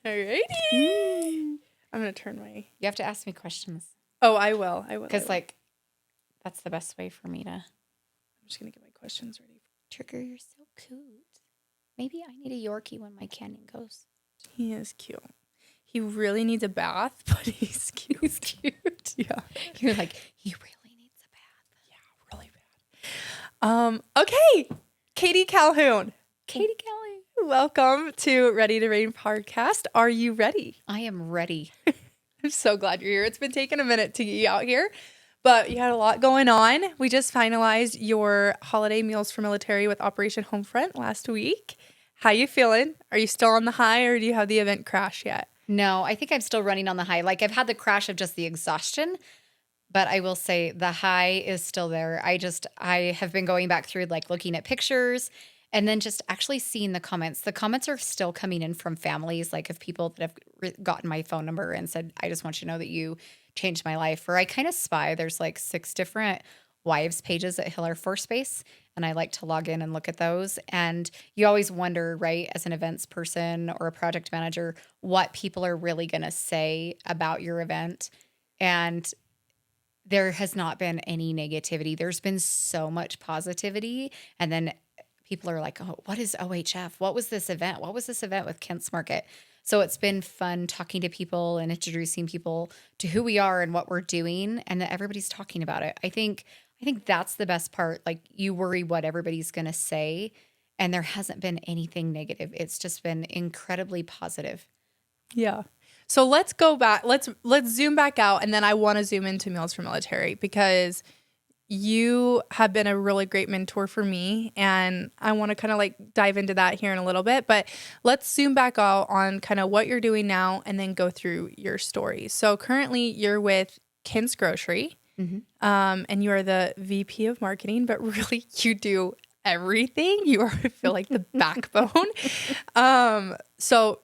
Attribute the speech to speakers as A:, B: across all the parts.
A: Alrighty. I'm going to turn my...
B: You have to ask me questions.
A: Oh, I will.
B: Because, that's the best way for me to...
A: I'm just going to get my questions ready.
B: Trigger, you're so cute. Maybe I need a Yorkie when my canyon goes.
A: He is cute. He really needs a bath, but he's cute.
B: He's cute.
A: Yeah.
B: You're like, he really needs a bath.
A: Yeah, really bad. Okay. Katie Calhoun.
B: Katie Calhoun.
A: Welcome to Ready to Rain podcast. Are you ready?
B: I am ready.
A: I'm so glad you're here. It's been taking a minute to get you out here, but you had a lot going on. We just finalized your holiday meals for military with Operation Homefront last week. How you feeling? Are you still on the high, or do you have the event crash yet?
B: No, I think I'm still running on the high. I've had the crash of just the exhaustion, but I will say the high is still there. I have been going back through looking at pictures and then just actually seeing the comments. The comments are still coming in from families, of people that have gotten my phone number and said, I just want you to know that you changed my life. Or I kind of spy. There's 6 different wives pages at Hill Air Force Base, and I like to log in and look at those. And you always wonder, right, as an events person or a project manager, what people are really going to say about your event. And there has not been any negativity. There's been so much positivity. And then people are like, oh, what is OHF? What was this event? What was this event with Kent's Market? So it's been fun talking to people and introducing people to who we are and what we're doing, and that everybody's talking about it. I think that's the best part. You worry what everybody's going to say, and there hasn't been anything negative. It's just been incredibly positive.
A: Yeah. So let's go back. Let's zoom back out, and then I want to zoom into Meals for Military because you have been a really great mentor for me, and I want to kind of dive into that here in a little bit. But let's zoom back out on kind of what you're doing now, and then go through your story. So currently, you're with Kent's Grocery, and you are the VP of Marketing, but really you do everything. You are, I feel like, the backbone. So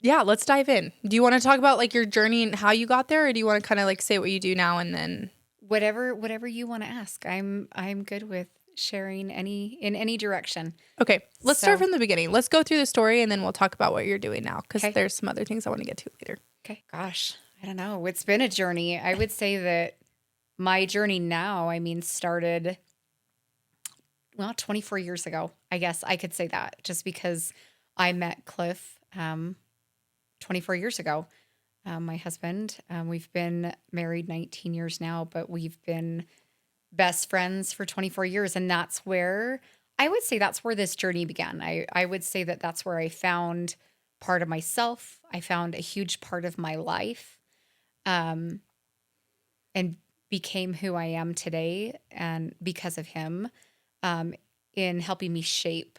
A: yeah, let's dive in. Do you want to talk about your journey and how you got there, or do you want to kind of say what you do now and then?
B: Whatever you want to ask. I'm good with sharing in any direction.
A: Okay, let's start from the beginning. Let's go through the story, and then we'll talk about what you're doing now, because there's some other things I want to get to later.
B: Okay. Gosh, I don't know. It's been a journey. I would say that my journey now, started 24 years ago. I guess I could say that, just because I met Cliff 24 years ago. My husband, we've been married 19 years now, but we've been best friends for 24 years. And that's where this journey began. I would say that that's where I found part of myself. I found a huge part of my life, and became who I am today. And because of him, in helping me shape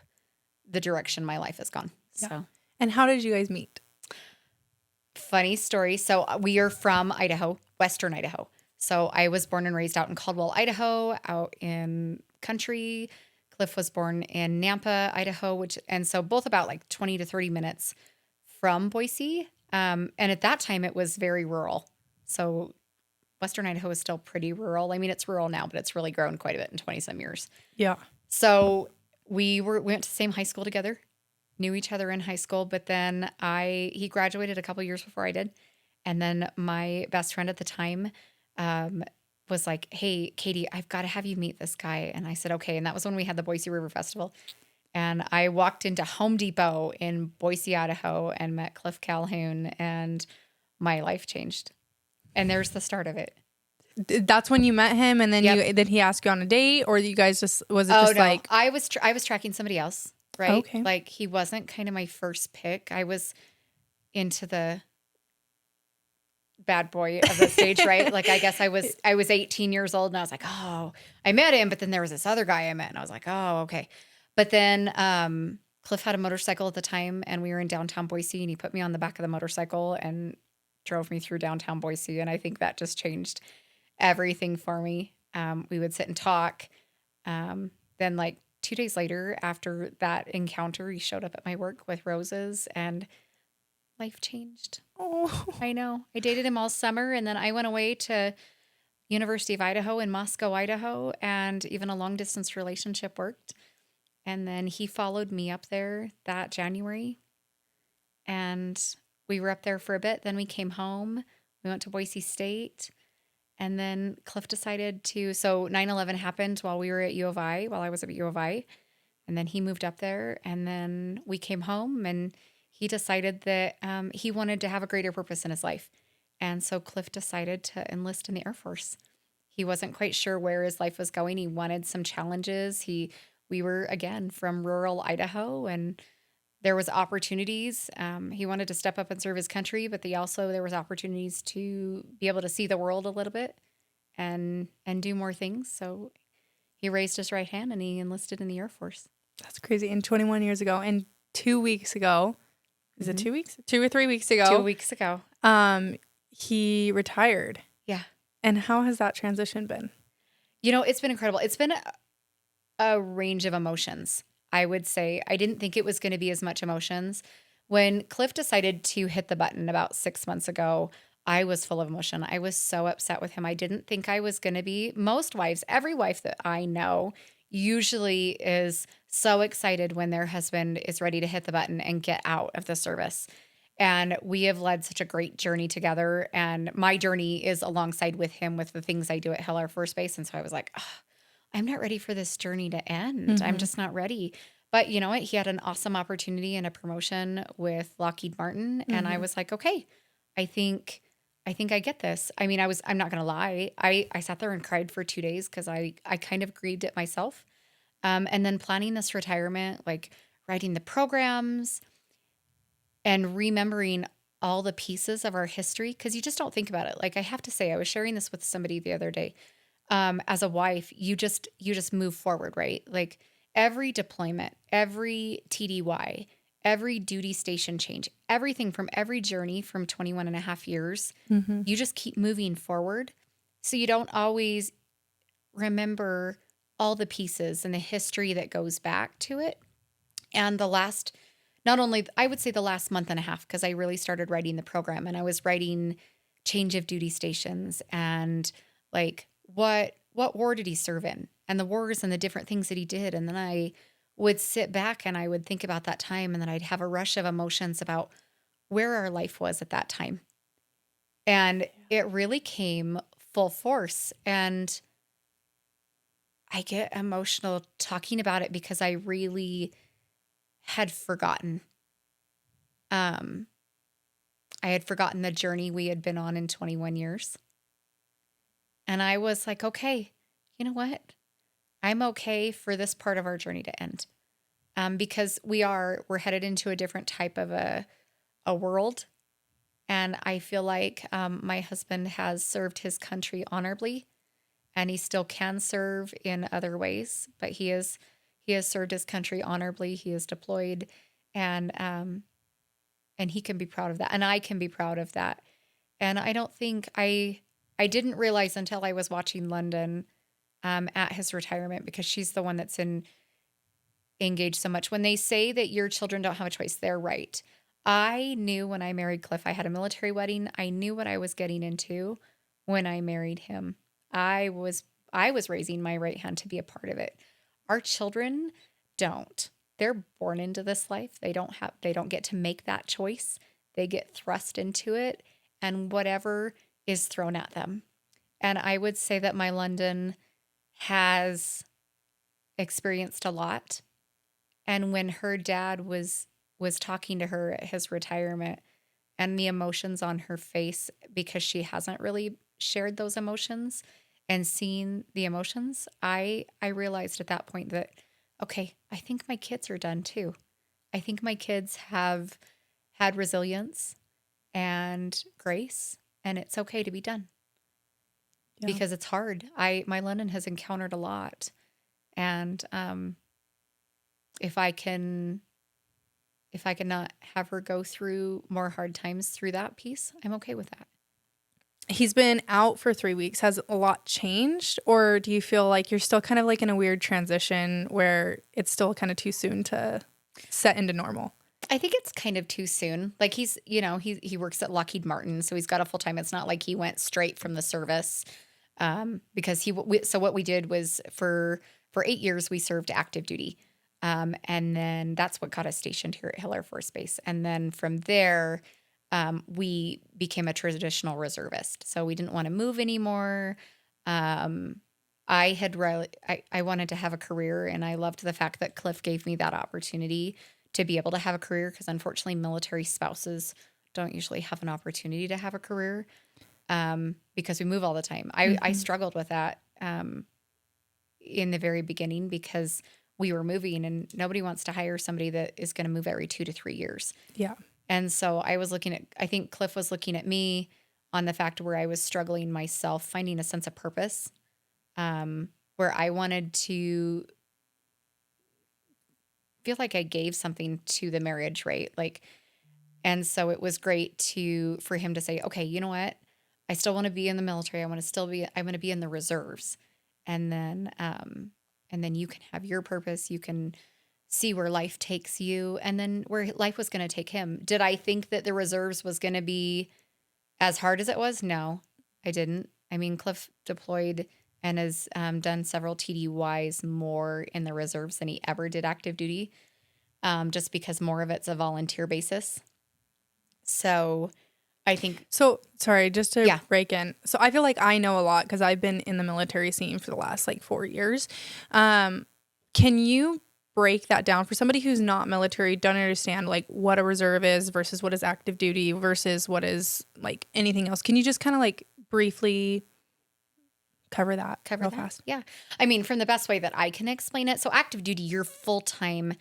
B: the direction my life has gone.
A: Yeah.
B: So,
A: and how did you guys meet?
B: Funny story. So we are from Idaho, Western Idaho. So I was born and raised out in Caldwell, Idaho, out in country. Cliff was born in Nampa, Idaho, and so both about 20 to 30 minutes from Boise. And at that time it was very rural. So Western Idaho is still pretty rural. It's rural now, but it's really grown quite a bit in 20 some years.
A: Yeah.
B: So we went to the same high school together. Knew each other in high school, but then he graduated a couple years before I did. And then my best friend at the time was like, hey, Katie, I've got to have you meet this guy. And I said, okay. And that was when we had the Boise River Festival. And I walked into Home Depot in Boise, Idaho, and met Cliff Calhoun, and my life changed. And there's the start of it.
A: That's when you met him, and then then he asked you on a date, or you guys
B: I was tracking somebody else. Right?
A: Okay.
B: He wasn't kind of my first pick. I was into the bad boy of the stage, right? I guess I was 18 years old, and I was like, oh, I met him, but then there was this other guy I met, and I was like, oh, okay. But then Cliff had a motorcycle at the time, and we were in downtown Boise, and he put me on the back of the motorcycle and drove me through downtown Boise, and I think that just changed everything for me. We would sit and talk. Then 2 days later, after that encounter, he showed up at my work with roses, and life changed.
A: Oh,
B: I know. I dated him all summer, and then I went away to University of Idaho in Moscow, Idaho, and even a long distance relationship worked. And then he followed me up there that January, and we were up there for a bit. Then we came home. We went to Boise State. And then Cliff decided to, so 9/11 happened while we were at U of I, while I was at U of I. And then he moved up there. And then we came home and he decided that he wanted to have a greater purpose in his life. And so Cliff decided to enlist in the Air Force. He wasn't quite sure where his life was going. He wanted some challenges. We were again from rural Idaho, and there was opportunities. He wanted to step up and serve his country, but there was opportunities to be able to see the world a little bit and do more things. So he raised his right hand and he enlisted in the Air Force.
A: That's crazy. And 21 years ago, and 2 weeks ago, is it
B: Mhm.
A: 2 weeks? 2 or 3 weeks ago,
B: 2 weeks ago.
A: he retired.
B: Yeah.
A: And how has that transition been?
B: It's been incredible. It's been a range of emotions. I would say I didn't think it was going to be as much emotions. When Cliff decided to hit the button about 6 months ago, I was full of emotion. I was so upset with him. I didn't think I was going to be. Most wives, every wife that I know, usually is so excited when their husband is ready to hit the button and get out of the service. And we have led such a great journey together. And my journey is alongside with him with the things I do at Hill Air Force Base. And so I was like, I'm not ready for this journey to end. I'm
A: Mhm.
B: just not ready. But you know what? He had an awesome opportunity and a promotion with Lockheed Martin. And I
A: Mhm.
B: was like, okay, I think I get this. I mean, I'm not gonna lie. I sat there and cried for 2 days because I kind of grieved it myself. And then planning this retirement, like writing the programs and remembering all the pieces of our history, because you just don't think about it. Like I have to say, I was sharing this with somebody the other day. As a wife, you just move forward, right? Like every deployment, every TDY, every duty station change, everything from every journey from 21 and a half years,
A: Mhm.
B: you just keep moving forward. So you don't always remember all the pieces and the history that goes back to it. And not only, I would say the last month and a half, because I really started writing the program and I was writing change of duty stations and like what war did he serve in and the wars and the different things that he did. And then I would sit back and I would think about that time and then I'd have a rush of emotions about where our life was at that time. And it really came full force. And I get emotional talking about it because I really had forgotten. Um, I had forgotten the journey we had been on in 21 years. And I was like, okay, you know what? I'm okay for this part of our journey to end. Because we're headed into a different type of a world. And I feel like my husband has served his country honorably and he still can serve in other ways, but he has served his country honorably. He is deployed and he can be proud of that. And I can be proud of that. And I don't think I didn't realize until I was watching London at his retirement because she's the one that's engaged so much. When they say that your children don't have a choice, they're right. I knew when I married Cliff, I had a military wedding. I knew what I was getting into when I married him. I was I was raising my right hand to be a part of it. Our children don't. They're born into this life. They don't get to make that choice. They get thrust into it and whatever is thrown at them. And I would say that my London has experienced a lot. And when her dad was talking to her at his retirement and the emotions on her face because she hasn't really shared those emotions and seen the emotions, I realized at that point that okay, I think my kids are done too. I think my kids have had resilience and grace and it's okay to be done
A: Yeah.
B: because it's hard. My London has encountered a lot and if I can not have her go through more hard times through that piece, I'm okay with that.
A: He's been out for 3 weeks. Has a lot changed? Or do you feel like you're still kind of like in a weird transition where it's still kind of too soon to set into normal?
B: I think it's kind of too soon. Like he works at Lockheed Martin, so he's got a full time. It's not like he went straight from the service. Because so what we did was for 8 years we served active duty, and then that's what got us stationed here at Hill Air Force Base. And then from there, we became a traditional reservist. So we didn't want to move anymore. Um, I wanted to have a career, and I loved the fact that Cliff gave me that opportunity to be able to have a career, because unfortunately military spouses don't usually have an opportunity to have a career, because we move all the time. I
A: Mm-hmm.
B: struggled with that in the very beginning, because we were moving and nobody wants to hire somebody that is going to move every 2 to 3 years.
A: Yeah.
B: And so I think Cliff was looking at me on the fact where I was struggling myself, finding a sense of purpose, where I wanted to feel like I gave something to the marriage, right? Like, and so it was great for him to say, okay, you know what? I still want to be in the military. I'm going to be in the reserves. And then you can have your purpose. You can see where life takes you, and then where life was going to take him. Did I think that the reserves was going to be as hard as it was? No, I didn't. I mean, Cliff deployed and has done several TDYs more in the reserves than he ever did active duty, just because more of it's a volunteer basis. So I think,
A: So, sorry, just to
B: yeah,
A: break in. So, I feel like I know a lot because I've been in the military scene for the last like 4 years. Can you break that down for somebody who's not military, don't understand like what a reserve is versus what is active duty versus what is like anything else? Can you just kind of like briefly cover that
B: cover
A: real
B: that.
A: fast?
B: Yeah. I mean, from the best way that I can explain it. So active duty, you're full-time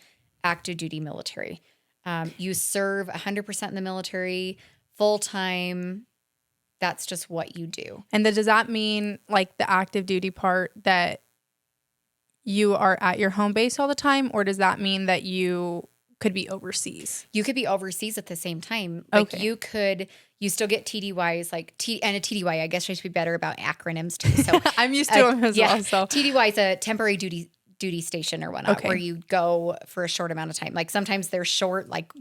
B: active duty military. You serve 100% in the military, full-time. That's just what you do.
A: And then does that mean like the active duty part that you are at your home base all the time, or does that mean that you could be overseas?
B: You could be overseas at the same time. Like
A: Okay.
B: you still get TDYs, and a TDY, I guess I should be better about acronyms too. So
A: I'm used to them as
B: yeah,
A: well. So,
B: TDY is a temporary duty station or whatnot,
A: okay.
B: where you go for a short amount of time. Like sometimes they're short, like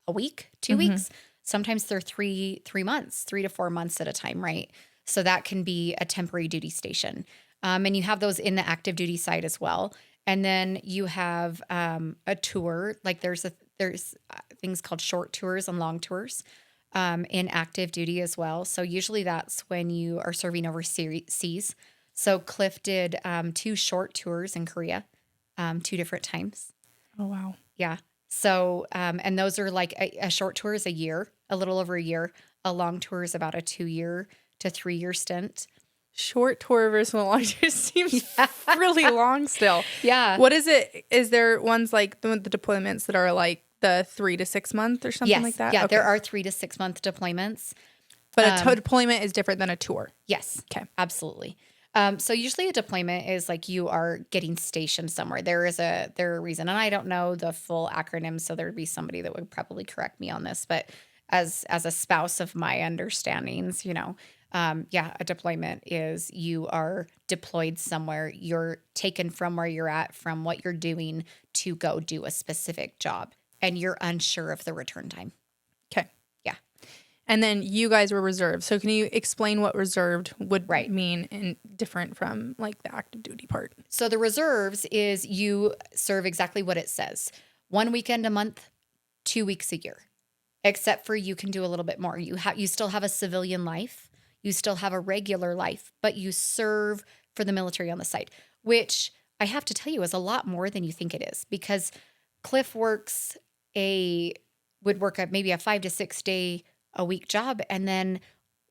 B: a week, 2
A: Mm-hmm.
B: weeks. Sometimes they're 3 months, 3 to 4 months at a time, right? So that can be a temporary duty station. And you have those in the active duty side as well. And then you have a tour. Like there's things called short tours and long tours in active duty as well. So usually that's when you are serving overseas. So Cliff did 2 short tours in Korea, 2 different times.
A: Oh, wow.
B: Yeah. So, and those are like a short tour is a year, a little over a year. A long tour is about a 2 year to 3 year stint.
A: Short tour versus a long tour seems really long still.
B: Yeah.
A: What is it? Is there ones like the deployments that are like the 3 to 6 month or something like
B: Yes.
A: that?
B: Yeah.
A: Okay.
B: There are 3 to 6 month deployments.
A: But a deployment is different than a tour.
B: Yes.
A: Okay.
B: Absolutely. So usually a deployment is like you are getting stationed somewhere. There is a reason, and I don't know the full acronym, so there'd be somebody that would probably correct me on this. But as a spouse of my understandings, yeah, a deployment is you are deployed somewhere. You're taken from where you're at, from what you're doing, to go do a specific job, and you're unsure of the return time.
A: Okay.
B: Yeah.
A: And then you guys were reserved. So can you explain what reserved would
B: Right.
A: mean and different from like the active duty part?
B: So the reserves is you serve exactly what it says. 1 weekend a month, 2 weeks a year. Except for you can do a little bit more. You still have a civilian life. You still have a regular life, but you serve for the military on the side, which I have to tell you is a lot more than you think it is, because Cliff would work maybe a 5 to 6 day a week job, and then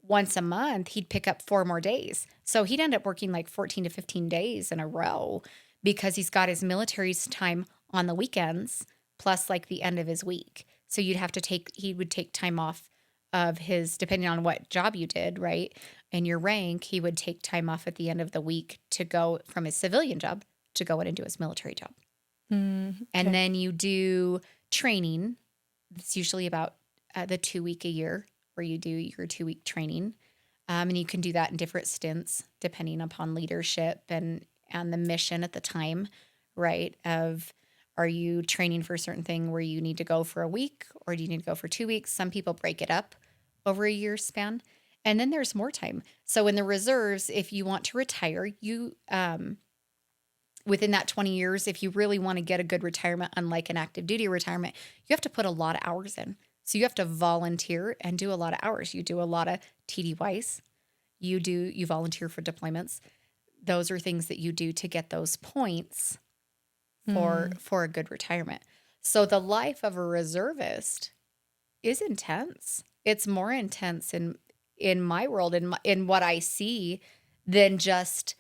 B: once a month he'd pick up 4 more days. So he'd end up working like 14 to 15 days in a row, because he's got his military's time on the weekends plus like the end of his week. So he would take time off of his, depending on what job you did, right? And your rank, he would take time off at the end of the week to go from his civilian job to go in and do his military job.
A: Okay.
B: And then you do training. It's usually about the 2 week a year where you do your 2 week training. And you can do that in different stints depending upon leadership and the mission at the time, right? Are you training for a certain thing where you need to go for a week, or do you need to go for 2 weeks? Some people break it up over a year span. And then there's more time. So in the reserves, if you want to retire, you within that 20 years, if you really want to get a good retirement, unlike an active duty retirement, you have to put a lot of hours in. So you have to volunteer and do a lot of hours. You do a lot of TDYs. You volunteer for deployments. Those are things that you do to get those points for a good retirement. So the life of a reservist is intense. It's more intense in my world, in what I see, than just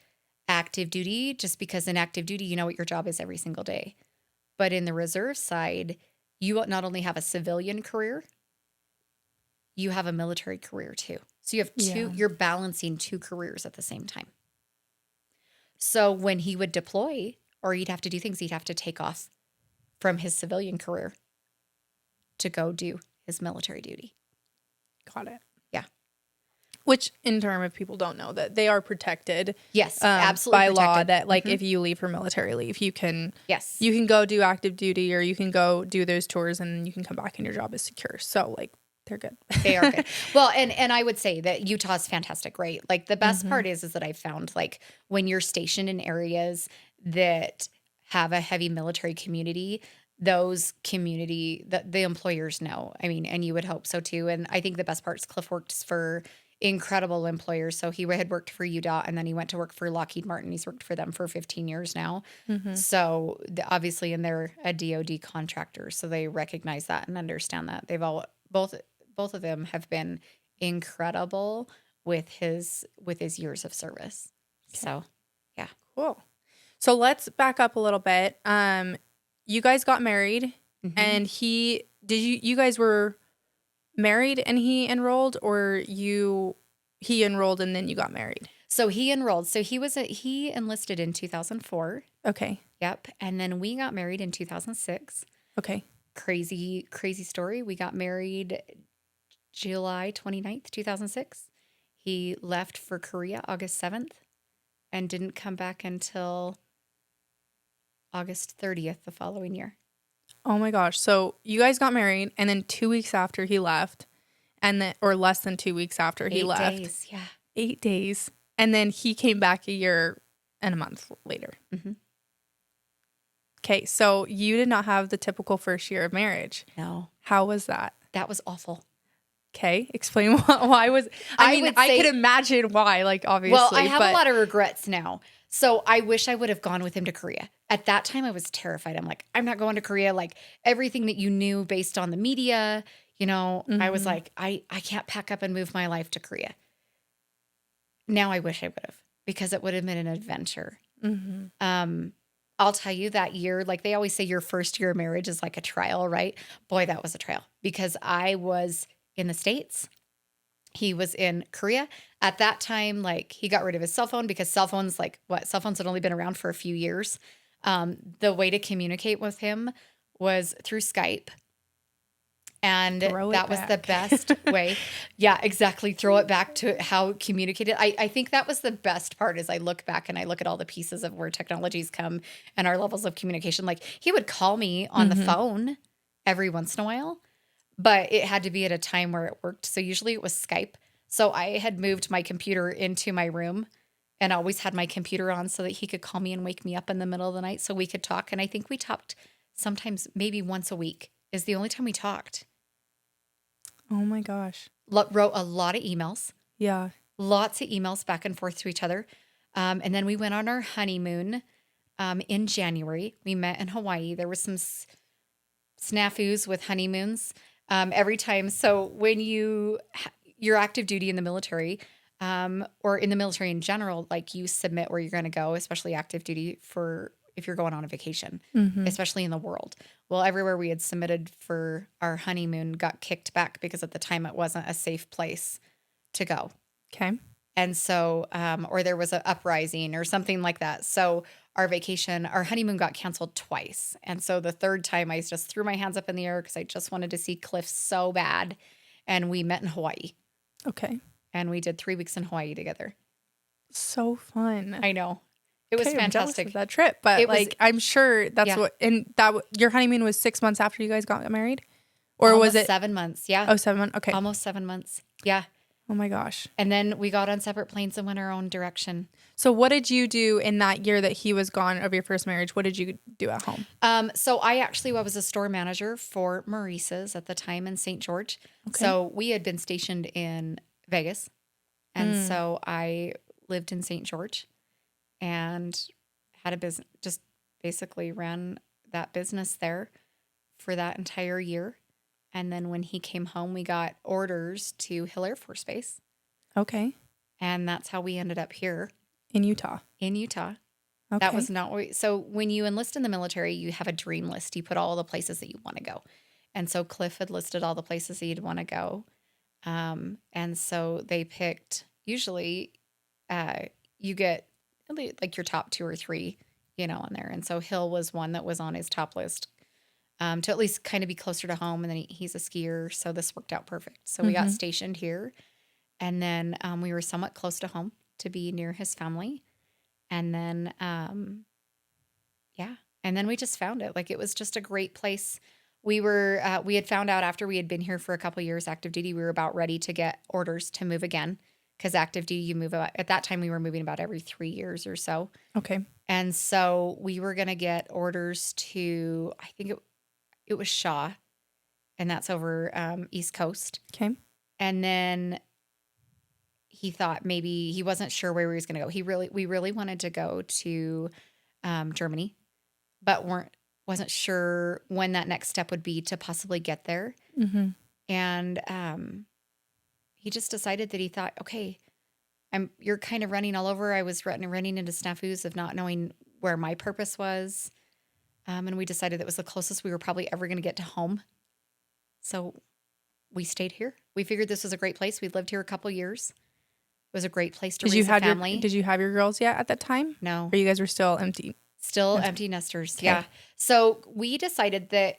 B: active duty, just because in active duty, you know what your job is every single day. But in the reserve side, you not only have a civilian career, you have a military career too. So you have you're balancing two careers at the same time. So when he would deploy, or he'd have to do things, he'd have to take off from his civilian career to go do his military duty.
A: Got it.
B: Yeah.
A: Which, in terms of people don't know, that they are protected.
B: Yes, absolutely
A: by
B: protected.
A: law. That like if you leave for military leave, you can go do active duty, or you can go do those tours, and you can come back and your job is secure. So like they're good.
B: They are good. Well, and I would say that Utah's fantastic, right? Like the best part is that I found like when you're stationed in areas that have a heavy military community, the employers know. I mean, and you would hope so too. And I think the best part is Cliff works for incredible employers. So he had worked for UDOT, and then he went to work for Lockheed Martin. He's worked for them for 15 years now. So obviously, and they're a DoD contractor, so they recognize that and understand that. They've both of them have been incredible with his years of service. Okay. So, yeah.
A: Cool. So let's back up a little bit. You guys got married, and you guys were married and he enrolled, or he enrolled and then you got married?
B: So he enrolled. So he enlisted in 2004.
A: Okay.
B: Yep. And then we got married in 2006.
A: Okay.
B: Crazy story. We got married July 29th, 2006. He left for Korea August 7th and didn't come back until August 30th the following year.
A: Oh my gosh. So you guys got married, and then 2 weeks after he left, or less than 2 weeks after he left.
B: 8 days, yeah.
A: 8 days. And then he came back a year and a month later. Okay. So you did not have the typical first year of marriage.
B: No.
A: How was that?
B: That was awful.
A: Okay. Explain why was, I could imagine why, like, obviously.
B: Well, I have a lot of regrets now. So I wish I would have gone with him to Korea. At that time, I was terrified. I'm like, I'm not going to Korea. Like everything that you knew based on the media, I was like, I can't pack up and move my life to Korea. Now I wish I would have, because it would have been an adventure. I'll tell you, that year, like they always say, your first year of marriage is like a trial, right? Boy, that was a trial, because I was in the States. He was in Korea. At that time, like he got rid of his cell phone, because cell phones had only been around for a few years. The way to communicate with him was through Skype. And that was the best way. Yeah, exactly. Throw it back to how it communicated. I think that was the best part, as I look back and I look at all the pieces of where technology's come and our levels of communication. Like he would call me on the phone every once in a while, but it had to be at a time where it worked. So usually it was Skype. So I had moved my computer into my room and always had my computer on so that he could call me and wake me up in the middle of the night so we could talk. And I think we talked sometimes maybe once a week is the only time we talked.
A: Oh my gosh.
B: Wrote a lot of emails.
A: Yeah.
B: Lots of emails back and forth to each other. And then we went on our honeymoon in January. We met in Hawaii. There were some snafus with honeymoons every time. So when you're active duty in the military, or in the military in general, like you submit where you're going to go, especially active duty for if you're going on a vacation, especially in the world. Well, everywhere we had submitted for our honeymoon got kicked back because at the time it wasn't a safe place to go.
A: Okay.
B: And so, or there was an uprising or something like that. So our honeymoon got canceled twice. And so the third time I just threw my hands up in the air because I just wanted to see Cliff so bad. And we met in Hawaii.
A: Okay.
B: And we did 3 weeks in Hawaii together.
A: So fun.
B: I know. It was fantastic.
A: I'm jealous of that trip, but I'm sure that's what, and your honeymoon was 6 months after you guys got married, or
B: almost
A: was it
B: 7 months? Yeah.
A: Oh, 7 months. Okay.
B: Almost 7 months. Yeah.
A: Oh my gosh.
B: And then we got on separate planes and went our own direction.
A: So what did you do in that year that he was gone of your first marriage? What did you do at home?
B: So I was a store manager for Maurice's at the time in St. George.
A: Okay.
B: So we had been stationed in Vegas. And so I lived in St. George and had a business, just basically ran that business there for that entire year. And then when he came home, we got orders to Hill Air Force Base.
A: Okay.
B: And that's how we ended up here
A: In Utah.
B: in Utah.
A: Okay.
B: That was not what so when you enlist in the military, you have a dream list. You put all the places that you want to go. And so Cliff had listed all the places that he'd want to go. And so they picked, usually you get like your top 2 or 3, on there. And so Hill was one that was on his top list to at least kind of be closer to home. And then he's a skier. So this worked out perfect. So we got stationed here. And then we were somewhat close to home to be near his family. And then, and then we just found it. Like, it was just a great place. We had found out after we had been here for a couple of years, active duty, we were about ready to get orders to move again. Because active duty, you move at that time, we were moving about every 3 years or so.
A: Okay.
B: And so we were going to get orders to, I think it was Shaw, and that's over East Coast.
A: Okay.
B: And then he thought maybe he wasn't sure where he was going to go. We really wanted to go to Germany, but wasn't sure when that next step would be to possibly get there.
A: Mm-hmm.
B: And he just decided that he thought, okay, you're kind of running all over. I was running into snafus of not knowing where my purpose was. And we decided that was the closest we were probably ever going to get to home. So we stayed here. We figured this was a great place. We lived here a couple years. It was a great place to raise a family.
A: Did you have your girls yet at that time?
B: No.
A: Or you guys were still empty?
B: Still empty nesters.
A: Okay.
B: Yeah. So we decided that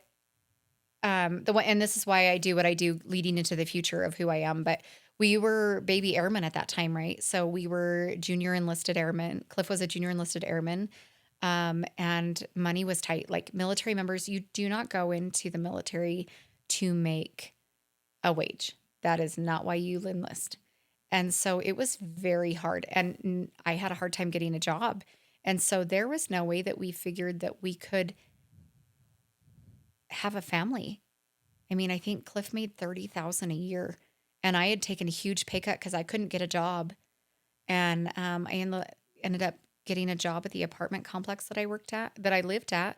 B: and this is why I do what I do leading into the future of who I am. But we were baby airmen at that time, right? So we were junior enlisted airmen. Cliff was a junior enlisted airman. And money was tight. Like, military members, you do not go into the military to make a wage. That is not why you enlist. And so it was very hard. And I had a hard time getting a job. And so there was no way that we figured that we could have a family. I mean, I think Cliff made $30,000 a year, and I had taken a huge pay cut because I couldn't get a job. And I ended up getting a job at the apartment complex that I lived at.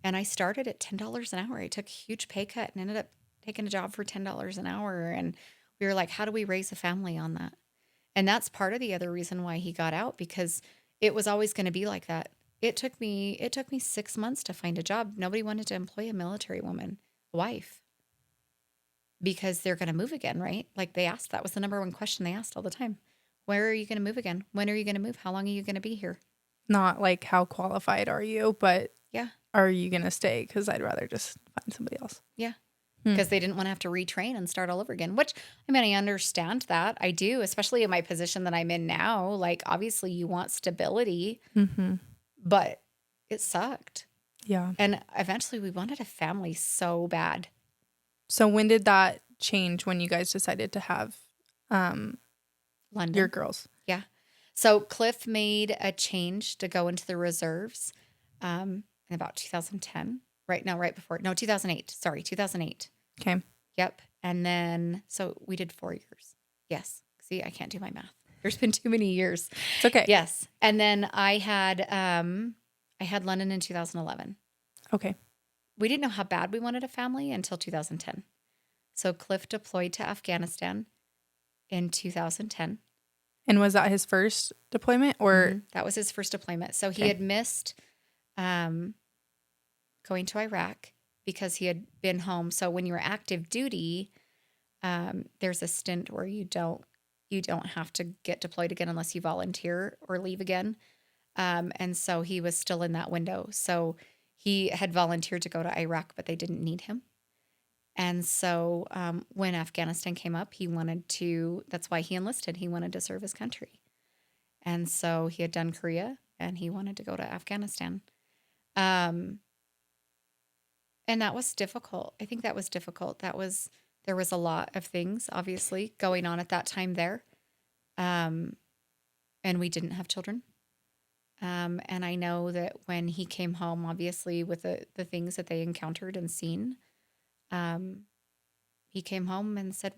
B: And I started at $10 an hour. I took a huge pay cut and ended up taking a job for $10 an hour. And we were like, how do we raise a family on that? And that's part of the other reason why he got out, because it was always going to be like that. It took me 6 months to find a job. Nobody wanted to employ a military woman, wife, because they're going to move again, right? Like, that was the number one question they asked all the time. Where are you going to move again? When are you going to move? How long are you going to be here?
A: Not like how qualified are you, but
B: yeah,
A: are you going to stay? Because I'd rather just find somebody else.
B: Yeah. Because they didn't want to have to retrain and start all over again, which, I mean, I understand that. I do, especially in my position that I'm in now. Like, obviously you want stability, but it sucked.
A: Yeah.
B: And eventually we wanted a family so bad.
A: So when did that change, when you guys decided to have
B: London.
A: your girls?
B: Yeah. So Cliff made a change to go into the reserves in about 2010. Right before. No, 2008. Sorry, 2008.
A: Okay.
B: Yep. And then, so we did 4 years. Yes. See, I can't do my math. There's been too many years.
A: It's okay.
B: Yes. And then I had London in 2011.
A: Okay.
B: We didn't know how bad we wanted a family until 2010. So Cliff deployed to Afghanistan in 2010.
A: And was that his first deployment, or?
B: That was his first deployment. So he had missed going to Iraq because he had been home. So when you're active duty, there's a stint where you don't have to get deployed again unless you volunteer or leave again. And so he was still in that window. So he had volunteered to go to Iraq, but they didn't need him. And so when Afghanistan came up, that's why he enlisted. He wanted to serve his country. And so he had done Korea and he wanted to go to Afghanistan. And that was difficult. I think that was difficult. That was There was a lot of things, obviously, going on at that time there. Um, and we didn't have children. And I know that when he came home, obviously, with the things that they encountered and seen, um, he came home and said,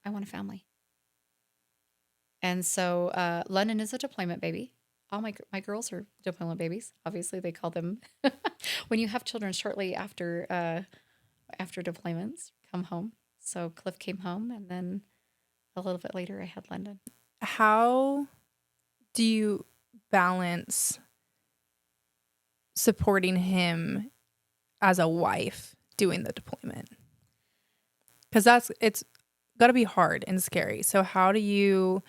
B: I want a family. And so London is a deployment baby. All my girls are deployment babies. Obviously, they call them when you have children shortly after deployments come home. So Cliff came home, and then a little bit later, I had London.
A: How do you balance supporting him as a wife doing the deployment? Because it's got to be hard and scary. So how do you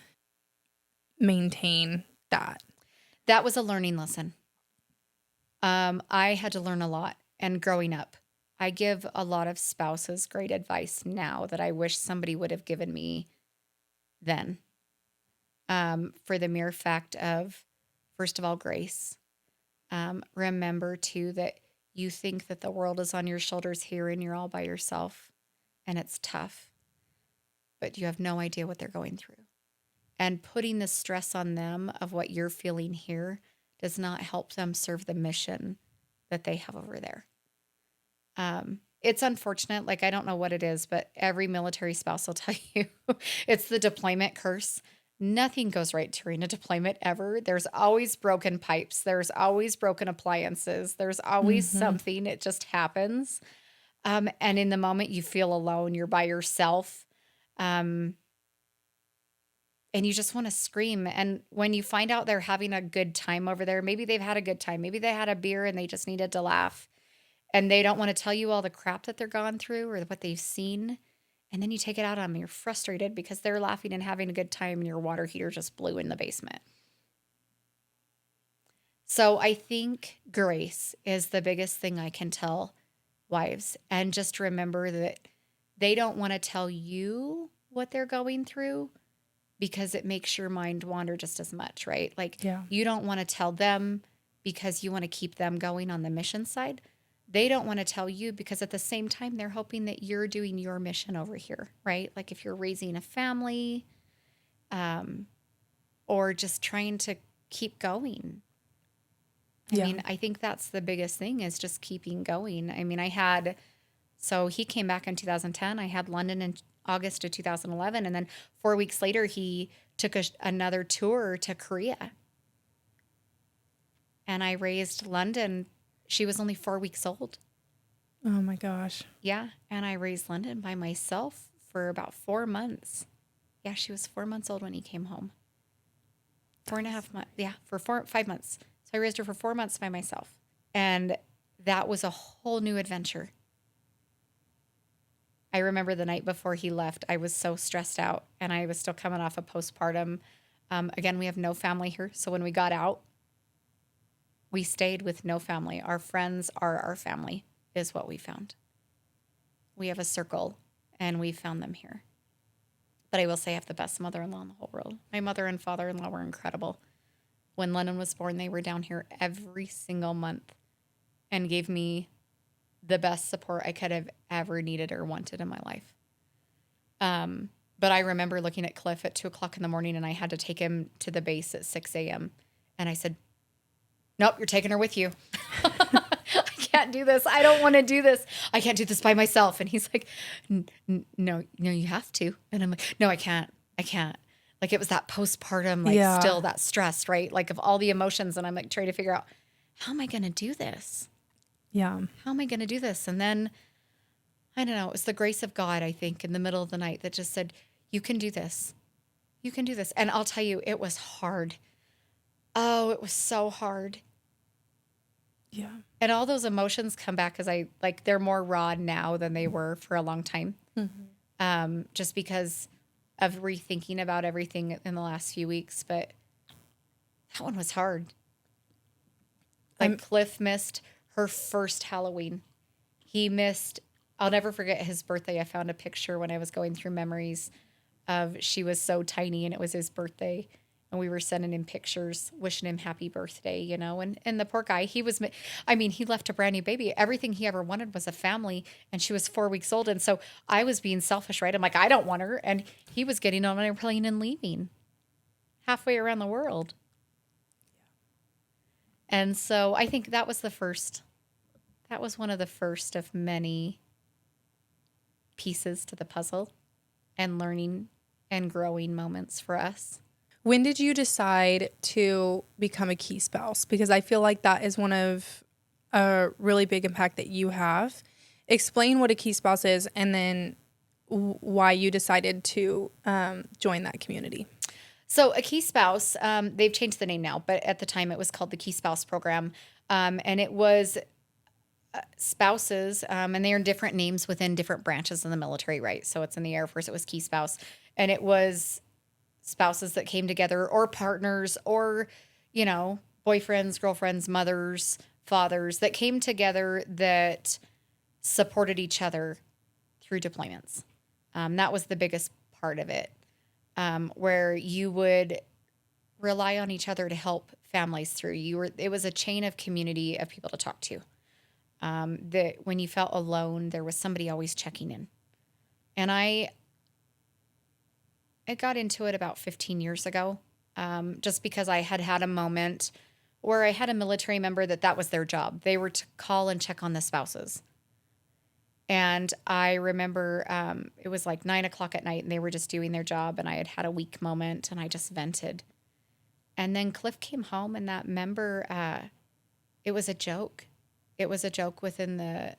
A: maintain that?
B: That was a learning lesson. I had to learn a lot. And growing up, I give a lot of spouses great advice now that I wish somebody would have given me then. For the mere fact of, first of all, grace. Remember, too, that you think that the world is on your shoulders here and you're all by yourself, and it's tough, but you have no idea what they're going through. And putting the stress on them of what you're feeling here does not help them serve the mission that they have over there. It's unfortunate. Like, I don't know what it is, but every military spouse will tell you it's the deployment curse. Nothing goes right during a deployment ever. There's always broken pipes. There's always broken appliances. There's always something. It just happens. And in the moment you feel alone, you're by yourself. And you just want to scream. And when you find out they're having a good time over there, maybe they've had a good time. Maybe they had a beer and they just needed to laugh. And they don't want to tell you all the crap that they're gone through or what they've seen. And then you take it out on them. You're frustrated because they're laughing and having a good time and your water heater just blew in the basement. So I think grace is the biggest thing I can tell wives. And just remember that they don't want to tell you what they're going through because it makes your mind wander just as much, right? Like, you don't want to tell them because you want to keep them going on the mission side. They don't want to tell you because at the same time, they're hoping that you're doing your mission over here, right? Like if you're raising a family, or just trying to keep going. I mean, I think that's the biggest thing is just keeping going. I mean, so he came back in 2010. I had London in August of 2011. And then 4 weeks later, he took another tour to Korea. And I raised London. She was only 4 weeks old.
A: Oh my gosh.
B: Yeah. And I raised London by myself for about 4 months. Yeah, she was 4 months old when he came home. 4.5 months. Yeah, for 5 months. So I raised her for 4 months by myself. And that was a whole new adventure. I remember the night before he left, I was so stressed out and I was still coming off a postpartum. Again, we have no family here. So when we got out, we stayed with no family. Our friends are our family, is what we found. We have a circle, and we found them here. But I will say I have the best mother-in-law in the whole world. My mother and father-in-law were incredible. When Lennon was born, they were down here every single month and gave me the best support I could have ever needed or wanted in my life. But I remember looking at Cliff at 2 o'clock in the morning, and I had to take him to the base at 6 a.m. And I said, nope, you're taking her with you. I can't do this. I don't want to do this. I can't do this by myself. And he's like, no, you have to. And I'm like, no, I can't. Like it was that postpartum, like still that stress, right? Like of all the emotions. And I'm like trying to figure out, how am I going to do this?
A: Yeah.
B: How am I going to do this? And then, I don't know, it was the grace of God, I think, in the middle of the night that just said, you can do this. You can do this. And I'll tell you, it was hard. Oh, it was so hard.
A: Yeah.
B: And all those emotions come back because they're more raw now than they were for a long time. Mm-hmm. Just because of rethinking about everything in the last few weeks. But that one was hard. Like Cliff missed her first Halloween. I'll never forget his birthday. I found a picture when I was going through memories of she was so tiny and it was his birthday. And we were sending him pictures, wishing him happy birthday, you know. And the poor guy, I mean, he left a brand new baby. Everything he ever wanted was a family, and she was 4 weeks old. And so I was being selfish, right? I'm like, I don't want her. And he was getting on an airplane and leaving halfway around the world. And so I think that was one of the first of many pieces to the puzzle and learning and growing moments for us.
A: When did you decide to become a key spouse? Because I feel like that is one of a really big impact that you have. Explain what a key spouse is, and then why you decided to join that community.
B: So a key spouse, they've changed the name now, but at the time it was called the Key Spouse Program. And it was spouses, and they are different names within different branches in the military, right? So it's in the Air Force, it was Key Spouse. And it was spouses that came together, or partners, or, you know, boyfriends, girlfriends, mothers, fathers that came together that supported each other through deployments. That was the biggest part of it, where you would rely on each other to help families through. It was a chain of community of people to talk to. That when you felt alone, there was somebody always checking in. And I got into it about 15 years ago, just because I had a moment where I had a military member that was their job. They were to call and check on the spouses. And I remember it was like 9:00 at night, and they were just doing their job, and I had a weak moment, and I just vented. And then Cliff came home, and that member, it was a joke. It was a joke within the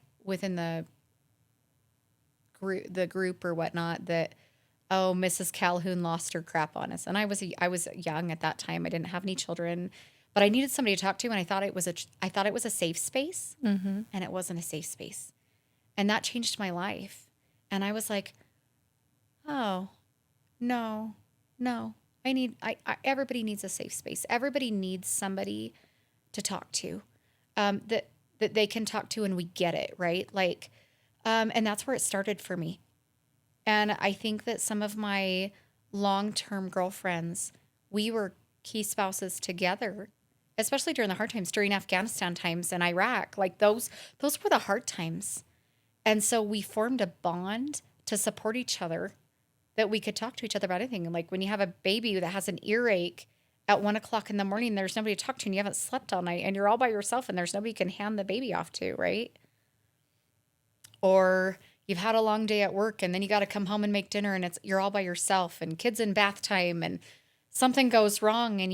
B: group or whatnot that, oh, Mrs. Calhoun lost her crap on us. And I was young at that time. I didn't have any children, but I needed somebody to talk to, and I thought it was a safe space, and it wasn't a safe space. And that changed my life. And I was like, oh, no. Everybody needs a safe space. Everybody needs somebody to talk to, that they can talk to, and we get it, right? Like, and that's where it started for me. And I think that some of my long-term girlfriends, we were key spouses together, especially during the hard times, during Afghanistan times and Iraq. Like those were the hard times. And so we formed a bond to support each other, that we could talk to each other about anything. And like when you have a baby that has an earache at 1:00 in the morning, there's nobody to talk to, and you haven't slept all night, and you're all by yourself, and there's nobody you can hand the baby off to, right? Or you've had a long day at work, and then you got to come home and make dinner, and you're all by yourself, and kids in bath time, and something goes wrong, and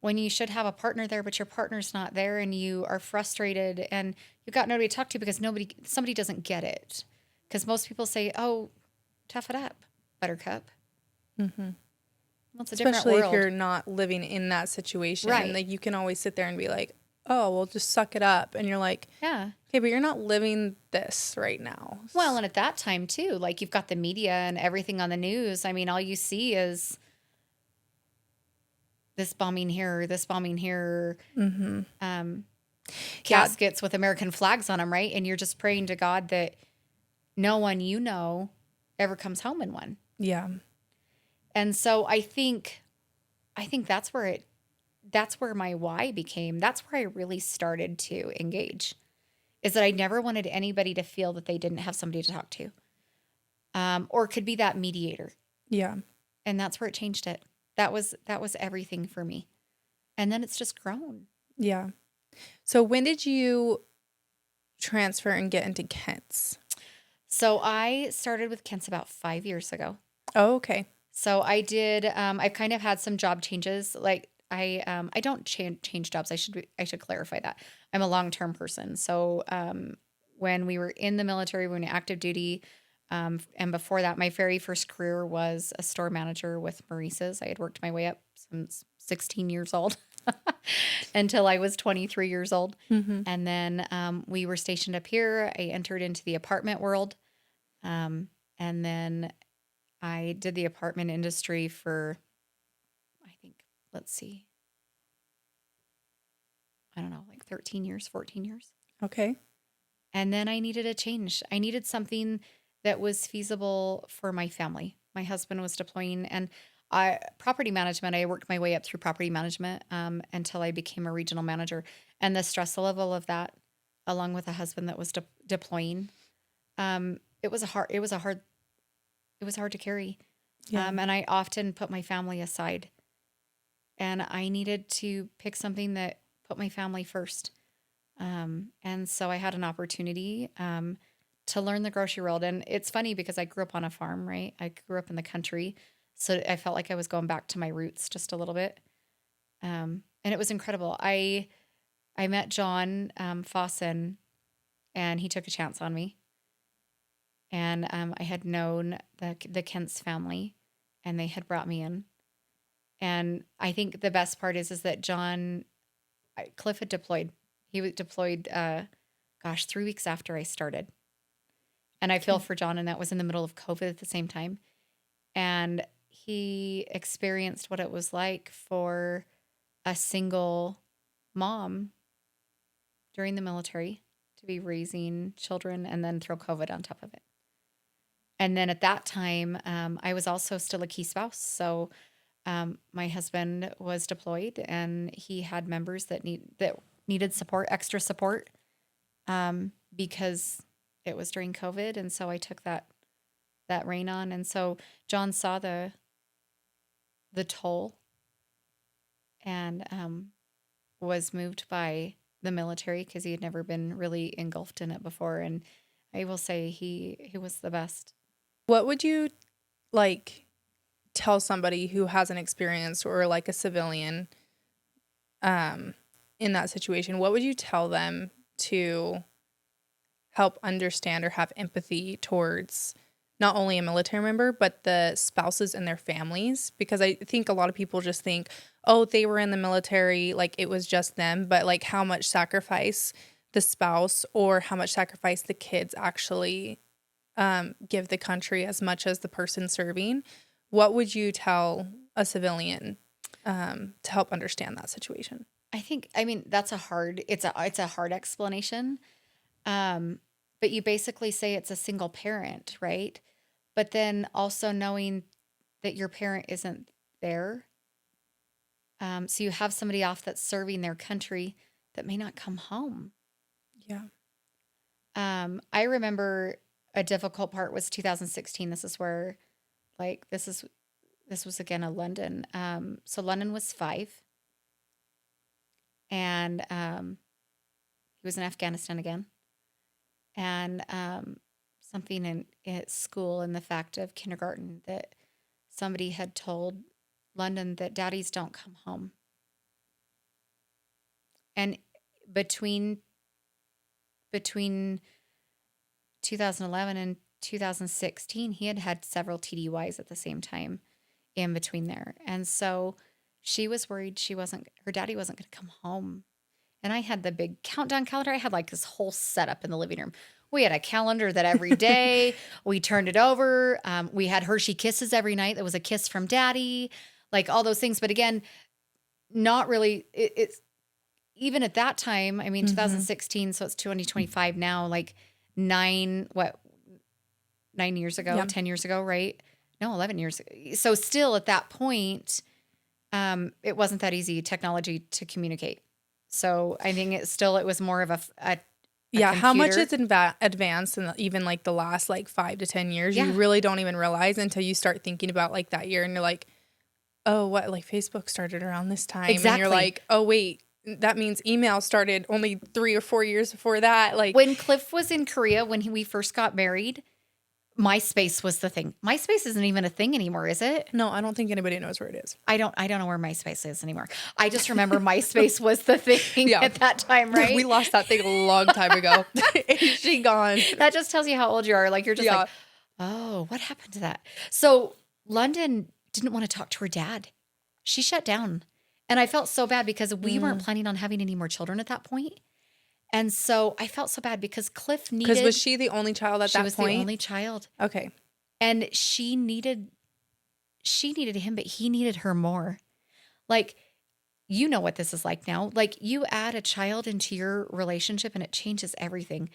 B: when you should have a partner there, but your partner's not there, and you are frustrated, and you've got nobody to talk to because somebody doesn't get it. Because most people say, oh, tough it up, buttercup.
A: Mm-hmm.
B: Well, it's a different
A: Especially
B: world.
A: if you're not living in that situation.
B: Right.
A: Like you can always sit there and be like, oh, well, just suck it up. And you're like,
B: Yeah.
A: okay, but you're not living this right now.
B: Well, and at that time too, like you've got the media and everything on the news. I mean, all you see is this bombing here, caskets with American flags on them, right? And you're just praying to God that no one you know ever comes home in one.
A: Yeah.
B: And so I think that's where my why became. That's where I really started to engage, is that I never wanted anybody to feel that they didn't have somebody to talk to, or could be that mediator.
A: Yeah.
B: And that's where it changed it. That was everything for me. And then it's just grown.
A: Yeah. So when did you transfer and get into Kent's?
B: So I started with Kent's about 5 years ago.
A: Oh, okay.
B: So I did, I've kind of had some job changes. Like I don't change jobs. I should clarify that. I'm a long-term person. So, when we were in the military, when we were active duty, and before that, my very first career was a store manager with Maurice's. I had worked my way up since 16 years old until I was 23 years old.
A: Mm-hmm.
B: And then, we were stationed up here. I entered into the apartment world. And then I did the apartment industry for, I think, let's see, I don't know, like 13 years, 14 years.
A: Okay.
B: And then I needed a change. I needed something that was feasible for my family. My husband was deploying, and property management. I worked my way up through property management until I became a regional manager, and the stress level of that, along with a husband that was deploying, it was a hard. It was a hard. It was hard to carry,
A: Yeah.
B: and I often put my family aside, and I needed to pick something that put my family first. And so I had an opportunity to learn the grocery world. And it's funny because I grew up on a farm, right? I grew up in the country. So I felt like I was going back to my roots just a little bit. And it was incredible. I met John Fossen, and he took a chance on me. And I had known the Kent's family, and they had brought me in. And I think the best part is that Cliff had deployed. He was deployed, 3 weeks after I started. And I feel for John, and that was in the middle of COVID at the same time. And he experienced what it was like for a single mom during the military to be raising children and then throw COVID on top of it. And then at that time, I was also still a key spouse. So my husband was deployed, and he had members that needed support, extra support, because it was during COVID. And so I took that reign on. And so John saw the toll, and was moved by the military because he had never been really engulfed in it before. And I will say he was the best.
A: What would you like tell somebody who hasn't experienced, or like a civilian in that situation? What would you tell them to help understand or have empathy towards not only a military member, but the spouses and their families? Because I think a lot of people just think, oh, they were in the military, like it was just them, but like how much sacrifice the spouse or how much sacrifice the kids actually give the country as much as the person serving. What would you tell a civilian to help understand that situation?
B: I mean, it's a hard explanation. But you basically say it's a single parent, right? But then also knowing that your parent isn't there. So you have somebody off that's serving their country that may not come home.
A: Yeah.
B: I remember a difficult part was 2016. This is where, this was again a London. So London was 5. And he was in Afghanistan again. And something at school, in the fact of kindergarten, that somebody had told London that daddies don't come home. And between 2011 and 2016, he had several TDYs at the same time in between there. And so she was worried her daddy wasn't going to come home. And I had the big countdown calendar. I had like this whole setup in the living room. We had a calendar that every day we turned it over. We had Hershey Kisses every night. There was a kiss from daddy, like all those things. But again, not really. It's even at that time, I mean, 2016, so it's 2025 now, like 9 years ago,
A: Yep.
B: 10 years ago, right? No, 11 years ago. So still at that point, it wasn't that easy technology to communicate. So I think it was more of a
A: How much
B: computer.
A: it's advanced in even like the last like 5 to 10 years,
B: Yeah.
A: you really don't even realize until you start thinking about like that year, and you're like, oh, what, like Facebook started around this time. And
B: Exactly.
A: you're like, oh, wait, that means email started only 3 or 4 years before that. Like
B: When Cliff was in Korea, when we first got married, MySpace was the thing. MySpace isn't even a thing anymore, is it?
A: no, I don't think anybody knows where it is.
B: I don't know where MySpace is anymore. I just remember MySpace was the thing
A: Yeah.
B: at that time, right?
A: We lost that thing a long time ago. Is she gone?
B: That just tells you how old you are. Like, you're just like, oh, what happened to that? So London didn't want to talk to her dad. She shut down. And I felt so bad because we weren't planning on having any more children at that point. And so I felt so bad because Cliff needed...
A: Because was she the only child at that point?
B: She was the only child.
A: Okay.
B: And she needed him, but he needed her more. Like, you know what this is like now. Like, you add a child into your relationship and it changes everything.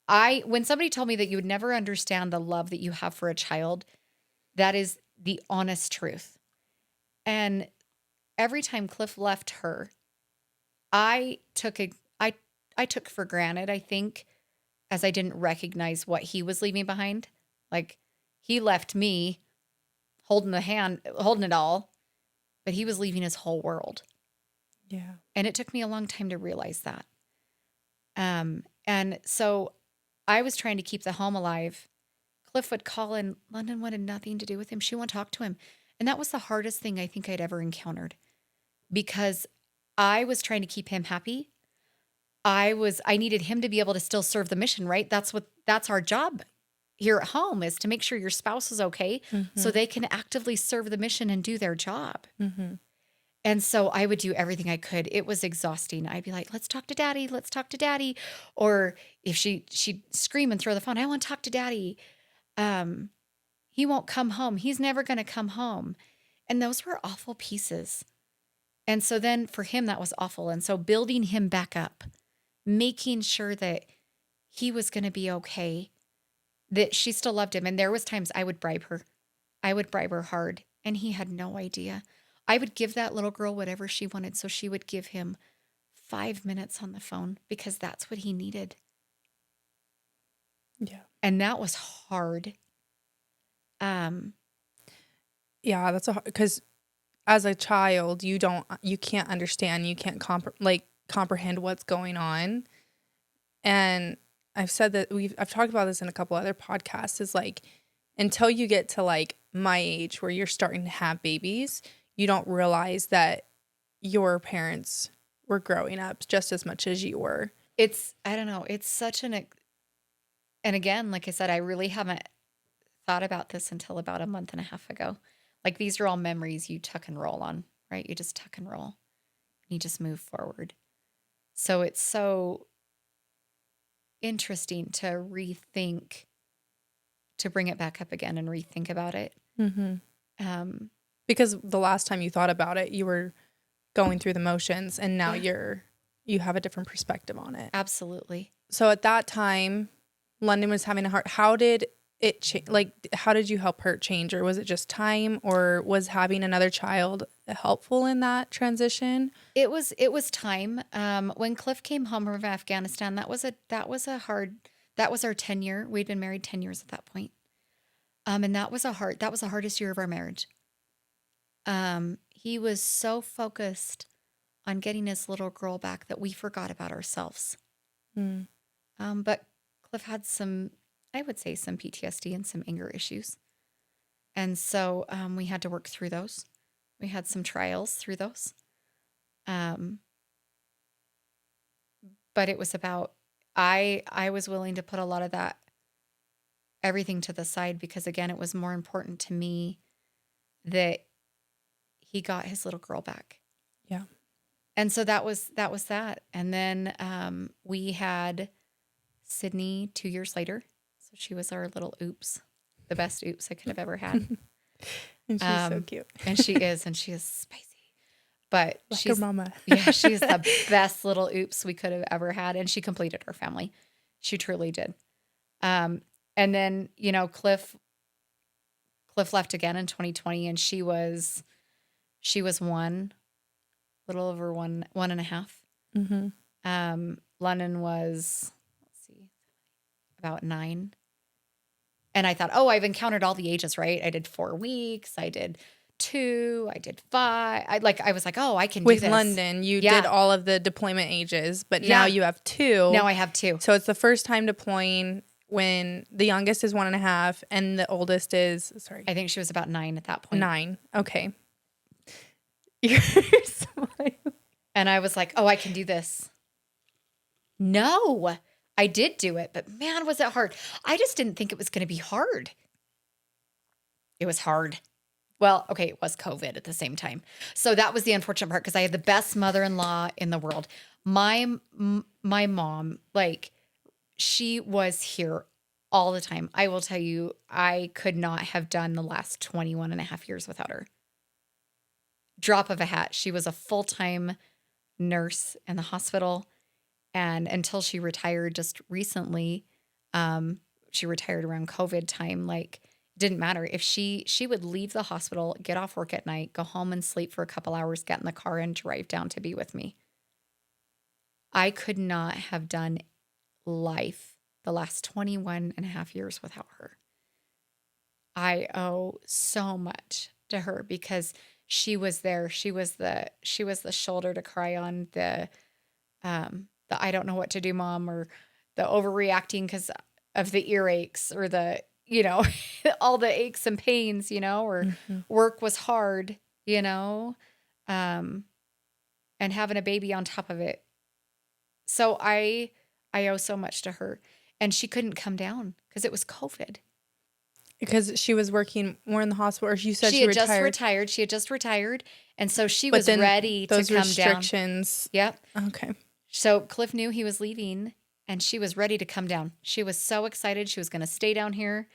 B: When somebody told me that you would never understand the love that you have for a child, that is the honest truth. And every time Cliff left her, I took a I took for granted, I think, as I didn't recognize what he was leaving behind. Like he left me holding holding it all, but he was leaving his whole world.
A: Yeah.
B: And it took me a long time to realize that. And so I was trying to keep the home alive. Cliff would call and London wanted nothing to do with him. She wouldn't talk to him. And that was the hardest thing I think I'd ever encountered because I was trying to keep him happy. I needed him to be able to still serve the mission, right? That's our job here at home is to make sure your spouse is okay so they can actively serve the mission and do their job.
A: Mm-hmm.
B: And so I would do everything I could. It was exhausting. I'd be like, let's talk to daddy. Let's talk to daddy. Or if she'd scream and throw the phone, I want to talk to daddy. He won't come home. He's never going to come home. And those were awful pieces. And so then for him, that was awful. And so building him back up, making sure that he was going to be okay, that she still loved him. And there was times I would bribe her. I would bribe her hard. And he had no idea. I would give that little girl whatever she wanted. So she would give him 5 minutes on the phone because that's what he needed.
A: Yeah.
B: And that was hard.
A: Yeah, that's because as a child, you can't understand, you can't comprehend what's going on. And I've said that I've talked about this in a couple other podcasts is like, until you get to like my age where you're starting to have babies, you don't realize that your parents were growing up just as much as you were.
B: I don't know. It's such and again, like I said, I really haven't thought about this until about a month and a half ago. Like these are all memories you tuck and roll on, right? You just tuck and roll. You just move forward. So it's so interesting to rethink, to bring it back up again and rethink about it.
A: Mm-hmm. Because the last time you thought about it, you were going through the motions, and now you have a different perspective on it.
B: Absolutely.
A: So at that time, London was having a hard. How did it change? Like, how did you help her change, or was it just time, or was having another child helpful in that transition?
B: It was time. When Cliff came home from Afghanistan, that was our 10-year. We'd been married 10 years at that point. And that was the hardest year of our marriage. He was so focused on getting his little girl back that we forgot about ourselves.
A: Mm.
B: But Cliff had I would say some PTSD and some anger issues. And so we had to work through those. We had some trials through those. But it was about, I was willing to put a lot of that, everything to the side because again, it was more important to me that he got his little girl back.
A: Yeah.
B: And so that was that. And then we had Sydney 2 years later. So she was our little oops, the best oops I could have ever had.
A: And she's so cute.
B: And she is spicy. But
A: like
B: she's
A: her mama.
B: Yeah, she's the best little oops we could have ever had. And she completed our family. She truly did. And then, Cliff left again in 2020 and she was a little over one and a half.
A: Mm-hmm.
B: London was, about 9. And I thought, oh, I've encountered all the ages, right? I did 4 weeks. I did 2. I did 5. I was like, oh, I can do this.
A: With London, you did all of the deployment ages, but now you have 2.
B: Now I have 2.
A: So it's the first time deploying when the youngest is 1.5 and the oldest is,
B: I think she was about 9 at that point.
A: 9. Okay. You're smiling.
B: And I was like, oh, I can do this. No, I did do it, but man, was it hard. I just didn't think it was going to be hard. It was hard. Well, okay, it was COVID at the same time. So that was the unfortunate part because I had the best mother-in-law in the world. My mom, she was here all the time. I will tell you, I could not have done the last 21 and a half years without her. Drop of a hat. She was a full-time nurse in the hospital. And until she retired just recently, she retired around COVID time. Didn't matter. If she would leave the hospital, get off work at night, go home and sleep for a couple hours, get in the car and drive down to be with me. I could not have done life the last 21 and a half years without her. I owe so much to her because she was there. She was the shoulder to cry on, the I don't know what to do, mom, or the overreacting because of the earaches or the, all the aches and pains, or work was hard, and having a baby on top of it. So I owe so much to her, and she couldn't come down because it was COVID.
A: Because she was working more in the hospital, or you said
B: she
A: she
B: had just
A: retired.
B: retired. She had just retired, and so she
A: But
B: was
A: then
B: ready to
A: those
B: come down.
A: restrictions.
B: Yep.
A: Okay.
B: So Cliff knew he was leaving, and she was ready to come down. She was so excited. She was going to stay down here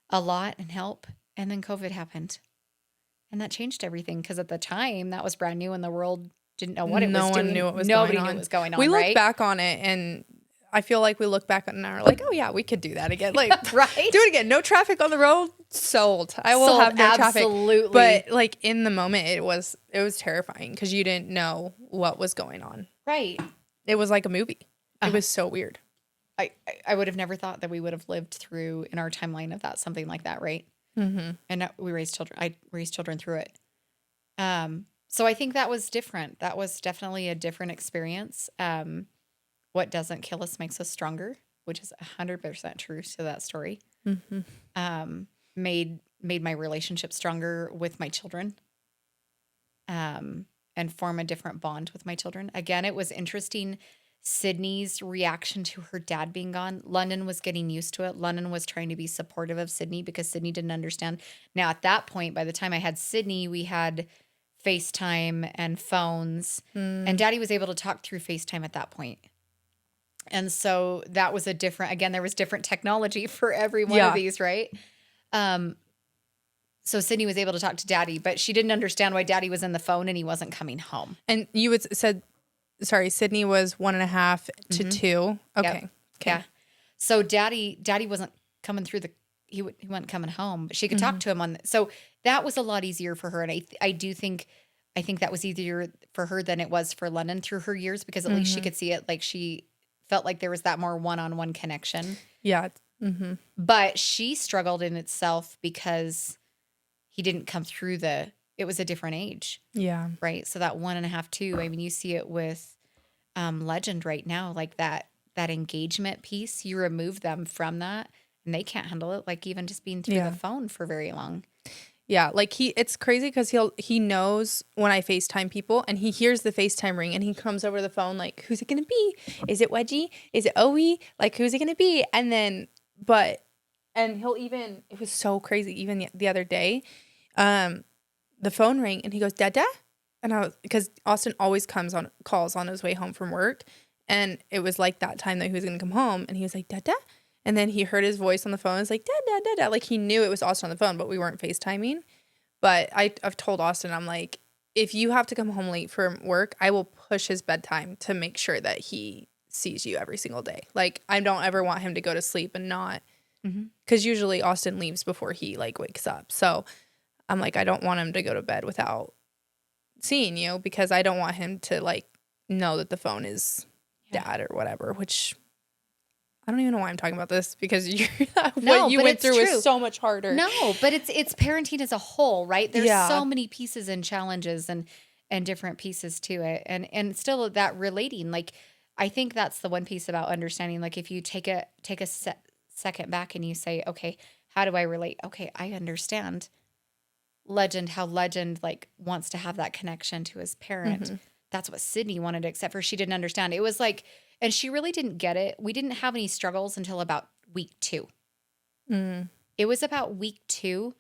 B: a lot and help. And then COVID happened. And that changed everything because at the time, that was brand new and the world didn't know what it was doing.
A: No one knew what was
B: Nobody
A: going on.
B: knew what was going on,
A: We
B: right?
A: look back on it, and I feel like we look back on it and are like, oh, yeah, we could do that again. Like,
B: right?
A: Do it again. No traffic on the road. Sold. I will
B: Sold,
A: have no traffic.
B: absolutely.
A: But like in the moment, it was terrifying because you didn't know what was going on.
B: Right.
A: It was like a movie. It was so weird.
B: I would have never thought that we would have lived through in our timeline of that, something like that, right? Mm-hmm. And we raised children. I raised children through it. So I think that was different. That was definitely a different experience. What doesn't kill us makes us stronger, which is 100% true to that story. Mm-hmm. Made my relationship stronger with my children. And form a different bond with my children. Again, it was interesting. Sydney's reaction to her dad being gone. London was getting used to it. London was trying to be supportive of Sydney because Sydney didn't understand. Now, at that point, by the time I had Sydney, we had FaceTime and phones. And Daddy was able to talk through FaceTime at that point. And so that was there was different technology for every one of these, right? So Sydney was able to talk to Daddy, but she didn't understand why Daddy was in the phone and he wasn't coming home.
A: And you said, sorry, Sydney was 1.5 to 2. Okay.
B: Yep. Yeah. So Daddy wasn't coming through he wasn't coming home, but she could talk to him so that was a lot easier for her. And I think that was easier for her than it was for London through her years because at least she could see it. Like she felt like there was that more one-on-one connection. Yeah. Mm-hmm. But she struggled in itself because he didn't come through it was a different age. Yeah. Right. So that 1.5, 2, I mean, you see it with Legend right now, like that engagement piece, you remove them from that and they can't handle it. Like even just being through the phone for very long. Yeah. Like it's crazy because he knows when I FaceTime people and he hears the FaceTime ring and he comes over the phone like, who's it going to be? Is it Wedgie? Is it Owie? Like, who's it going to be? And then, and he'll even, it was so crazy. Even the other day, the phone rang and he goes, Dada? And because Austin always calls on his way home from work. And it was like that time that he was going to come home and he was like, Dada? And then he heard his voice on the phone. It's like, Dada, Dada. Like he knew it was Austin on the phone, but we weren't FaceTiming. But I've told Austin, I'm like, if you have to come home late from work, I will push his bedtime to make sure that he sees you every single day. Like I don't ever want him to go to sleep and not, because usually Austin leaves before he like wakes up. So I'm like, I don't want him to go to bed without seeing you because I don't want him to like know that the phone is dad or whatever, which I don't even know why I'm talking about this because what you went through was so much harder. No, but it's parenting as a whole, right? There's so many pieces and challenges and different pieces to it. And still that relating, like I think that's the one piece about understanding, like if you take a second back and you say, okay, how do I relate? Okay, I understand how Legend like wants to have that connection to his parent. That's what Sydney wanted, except for she didn't understand. It was like, and she really didn't get it. We didn't have any struggles until about week 2. It was about week 2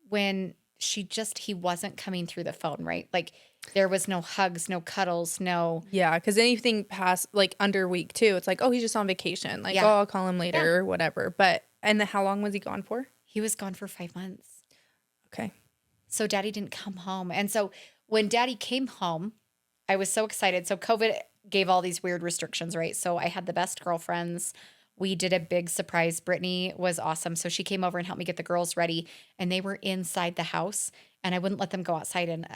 B: when he wasn't coming through the phone, right? Like there was no hugs, no cuddles, no. Yeah, because anything past like under week 2, it's like, oh, he's just on vacation. Like, oh, I'll call him later or whatever. But, and how long was he gone for? He was gone for 5 months. Okay. So Daddy didn't come home. And so when Daddy came home, I was so excited. So COVID gave all these weird restrictions, right? So I had the best girlfriends We did a big surprise. Brittany was awesome. So she came over and helped me get the girls ready, and they were inside the house, and I wouldn't let them go outside. And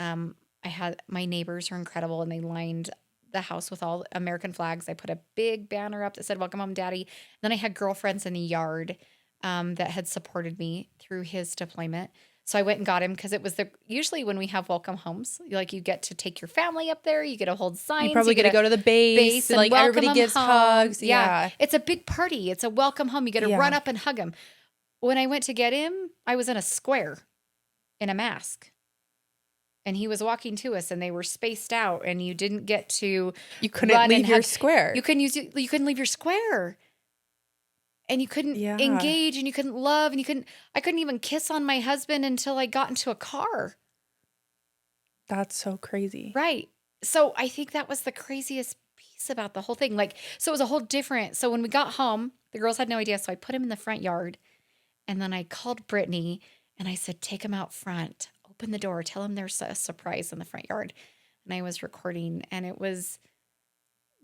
B: I had my neighbors are incredible, and they lined the house with all American flags. I put a big banner up that said "Welcome Home, Daddy." Then I had girlfriends in the yard that had supported me through his deployment. So I went and got him because it was usually when we have welcome homes, like you get to take your family up there, you get to hold signs,
A: You probably get to go to the base,
B: and
A: like
B: welcome
A: everybody
B: them
A: gives
B: home.
A: hugs.
B: Yeah.
A: Yeah.
B: It's a big party. It's a welcome home. You get to
A: Yeah.
B: run up and hug him. When I went to get him, I was in a square in a mask. And he was walking to us, and they were spaced out, and you didn't get to
A: You couldn't
B: run
A: leave
B: and
A: your
B: hug.
A: square.
B: You couldn't leave your square. And you couldn't
A: Yeah.
B: engage, and you couldn't love, and I couldn't even kiss on my husband until I got into a car.
A: That's so crazy.
B: Right. So I think that was the craziest piece about the whole thing. Like, so it was a whole different. So when we got home, the girls had no idea. So I put him in the front yard, and then I called Brittany and I said, take him out front, open the door, tell him there's a surprise in the front yard. And I was recording, and it was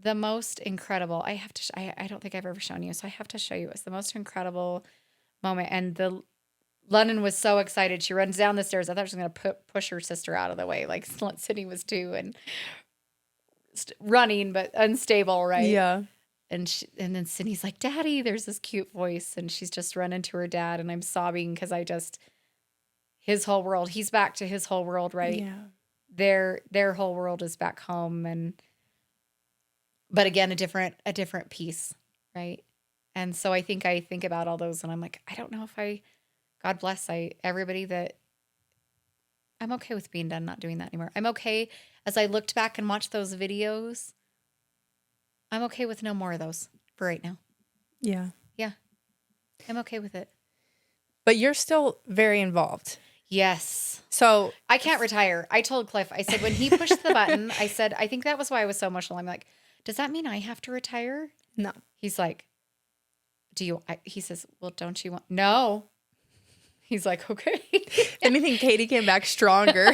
B: the most incredible. I have to, I don't think I've ever shown you. So I have to show you. It was the most incredible moment. And London was so excited. She runs down the stairs. I thought she was going to push her sister out of the way, like Sydney was too, and running, but unstable, right?
A: Yeah.
B: And then Sydney's like, Daddy, there's this cute voice. And she's just running to her dad. And I'm sobbing because his whole world, he's back to his whole world, right?
A: Yeah.
B: Their whole world is back home. But again, a different piece, right? And so I think about all those, and I'm like, I don't know if God bless everybody that I'm okay with being done, not doing that anymore. I'm okay as I looked back and watched those videos. I'm okay with no more of those for right now.
A: Yeah.
B: Yeah. I'm okay with it.
A: But you're still very involved.
B: Yes.
A: So
B: I can't retire. I told Cliff, I said, when he pushed the button, I said, I think that was why I was so emotional. I'm like, does that mean I have to retire?
A: no.
B: He's like, he says, well, don't you want, no. He's like, okay.
A: If anything, Katie came back stronger.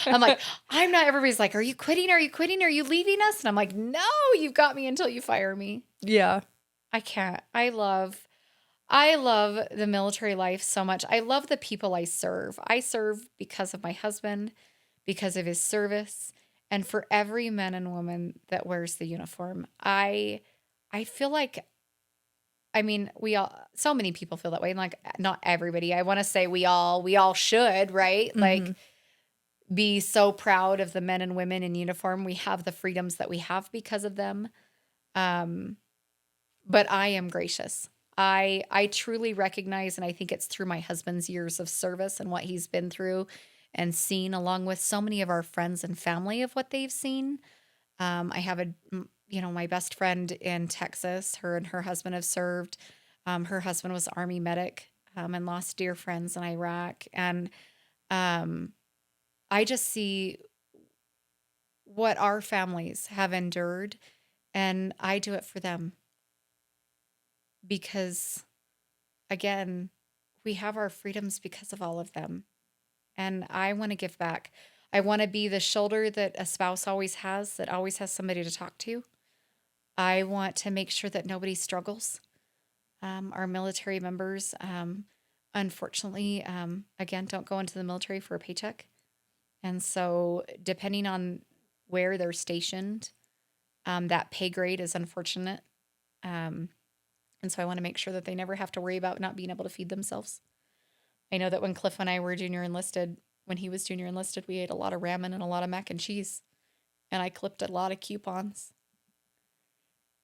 B: I'm like, I'm not, everybody's like, are you quitting? Are you quitting? Are you leaving us? And I'm like, no, you've got me until you fire me.
A: Yeah.
B: I can't. I love the military life so much. I love the people I serve. I serve because of my husband, because of his service, and for every man and woman that wears the uniform. I feel like, I mean, so many people feel that way. And like, not everybody. I want to say we all should, right?
A: Mm-hmm.
B: Like, be so proud of the men and women in uniform. We have the freedoms that we have because of them. But I am gracious. I truly recognize, and I think it's through my husband's years of service and what he's been through and seen, along with so many of our friends and family of what they've seen. I have my best friend in Texas, her and her husband have served. Her husband was Army medic and lost dear friends in Iraq. And I just see what our families have endured, and I do it for them. Because, again, we have our freedoms because of all of them. And I want to give back. I want to be the shoulder that a spouse always has, that always has somebody to talk to. I want to make sure that nobody struggles. Our military members, unfortunately, again, don't go into the military for a paycheck. And so depending on where they're stationed, that pay grade is unfortunate. And so I want to make sure that they never have to worry about not being able to feed themselves. I know that when Cliff and I were junior enlisted, when he was junior enlisted, we ate a lot of ramen and a lot of mac and cheese. And I clipped a lot of coupons.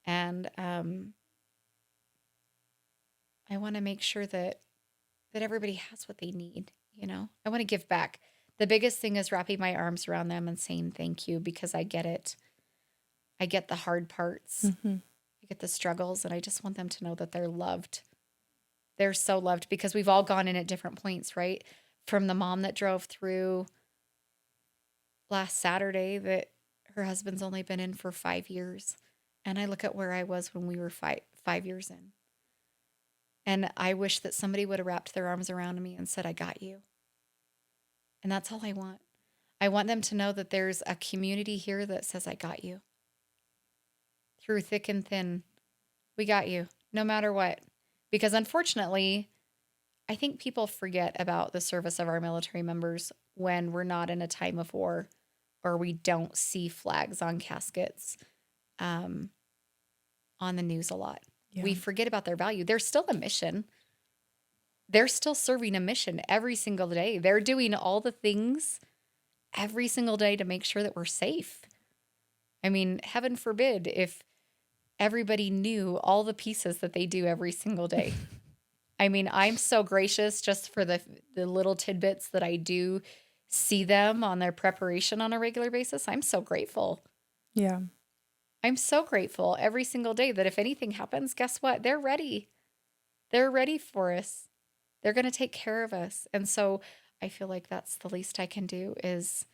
B: And I want to make sure that everybody has what they need, you know? I want to give back. The biggest thing is wrapping my arms around them and saying thank you, because I get it. I get the hard parts.
A: Mm-hmm.
B: I get the struggles, and I just want them to know that they're loved. They're so loved, because we've all gone in at different points, right? From the mom that drove through last Saturday that her husband's only been in for 5 years. And I look at where I was when we were 5 years in. And I wish that somebody would have wrapped their arms around me and said, I got you. And that's all I want. I want them to know that there's a community here that says, I got you. Through thick and thin, we got you. no matter what. Because unfortunately, I think people forget about the service of our military members when we're not in a time of war or we don't see flags on caskets um, on the news a lot.
A: Yeah.
B: We forget about their value. They're still a mission. They're still serving a mission every single day. They're doing all the things every single day to make sure that we're safe. I mean, heaven forbid if everybody knew all the pieces that they do every single day. I mean, I'm so gracious just for the little tidbits that I do see them on their preparation on a regular basis. I'm so grateful.
A: Yeah.
B: I'm so grateful every single day that if anything happens, guess what? They're ready. They're ready for us. They're going to take care of us. And so I feel like that's the least I can do is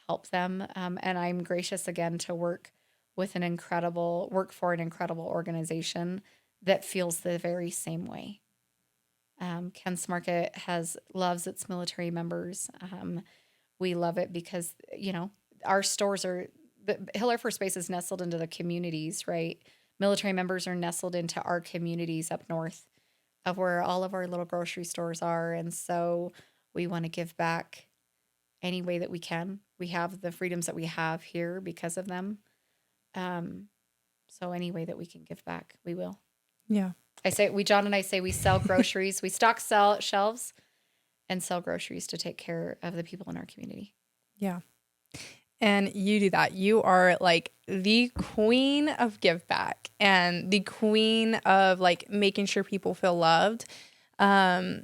B: help them. And I'm gracious again to work for an incredible organization that feels the very same way. Ken's Market loves its military members. We love it because, our stores the Hill Air Force Base is nestled into the communities, right? Military members are nestled into our communities up north of where all of our little grocery stores are. And so we want to give back any way that we can. We have the freedoms that we have here because of them. So any way that we can give back, we will.
A: Yeah.
B: John and I say we sell groceries, we sell shelves and sell groceries to take care of the people in our community.
A: Yeah. And you do that. You are like the queen of give back and the queen of like making sure people feel loved. How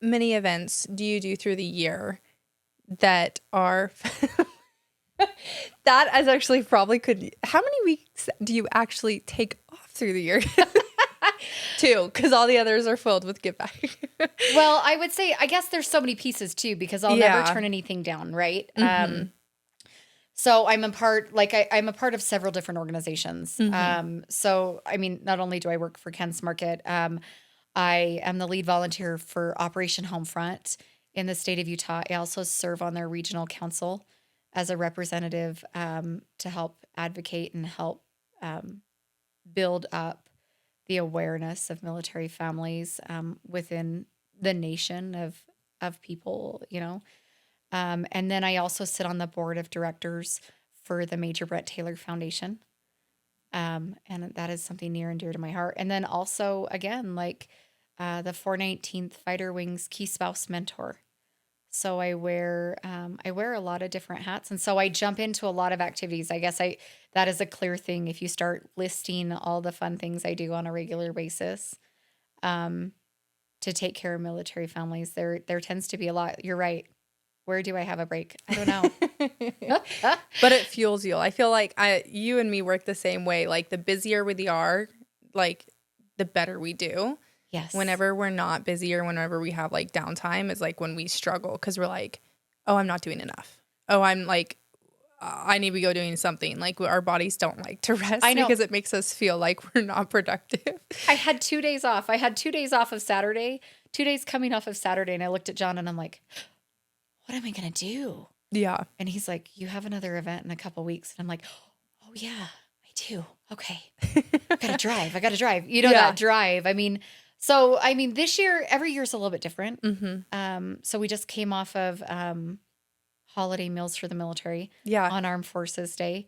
A: many events do you do through the year that are that is actually probably how many weeks do you actually take off through the year? 2, because all the others are filled with give back.
B: Well, I would say, I guess there's so many pieces too, because I'll never turn anything down, right?
A: Mm-hmm.
B: So I'm a part of several different organizations.
A: Mm-hmm.
B: So, I mean, not only do I work for Ken's Market, I am the lead volunteer for Operation Homefront in the state of Utah. I also serve on their regional council as a representative to help advocate and help build up the awareness of military families within the nation of people, and then I also sit on the board of directors for the Major Brent Taylor Foundation. And that is something near and dear to my heart. And then also, again, like the 419th Fighter Wings Key Spouse Mentor. So I wear a lot of different hats. And so I jump into a lot of activities. I guess that is a clear thing if you start listing all the fun things I do on a regular basis to take care of military families. There tends to be a lot. You're right. Where do I have a break? I don't know.
A: But it fuels you. I feel like you and me work the same way. Like the busier we are, like the better we do.
B: Yes.
A: Whenever we're not busy or whenever we have like downtime is like when we struggle because we're like, oh, I'm not doing enough. Oh, I'm like, I need to go doing something. Like our bodies don't like to rest because it makes us feel like we're not productive.
B: I had 2 days off. I had 2 days off of Saturday, 2 days coming off of Saturday. And I looked at John and I'm like, what am I going to do?
A: Yeah.
B: And he's like, you have another event in a couple weeks. And I'm like, oh yeah, I do. Okay. I got to drive. That drive. I mean, this year, every year is a little bit different.
A: Mm-hmm.
B: So we just came off of holiday meals for the military on Armed Forces Day,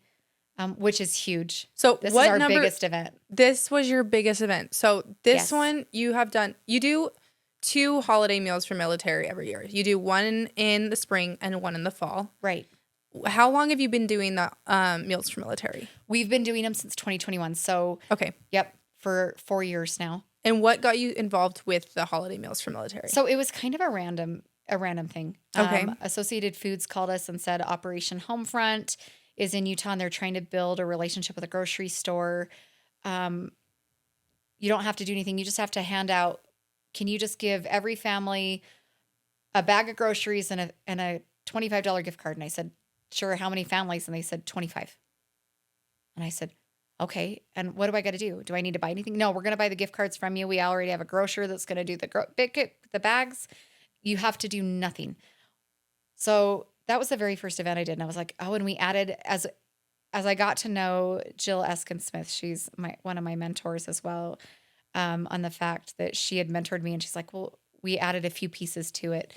B: which is huge.
A: So
B: this is our biggest event.
A: This was your biggest event. So this one you do 2 holiday meals for military every year. You do one in the spring and one in the fall.
B: Right.
A: How long have you been doing the meals for military?
B: We've been doing them since 2021. So
A: okay.
B: Yep. For 4 years now.
A: And what got you involved with the holiday meals for military?
B: So it was kind of a random thing.
A: Okay.
B: Associated Foods called us and said Operation Homefront is in Utah and they're trying to build a relationship with a grocery store. You don't have to do anything. You just have to hand out. Can you just give every family a bag of groceries and a $25 gift card? And I said, sure. How many families? And they said 25. And I said, okay. And what do I got to do? Do I need to buy anything? No, we're going to buy the gift cards from you. We already have a grocer that's going to do the bags. You have to do nothing. So that was the very first event I did. And I was like, oh, and we added as as I got to know Jill Eskin-Smith, she's one of my mentors as well, on the fact that she had mentored me, and she's like, well, we added a few pieces to it.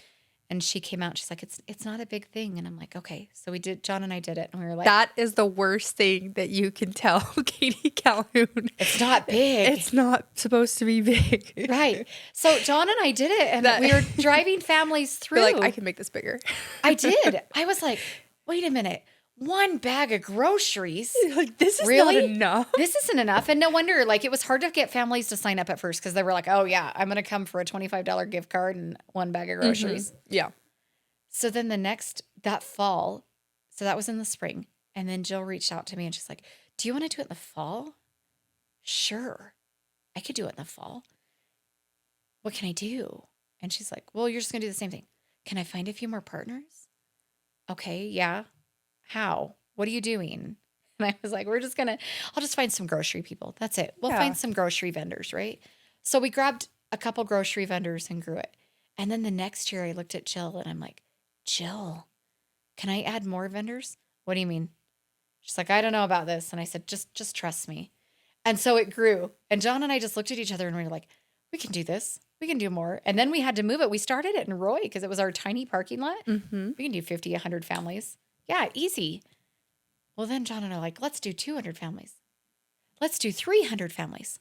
B: And she came out, she's like, it's not a big thing. And I'm like, okay. So John and I did it. And we were like,
A: That is the worst thing that you can tell Katie Calhoun.
B: it's not big.
A: It's not supposed to be big.
B: Right. So John and I did it, and we were driving families through.
A: You're like, I can make this bigger.
B: I did. I was like, wait a minute. One bag of groceries.
A: Like, this is
B: really
A: not enough.
B: This isn't enough. And no wonder, like, it was hard to get families to sign up at first because they were like, oh, yeah, I'm going to come for a $25 gift card and one bag of groceries.
A: Mm-hmm. Yeah.
B: So then that fall, so that was in the spring. And then Jill reached out to me and she's like, do you want to do it in the fall? Sure. I could do it in the fall. What can I do? And she's like, well, you're just going to do the same thing. Can I find a few more partners? Okay. Yeah. How? What are you doing? And I was like, I'll just find some grocery people. That's it. We'll find some grocery vendors, right? So we grabbed a couple grocery vendors and grew it. And then the next year I looked at Jill and I'm like, Jill, can I add more vendors? What do you mean? She's like, I don't know about this. And I said, just trust me. And so it grew. And John and I just looked at each other and we were like, we can do this. We can do more. And then we had to move it. We started it in Roy because it was our tiny parking lot.
A: Mm-hmm.
B: We can do 50, 100 families. Yeah, easy. Well, then John and I are like, let's do 200 families. Let's do 300 families.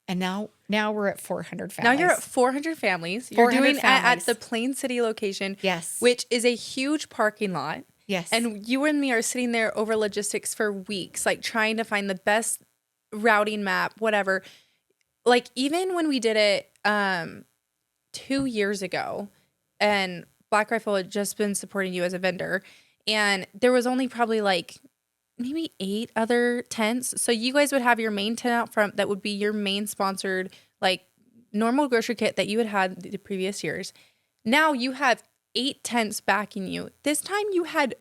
B: And now we're at 400 families.
A: Now you're at 400 families. You're
B: 400
A: doing at
B: families.
A: the Plain City location.
B: Yes.
A: Which is a huge parking lot.
B: Yes.
A: And you and me are sitting there over logistics for weeks, like trying to find the best routing map, whatever. Like even when we did it 2 years ago and Black Rifle had just been supporting you as a vendor, and there was only probably like maybe 8 other tents. So you guys would have your main tent out front that would be your main sponsored, like normal grocery kit that you had the previous years. Now you have 8 tents backing you. This time you had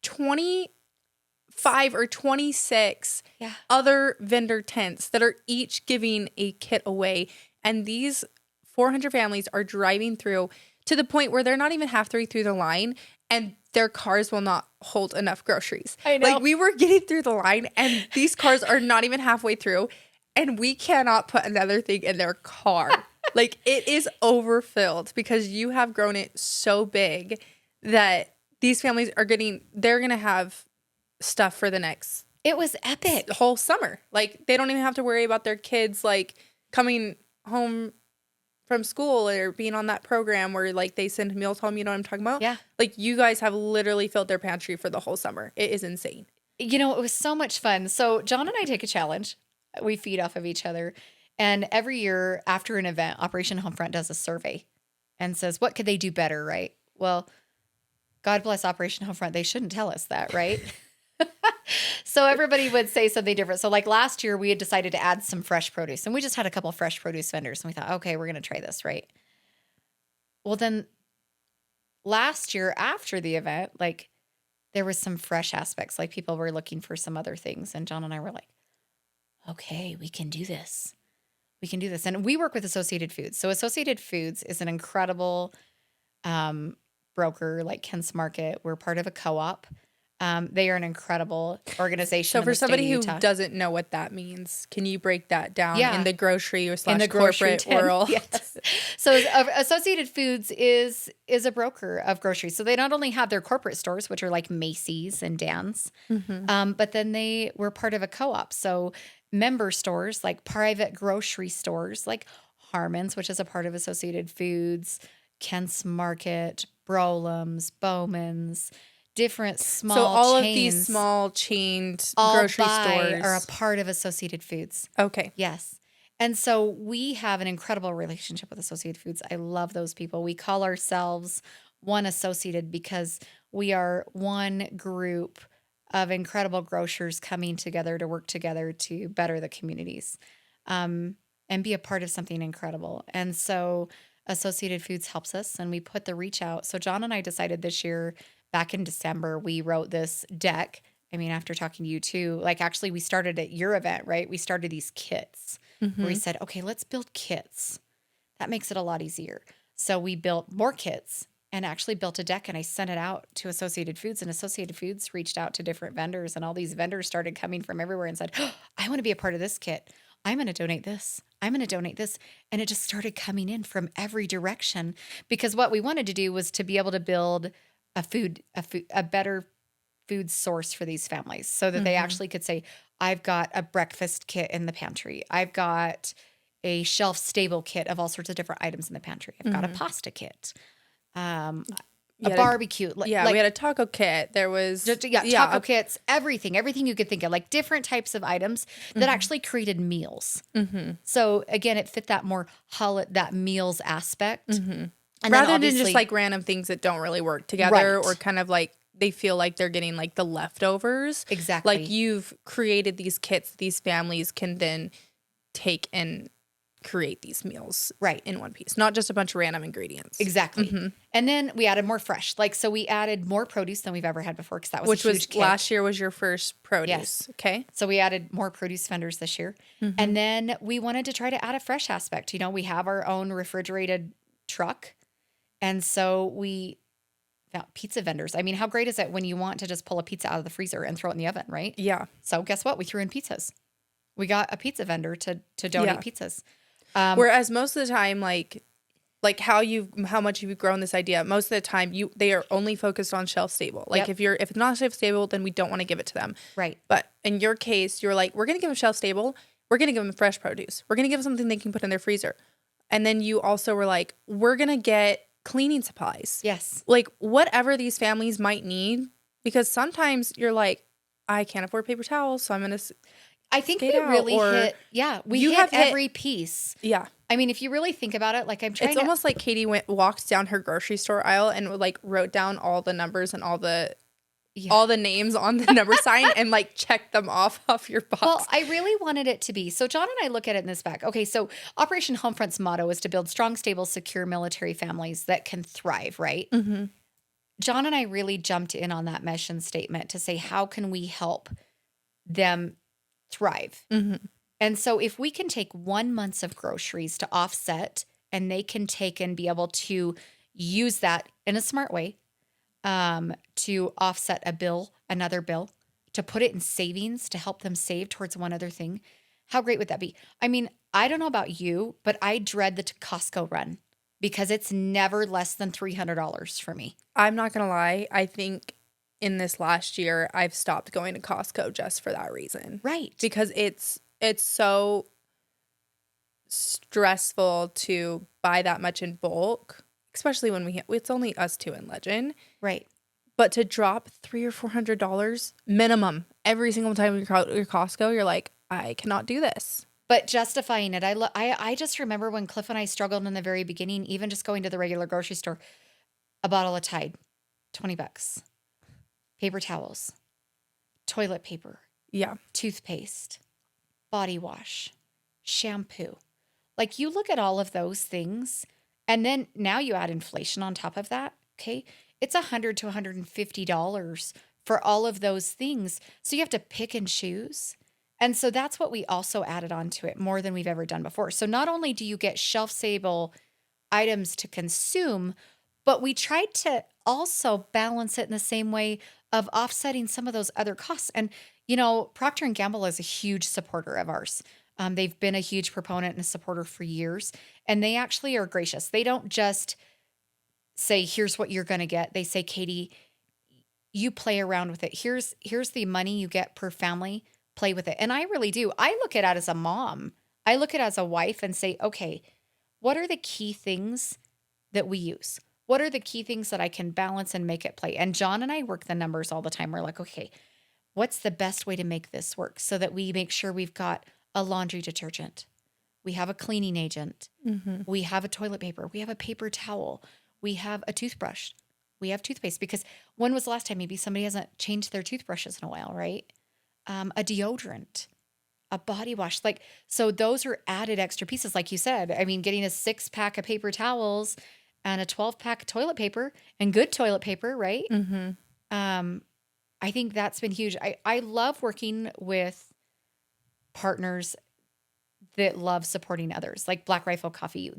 A: 25 or 26 other vendor tents that are each giving a kit away. And these 400 families are driving through to the point where they're not even halfway through the line and their cars will not hold enough groceries.
B: I know.
A: Like we were getting through the line and these cars are not even halfway through and we cannot put another thing in their car. Like it is overfilled because you have grown it so big that these families they're going to have stuff for the next.
B: It was epic.
A: Whole summer. Like they don't even have to worry about their kids like coming home from school or being on that program where like they send meals home. You know what I'm talking about?
B: Yeah.
A: Like you guys have literally filled their pantry for the whole summer. It is insane.
B: You know, it was so much fun. So John and I take a challenge. We feed off of each other. And every year after an event, Operation Homefront does a survey and says, what could they do better, right? Well, God bless Operation Homefront. They shouldn't tell us that, right? So everybody would say something different. So like last year, we had decided to add some fresh produce. And we just had a couple fresh produce vendors. And we thought, okay, we're going to try this, right? Well, then last year after the event, like there was some fresh aspects. Like people were looking for some other things. And John and I were like, okay, we can do this. We can do this. And we work with Associated Foods. So Associated Foods is an incredible broker like Kent's Market. We're part of a co-op. They are an incredible organization.
A: So for somebody who doesn't know what that means, can you break that down in the grocery or / corporate world?
B: Yes. So Associated Foods is a broker of groceries. So they not only have their corporate stores, which are like Macy's and Dan's, but then we're part of a co-op. So member stores, like private grocery stores, like Harmon's, which is a part of Associated Foods, Kent's Market, Brolam's, Bowman's, different small chains.
A: So all of these small chained grocery stores
B: are a part of Associated Foods.
A: Okay.
B: Yes. And so we have an incredible relationship with Associated Foods. I love those people. We call ourselves One Associated because we are one group of incredible grocers coming together to work together to better the communities and be a part of something incredible. And so Associated Foods helps us and we put the reach out. So John and I decided this year, back in December, we wrote this deck. I mean, after talking to you too, like actually we started at your event, right? We started these kits where we said, okay, let's build kits. That makes it a lot easier. So we built more kits and actually built a deck, and I sent it out to Associated Foods, and Associated Foods reached out to different vendors, and all these vendors started coming from everywhere and said, oh, I want to be a part of this kit. I'm going to donate this. I'm going to donate this. And it just started coming in from every direction, because what we wanted to do was to be able to build a better food source for these families, so that they actually could say, I've got a breakfast kit in the pantry. I've got a shelf stable kit of all sorts of different items in the pantry. I've got a pasta kit, a barbecue.
A: We had a taco kit. There was
B: taco kits, everything you could think of, like different types of items that actually created meals. So again, it fit that more that meals aspect. And
A: rather than just like random things that don't really work together,
B: Right.
A: or kind of like they feel like they're getting like the leftovers.
B: Exactly.
A: Like you've created these kits these families can then take and create these meals
B: Right.
A: in one piece, not just a bunch of random ingredients.
B: Exactly. And then we added more fresh. Like, so we added more produce than we've ever had before, because that was
A: Which
B: a huge
A: was
B: kit.
A: last year was your first produce.
B: Yes.
A: Okay.
B: So we added more produce vendors this year. And then we wanted to try to add a fresh aspect. You know, we have our own refrigerated truck. And so we found pizza vendors. I mean, how great is it when you want to just pull a pizza out of the freezer and throw it in the oven, right?
A: Yeah.
B: So guess what? We threw in pizzas. We got a pizza vendor to donate pizzas.
A: Whereas most of the time, like how much you've grown this idea, most of the time they are only focused on shelf stable. Like if it's not shelf stable, then we don't want to give it to them.
B: Right.
A: But in your case, you're like, we're going to give them shelf stable. We're going to give them fresh produce. We're going to give them something they can put in their freezer. And then you also were like, we're going to get cleaning supplies.
B: Yes.
A: Like whatever these families might need, because sometimes you're like, I can't afford paper towels, so I'm going to
B: I think we really hit every piece.
A: Yeah.
B: I mean, if you really think about it, like
A: It's almost like Katie walked down her grocery store aisle and like wrote down all the numbers and all the names on the number sign and like checked them off your box.
B: Well, I really wanted it to be. So John and I look at it in this back. Okay, so Operation Homefront's motto is to build strong, stable, secure military families that can thrive, right? John and I really jumped in on that mission statement to say, how can we help them thrive? And so if we can take 1 month of groceries to offset, and they can take and be able to use that in a smart way to offset another bill, to put it in savings to help them save towards one other thing, how great would that be? I mean, I don't know about you, but I dread the Costco run, because it's never less than $300 for me.
A: I'm not going to lie. I think in this last year, I've stopped going to Costco just for that reason.
B: Right.
A: Because it's so stressful to buy that much in bulk, especially when it's only us two in Legend.
B: Right.
A: But to drop $300 or $400 minimum every single time you're Costco, you're like, I cannot do this.
B: But justifying it, I just remember when Cliff and I struggled in the very beginning, even just going to the regular grocery store, a bottle of Tide, $20, paper towels, toilet paper, toothpaste, body wash, shampoo. Like, you look at all of those things, and then now you add inflation on top of that. Okay, it's $100 to $150 for all of those things. So you have to pick and choose. And so that's what we also added onto it, more than we've ever done before. So not only do you get shelf-stable items to consume, but we tried to also balance it in the same way of offsetting some of those other costs. And, you know, Procter & Gamble is a huge supporter of ours. They've been a huge proponent and a supporter for years, and they actually are gracious. They don't just say, here's what you're going to get. They say, Katie, you play around with it. Here's the money you get per family. Play with it. And I really do. I look at it as a mom. I look at it as a wife and say, okay, what are the key things that we use? What are the key things that I can balance and make it play? And John and I work the numbers all the time. We're like, okay, what's the best way to make this work so that we make sure we've got a laundry detergent, we have a cleaning agent, we have a toilet paper, we have a paper towel, we have a toothbrush, we have toothpaste. Because when was the last time maybe somebody hasn't changed their toothbrushes in a while, right? A deodorant, a body wash. Like, so those are added extra pieces. Like you said, I mean, getting a 6-pack of paper towels and a 12-pack of toilet paper, and good toilet paper, right? I think that's been huge. I love working with partners that love supporting others, like Black Rifle Coffee.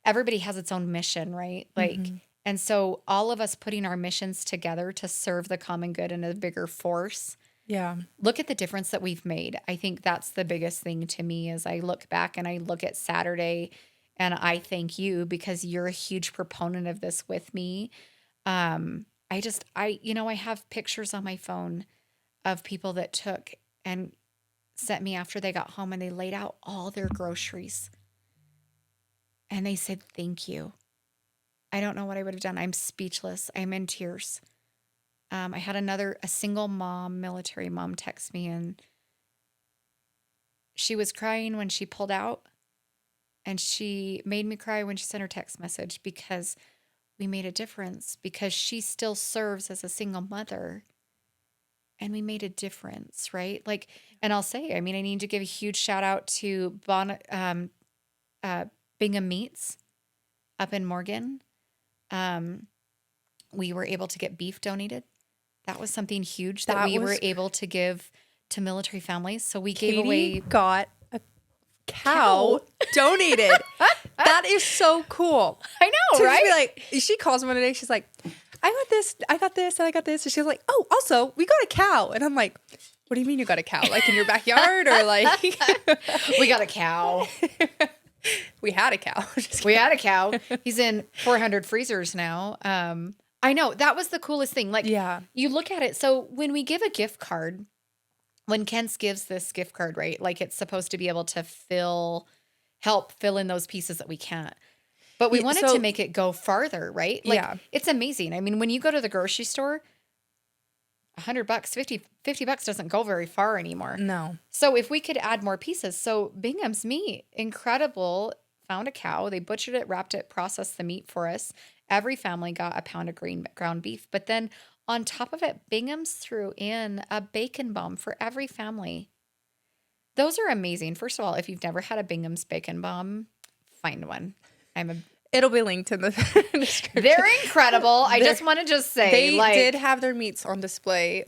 B: Everybody has its own mission, right? Like, And so all of us putting our missions together to serve the common good in a bigger force,
A: Yeah.
B: look at the difference that we've made. I think that's the biggest thing to me as I look back and I look at Saturday and I thank you because you're a huge proponent of this with me. I have pictures on my phone of people that took and sent me after they got home and they laid out all their groceries and they said, thank you. I don't know what I would have done. I'm speechless. I'm in tears. I had a single mom, military mom, text me and she was crying when she pulled out and she made me cry when she sent her text message because we made a difference because she still serves as a single mother and we made a difference, right? Like, and I'll say, I mean, I need to give a huge shout out to Bingham Meats up in Morgan. We were able to get beef donated. That was something huge that we were able to give to military families. So we gave away.
A: Got a cow donated. That is so cool.
B: I know,
A: to
B: right?
A: Just be like, she calls me one day. She's like, I got this, and I got this. And she's like, oh, also, we got a cow. And I'm like, what do you mean you got a cow? Like in your backyard or like?
B: We got a cow.
A: We had a cow.
B: We had a cow. He's in 400 freezers now. I know. That was the coolest thing. Like,
A: Yeah.
B: you look at it. So when we give a gift card, when Kent's gives this gift card, right? Like it's supposed to be able to help fill in those pieces that we can't. But we wanted to make it go farther, right? Like, it's amazing. I mean, when you go to the grocery store, $100, $50 doesn't go very far anymore.
A: No.
B: So if we could add more pieces. So Bingham's Meat, incredible, found a cow. They butchered it, wrapped it, processed the meat for us. Every family got a pound of ground beef. But then on top of it, Bingham's threw in a bacon bomb for every family. Those are amazing. First of all, if you've never had a Bingham's bacon bomb, find one.
A: It'll be linked in the description.
B: They're incredible. I just want to just say
A: they did have their meats on display,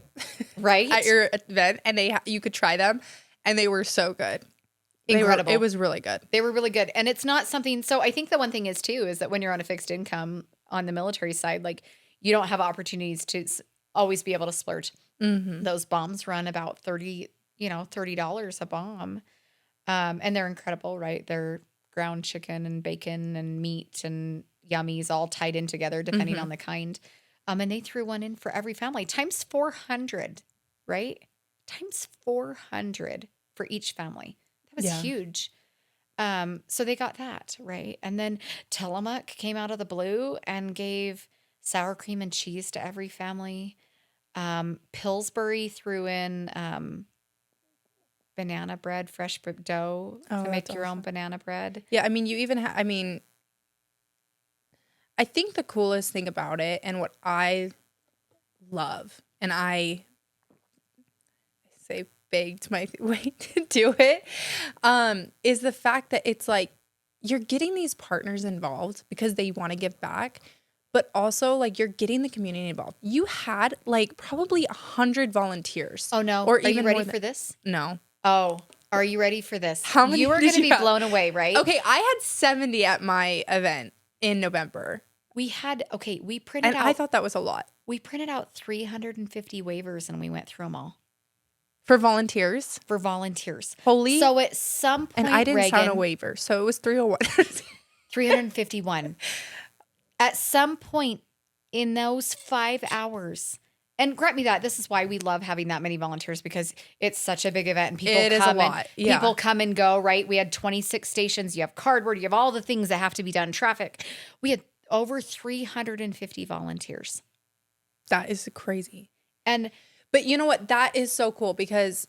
B: right,
A: at your event, and you could try them, and they were so good.
B: Incredible.
A: It was really good.
B: They were really good, and it's not something. So I think the one thing is too is that when you're on a fixed income on the military side, like you don't have opportunities to always be able to splurge.
A: Mm-hmm.
B: Those bombs run about $30 a bomb, and they're incredible, right? They're ground chicken and bacon and meat and yummies all tied in together depending on the kind. And they threw one in for every family times 400, right? Times 400 for each family. That was huge. So they got that, right? And then Tillamook came out of the blue and gave sour cream and cheese to every family. Pillsbury threw in banana bread, fresh dough to make your own banana bread.
A: Yeah, I mean, you even I think the coolest thing about it and what I love, and I say begged my way to do it, is the fact that it's like you're getting these partners involved because they want to give back, but also like you're getting the community involved. You had like probably 100 volunteers.
B: Oh no!
A: Or
B: Are
A: even
B: you ready for this?
A: No.
B: Oh, are you ready for this?
A: How many
B: you are going to be blown away, right?
A: Okay, I had 70 at my event in November.
B: We printed
A: And
B: out.
A: I thought that was a lot.
B: We printed out 350 waivers and we went through them all.
A: For volunteers?
B: For volunteers.
A: Holy.
B: So at some point,
A: and I didn't sign a waiver, so it was 301.
B: 351. At some point in those 5 hours, and grant me that this is why we love having that many volunteers because it's such a big event and people come and go, right? We had 26 stations. You have cardboard. You have all the things that have to be done. Traffic. We had over 350 volunteers.
A: That is crazy.
B: But
A: you know what? That is so cool because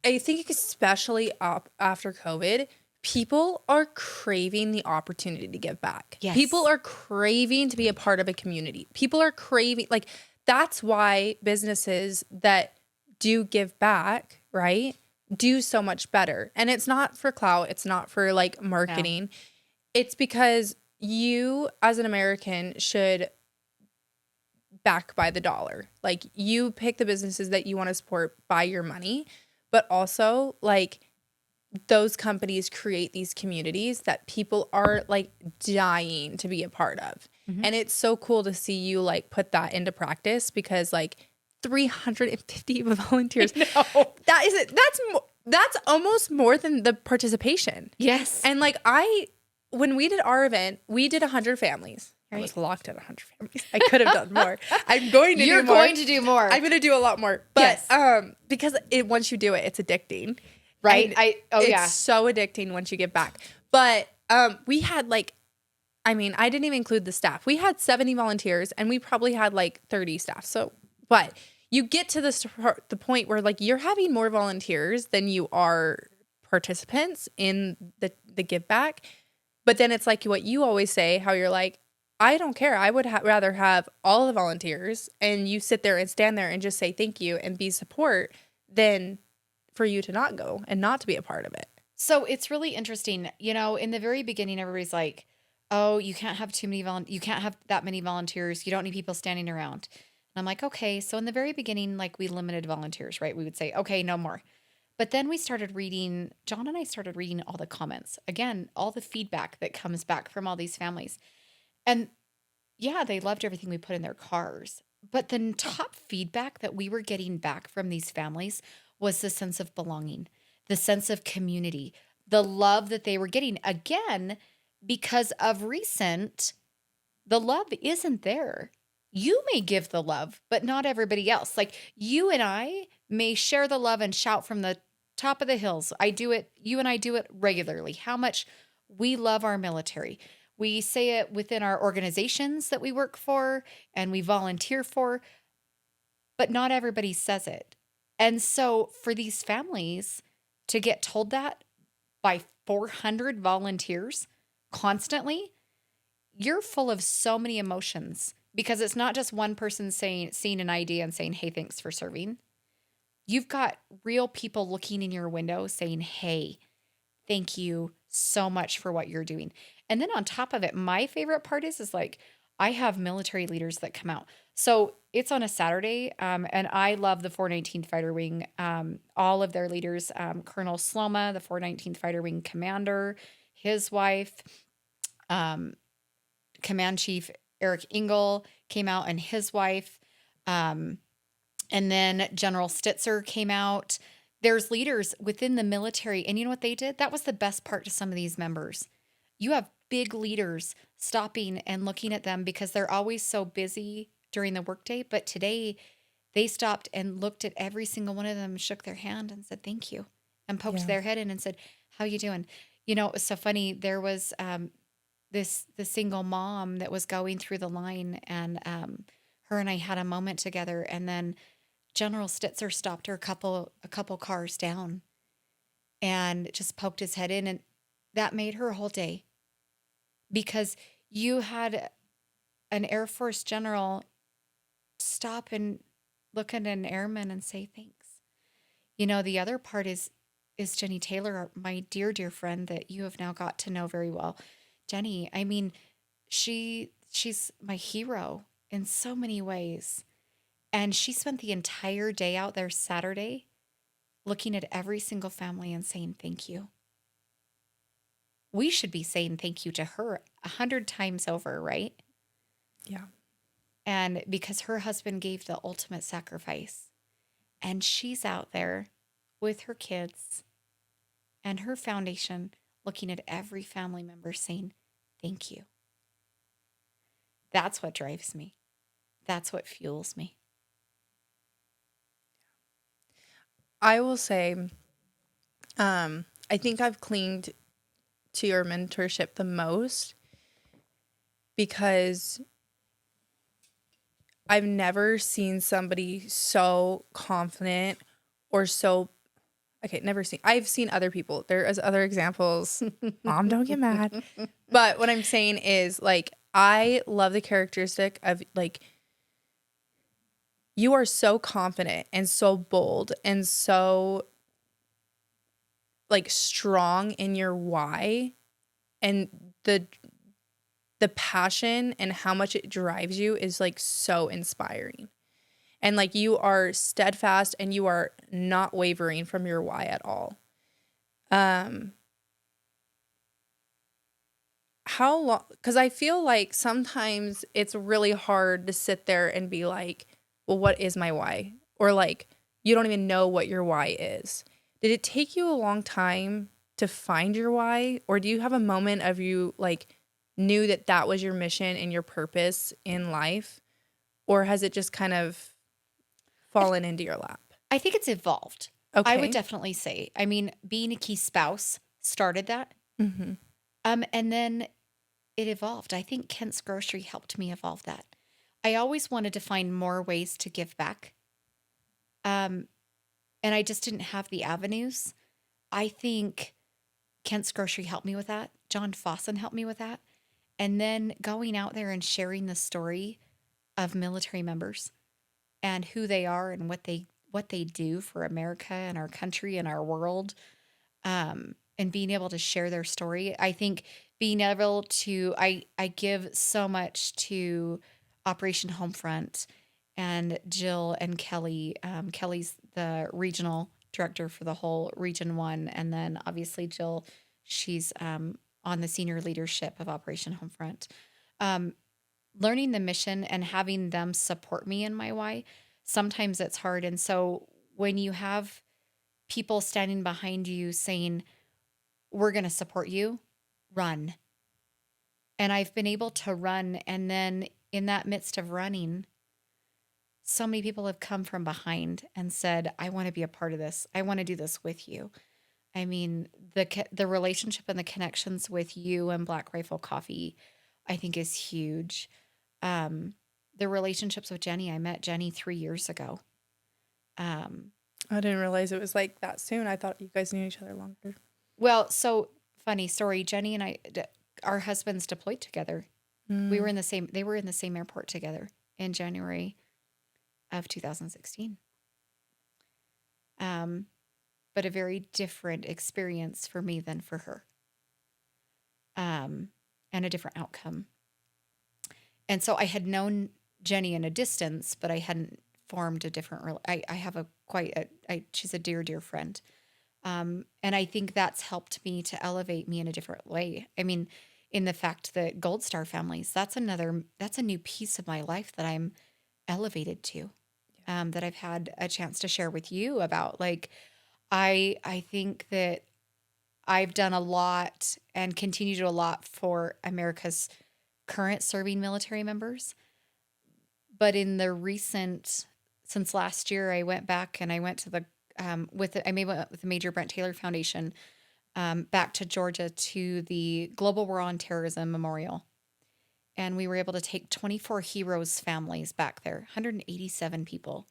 A: I think especially after COVID, people are craving the opportunity to give back.
B: Yes.
A: People are craving to be a part of a community. People are craving, like, that's why businesses that do give back, right, do so much better. And it's not for clout. It's not for like marketing. No. It's because you as an American should back by the dollar. Like you pick the businesses that you want to support by your money, but also like those companies create these communities that people are like dying to be a part of. And it's so cool to see you like put that into practice, because like 350 volunteers,
B: No.
A: that's almost more than the participation.
B: Yes.
A: And like when we did our event, we did 100 families. I was locked at 100 families. I could have done more. I'm going to
B: You're
A: do more.
B: going to do more.
A: I'm going to do a lot more. But
B: Yes.
A: because once you do it, it's addicting.
B: Right?
A: And
B: Oh,
A: it's
B: yeah.
A: so addicting once you get back. But we had like, I mean, I didn't even include the staff. We had 70 volunteers and we probably had like 30 staff. So, but you get to the point where like you're having more volunteers than you are participants in the give back. But then it's like what you always say, how you're like, I don't care. I would rather have all the volunteers and you sit there and stand there and just say thank you and be support than for you to not go and not to be a part of it.
B: So it's really interesting. You know, in the very beginning, everybody's like, oh, you can't have you can't have that many volunteers. You don't need people standing around. And I'm like, okay. So in the very beginning, like we limited volunteers, right? We would say, okay, no more. But then we started reading, John and I started reading all the comments. Again, all the feedback that comes back from all these families. And yeah, they loved everything we put in their cars. But the top feedback that we were getting back from these families was the sense of belonging, the sense of community, the love that they were getting. Again, because of recent, the love isn't there. You may give the love, but not everybody else. Like you and I may share the love and shout from the top of the hills. I do it. You and I do it regularly. How much we love our military. We say it within our organizations that we work for and we volunteer for, but not everybody says it. And so for these families to get told that by 400 volunteers constantly, you're full of so many emotions, because it's not just one person seeing an idea and saying, hey, thanks for serving. You've got real people looking in your window saying, hey, thank you so much for what you're doing. And then on top of it, my favorite part is like, I have military leaders that come out. So it's on a Saturday, and I love the 419th Fighter Wing. All of their leaders, Colonel Sloma, the 419th Fighter Wing commander, his wife, Command Chief Eric Engel came out, and his wife. And then General Stitzer came out. There's leaders within the military. And you know what they did? That was the best part to some of these members. You have big leaders stopping and looking at them because they're always so busy during the workday. But today they stopped and looked at every single one of them, shook their hand and said, thank you, and poked their head in and said, how you doing? You know, it was so funny. There was the single mom that was going through the line, and her and I had a moment together, and then General Stitzer stopped her a couple cars down and just poked his head in, and that made her whole day, because you had an Air Force general stop and look at an airman and say thanks. You know, the other part is Jenny Taylor, my dear, dear friend that you have now got to know very well. Jenny, I mean, she's my hero in so many ways. And she spent the entire day out there Saturday looking at every single family and saying thank you. We should be saying thank you to her 100 times over, right?
A: Yeah.
B: And because her husband gave the ultimate sacrifice, and she's out there with her kids and her foundation looking at every family member saying thank you. That's what drives me. That's what fuels me.
A: I will say, I think I've clinged to your mentorship the most because I've never seen somebody so confident or so, okay, never seen, I've seen other people. There is other examples. Mom, don't get mad. But what I'm saying is, like, I love the characteristic of, like, you are so confident and so bold and so, like, strong in your why, and the passion and how much it drives you is, like, so inspiring. And, like, you are steadfast and you are not wavering from your why at all. how long, because I feel like sometimes it's really hard to sit there and be like, well, what is my why? Or like, you don't even know what your why is. Did it take you a long time to find your why? Or do you have a moment of you like knew that that was your mission and your purpose in life? Or has it just kind of
B: I, th-
A: fallen into your lap?
B: I think it's evolved. I would
A: Okay.
B: definitely say. I mean, being a key spouse started that.
A: Mm-hmm.
B: And then it evolved. I think Kent's Grocery helped me evolve that. I always wanted to find more ways to give back. Um, and I just didn't have the avenues. I think Kent's Grocery helped me with that. John Fawson helped me with that. And then going out there and sharing the story of military members and who they are and what they do for America and our country and our world, and being able to share their story. I think being able to I give so much to Operation Homefront and Jill and Kelly. Kelly's the regional director for the whole Region One, and then obviously Jill, she's on the senior leadership of Operation Homefront. Um, Learning the mission and having them support me in my why, sometimes it's hard. And so when you have people standing behind you saying, we're going to support you, run. And I've been able to run. And then in that midst of running, so many people have come from behind and said, I want to be a part of this. I want to do this with you. I mean, the relationship and the connections with you and Black Rifle Coffee, I think is huge. Um, the relationships with Jenny, I met Jenny 3 years ago. Um,
A: I didn't realize it was like that soon. I thought you guys knew each other longer.
B: well, so funny story. Jenny and our husbands deployed together. We were
A: Mm.
B: in the same, they were in the same airport together in January of 2016. Um, but a very different experience for me than for her. And a different outcome. And so I had known Jenny in a distance, but I hadn't formed a different, I have she's a dear, dear friend. And I think that's helped me to elevate me in a different way. I mean, in the fact that Gold Star families, that's a new piece of my life that I'm elevated to, that I've had a chance to share with you about. Like, I think that I've done a lot and continue to do a lot for America's current serving military members. But in the recent, since last year, I went back and I went to the, I made with the Major Brent Taylor Foundation, back to Georgia to the Global War on Terrorism Memorial. And we were able to take 24 heroes' families back there, 187 people,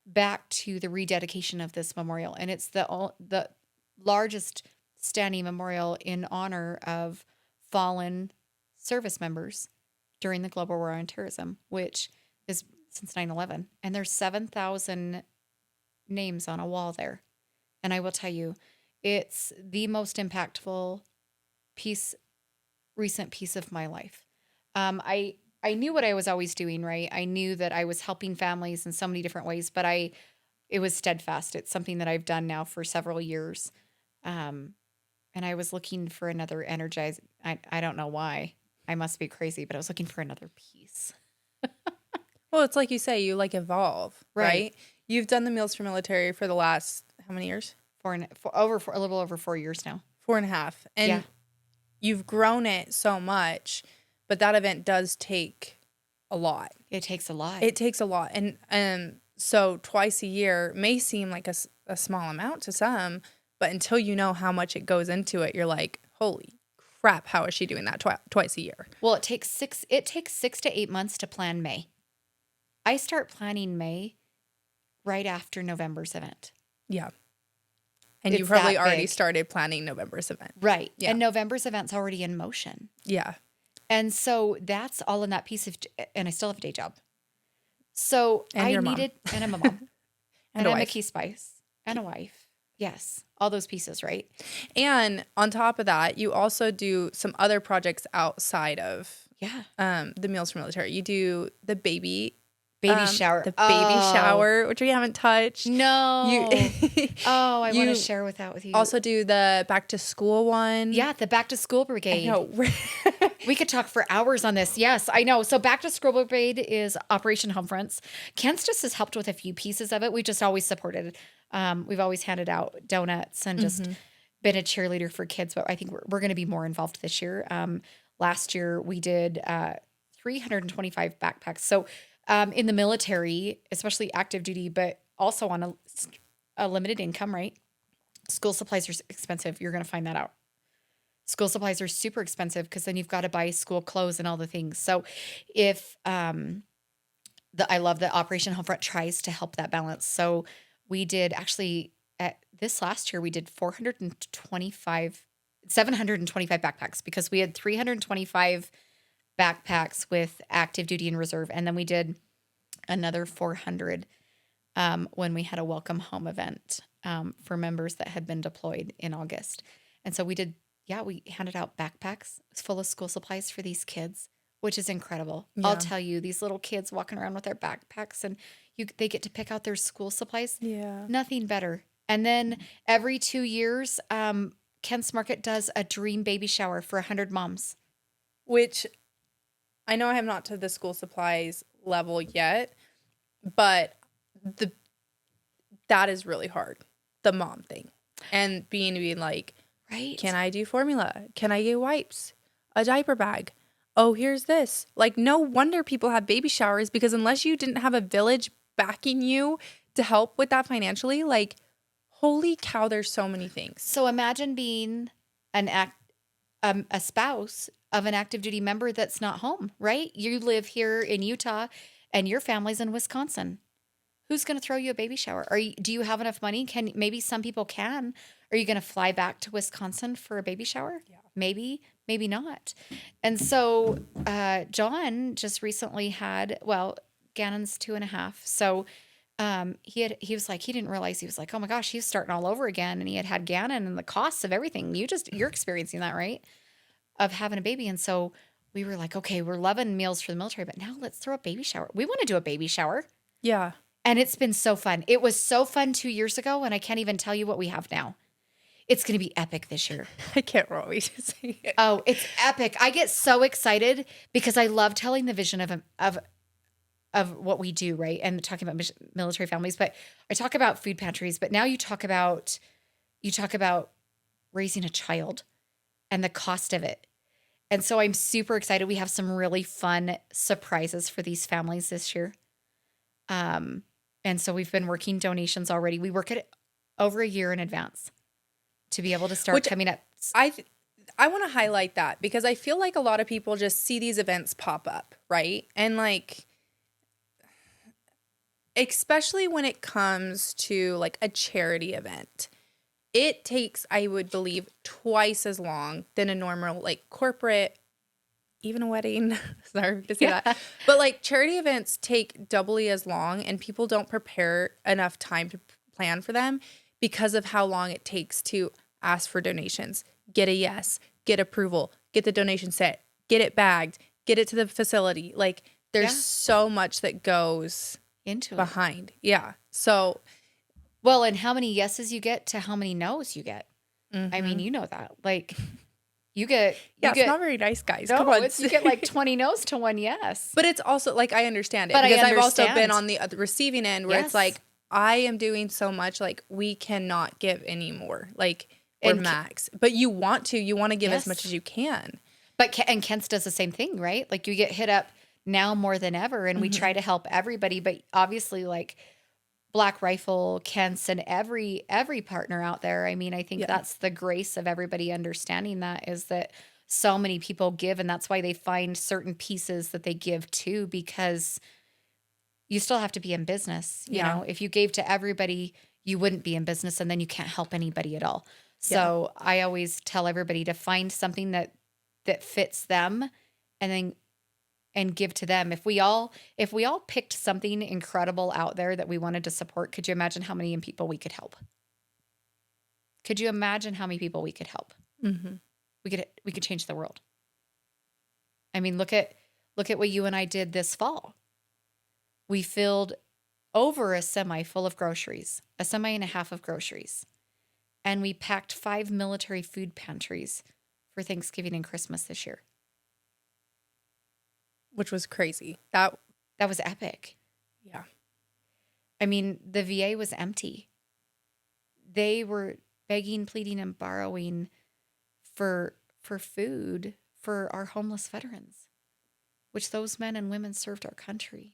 B: back to the rededication of this memorial. And it's the largest standing memorial in honor of fallen service members during the Global War on Terrorism, which is since 9/11. And there's 7,000 names on a wall there. And I will tell you, it's the most impactful recent piece of my life. I knew what I was always doing, right? I knew that I was helping families in so many different ways, but it was steadfast. It's something that I've done now for several years. And I was looking for another energize. I don't know why. I must be crazy, but I was looking for another piece.
A: Well, it's like you say, you like evolve, right? You've done the Meals for Military for the last, how many years?
B: A little over 4 years now.
A: 4.5. And
B: Yeah.
A: you've grown it so much, but that event does take a lot.
B: It takes a lot.
A: It takes a lot. And so twice a year may seem like a small amount to some, but until you know how much it goes into it, you're like, holy crap, how is she doing that twice a year?
B: Well, it takes 6 to 8 months to plan May. I start planning May right after November's event.
A: Yeah. And you
B: It's
A: probably
B: that
A: already
B: big.
A: started planning November's event.
B: Right.
A: Yeah.
B: And November's event's already in motion.
A: Yeah.
B: And so that's all in that piece of, and I still have a day job. So
A: And your mom.
B: and I'm a mom.
A: And a
B: I'm a
A: wife.
B: key spice. And a wife. Yes. All those pieces, right?
A: And on top of that, you also do some other projects outside of
B: Yeah.
A: the Meals for Military. You do the baby
B: Baby shower.
A: The baby shower, which we haven't touched.
B: No.
A: You
B: I want
A: you
B: to share that with you.
A: also do the back to school one.
B: Yeah, the back to school brigade.
A: I know.
B: We could talk for hours on this. Yes, I know. So back to school brigade is Operation Homefronts. Ken's just has helped with a few pieces of it. We just always supported. We've always handed out donuts and just been a cheerleader for kids. But I think we're going to be more involved this year. Last year we did 325 backpacks. So in the military, especially active duty, but also on a limited income, right? School supplies are expensive. You're going to find that out. School supplies are super expensive because then you've got to buy school clothes and all the things. So if I love that Operation Homefront tries to help that balance. So we did actually at this last year, we did 725 backpacks because we had 325 backpacks with active duty and reserve. And then we did another 400 when we had a welcome home event for members that had been deployed in August. And so we handed out backpacks full of school supplies for these kids, which is incredible. Yeah. I'll tell you, these little kids walking around with their backpacks and they get to pick out their school supplies. Yeah. Nothing better. And then every 2 years, Kent's Market does a dream baby shower for 100 moms.
A: Which I know I have not to the school supplies level yet, but that is really hard. The mom thing. And being like, right. Can I do formula? Can I get wipes? A diaper bag? Oh, here's this. Like, no wonder people have baby showers because unless you didn't have a village backing you to help with that financially, like, holy cow, there's so many things.
B: So imagine being a spouse of an active duty member that's not home, right? You live here in Utah and your family's in Wisconsin. Who's going to throw you a baby shower? Do you have enough money? Maybe some people can. Are you going to fly back to Wisconsin for a baby shower? Yeah. Maybe not. And so John just recently had, Gannon's 2.5. So he was like, he didn't realize, he was like, oh my gosh, he's starting all over again. And he had Gannon and the costs of everything. You're experiencing that, right? Of having a baby. And so we were like, okay, we're loving meals for the military, but now let's throw a baby shower. We want to do a baby shower.
A: Yeah.
B: And it's been so fun. It was so fun 2 years ago, and I can't even tell you what we have now. It's going to be epic this year.
A: I can't wait to see it.
B: Oh, it's epic. I get so excited because I love telling the vision of what we do, right? And talking about military families, but I talk about food pantries, but now you talk about raising a child and the cost of it. And so I'm super excited. We have some really fun surprises for these families this year. And so we've been working donations already. We work it over a year in advance to be able to start coming up.
A: I want to highlight that because I feel like a lot of people just see these events pop up, right? And like, especially when it comes to like a charity event, it takes, I would believe, twice as long than a normal like corporate, even a wedding. Sorry to say that. But like charity events take doubly as long and people don't prepare enough time to plan for them because of how long it takes to ask for donations, get a yes, get approval, get the donation set, get it bagged, get it to the facility. Like there's so much that goes
B: into
A: behind. Yeah. So,
B: well, and how many yeses you get to how many no's you get. I mean, you know that. Like it's
A: not very nice, guys.
B: No,
A: come on.
B: You get like 20 no's to 1 yes.
A: But it's also like, I understand it.
B: But
A: because I've also been on the receiving end where it's like, I am doing so much, like we cannot give anymore. Like we're max. But you want to give as much as you can.
B: But Kent's does the same thing, right? Like you get hit up now more than ever and we try to help everybody. But obviously like Black Rifle, Kent's, and every partner out there. I mean, I think that's the grace of everybody understanding that is that so many people give, and that's why they find certain pieces that they give to because you still have to be in business. You know, if you gave to everybody, you wouldn't be in business, and then you can't help anybody at all. So I always tell everybody to find something that fits them, and give to them. If we all picked something incredible out there that we wanted to support, could you imagine how many people we could help? Could you imagine how many people we could help? Mm-hmm. We could change the world. I mean, look at what you and I did this fall. We filled over a semi full of groceries, a semi and a half of groceries. And we packed 5 military food pantries for Thanksgiving and Christmas this year.
A: Which was crazy.
B: That was epic.
A: Yeah.
B: I mean, the VA was empty. They were begging, pleading, and borrowing for food for our homeless veterans, which those men and women served our country.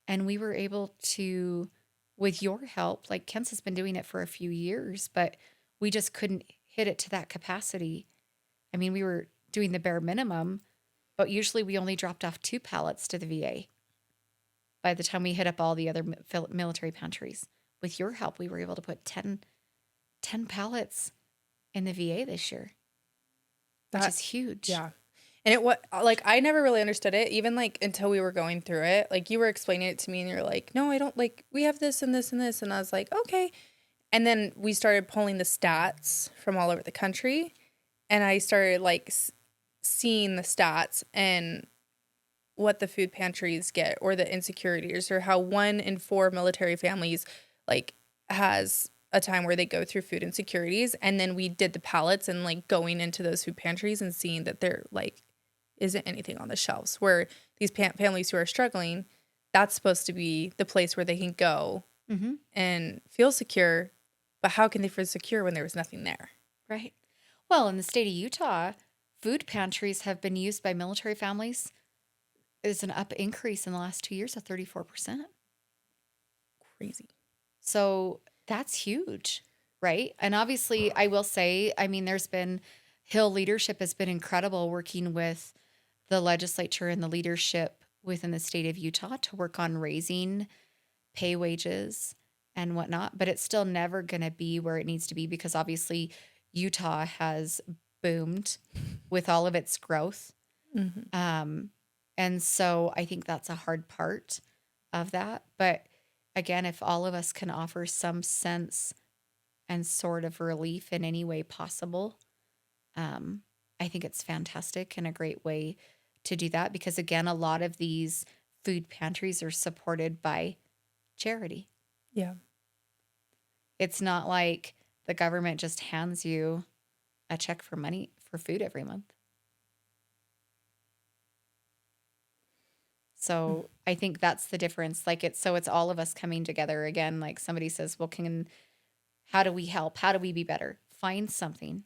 B: And we were able to, with your help, like Kent's has been doing it for a few years, but we just couldn't hit it to that capacity. I mean, we were doing the bare minimum, but usually we only dropped off 2 pallets to the VA by the time we hit up all the other military pantries. With your help, we were able to put 10 pallets in the VA this year, which is huge.
A: Yeah. And it was like, I never really understood it, even like until we were going through it. Like, you were explaining it to me and you're like, no, I don't, like, we have this and this and this. And I was like, okay. And then we started pulling the stats from all over the country. And I started like seeing the stats and what the food pantries get, or the insecurities, or how 1 in 4 military families like has a time where they go through food insecurities. And then we did the pallets and like going into those food pantries and seeing that there like isn't anything on the shelves, where these families who are struggling, that's supposed to be the place where they can go and feel secure. But how can they feel secure when there was nothing there?
B: Right. Well, in the state of Utah, food pantries have been used by military families. Is an increase in the last 2 years of 34%.
A: Crazy.
B: So that's huge, right? And obviously, I will say, I mean, Hill leadership has been incredible, working with the legislature and the leadership within the state of Utah to work on raising pay, wages, and whatnot. But it's still never going to be where it needs to be, because obviously Utah has boomed with all of its growth. And so I think that's a hard part of that. But again, if all of us can offer some sense and sort of relief in any way possible, I think it's fantastic and a great way to do that. Because again, a lot of these food pantries are supported by charity.
A: Yeah.
B: It's not like the government just hands you a check for money for food every month. So I think that's the difference. Like it's all of us coming together again. Like somebody says, well, how do we help? How do we be better? Find something.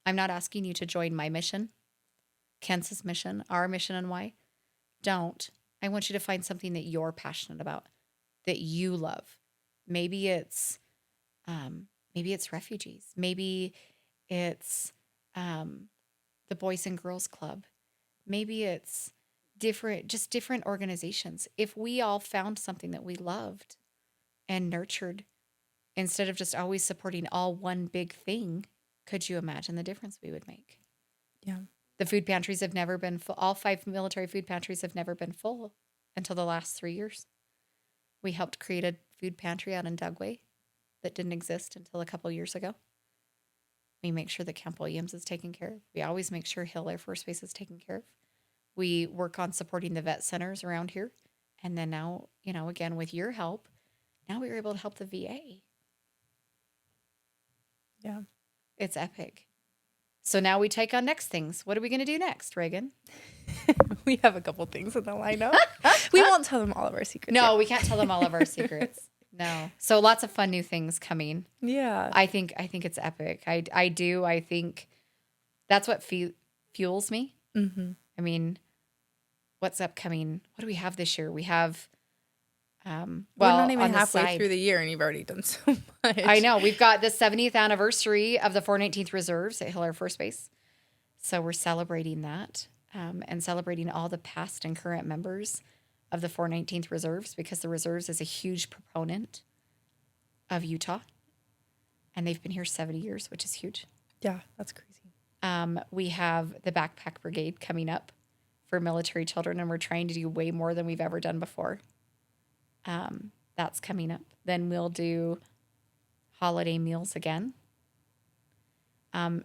B: I'm not asking you to join my mission, Kent's mission, our mission, and why. Don't. I want you to find something that you're passionate about, that you love. Maybe it's refugees. Maybe it's the Boys and Girls Club. Maybe it's different organizations. If we all found something that we loved and nurtured, instead of just always supporting all one big thing, could you imagine the difference we would make?
A: Yeah.
B: The food pantries have never been full. All 5 military food pantries have never been full until the last 3 years. We helped create a food pantry out in Dugway that didn't exist until a couple years ago. We make sure that Camp Williams is taken care of. We always make sure Hill Air Force Base is taken care of. We work on supporting the vet centers around here. And then now, again, with your help, now we were able to help the VA.
A: Yeah.
B: It's epic. So now we take on next things. What are we going to do next, Reagan?
A: We have a couple things in the lineup. We won't tell them all of our secrets.
B: No, we can't tell them all of our secrets. No. So lots of fun new things coming.
A: Yeah.
B: I think it's epic. I do. I think that's what fuels me.
A: Mm-hmm.
B: I mean, what's upcoming? What do we have this year? We have,
A: we're not even halfway
B: side,
A: through the year and you've already done so much.
B: I know. We've got the 70th anniversary of the 419th Reserves at Hill Air Force Base. So we're celebrating that and celebrating all the past and current members of the 419th Reserves, because the Reserves is a huge proponent of Utah. And they've been here 70 years, which is huge.
A: Yeah, that's crazy.
B: We have the Backpack Brigade coming up for military children, and we're trying to do way more than we've ever done before. That's coming up. Then we'll do holiday meals again.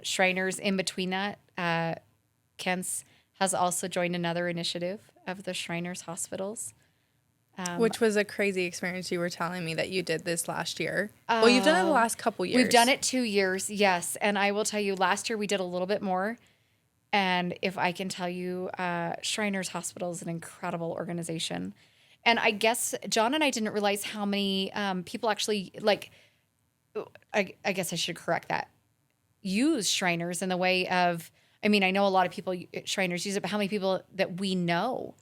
B: Shriners in between that. Kent's has also joined another initiative of the Shriners hospitals
A: Which was a crazy experience you were telling me that you did this last year. Well, you've done it the last couple years.
B: We've done it 2 years, yes. And I will tell you, last year we did a little bit more. And if I can tell you, Shriners Hospital is an incredible organization. And I guess John and I didn't realize how many people actually, like, I guess I should correct that, use Shriners in the way of, I mean, I know a lot of people, Shriners use it, but how many people that we know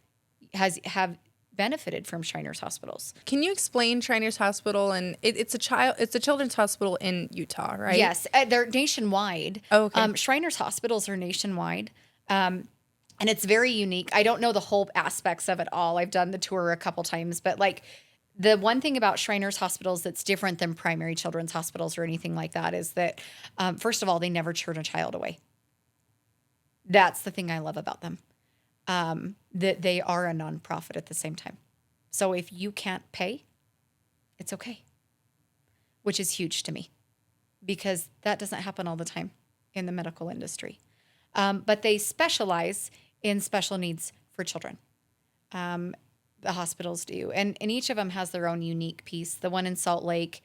B: have benefited from Shriners Hospitals?
A: Can you explain Shriners Hospital? And it's a children's hospital in Utah, right?
B: Yes, they're nationwide.
A: Oh, okay.
B: Shriners Hospitals are nationwide, and it's very unique. I don't know the whole aspects of it all. I've done the tour a couple times, but like the one thing about Shriners Hospitals that's different than primary children's hospitals or anything like that is that, first of all, they never turn a child away. That's the thing I love about them. That they are a nonprofit at the same time. So if you can't pay, it's okay, which is huge to me because that doesn't happen all the time in the medical industry. But they specialize in special needs for children. The hospitals do. And each of them has their own unique piece. The one in Salt Lake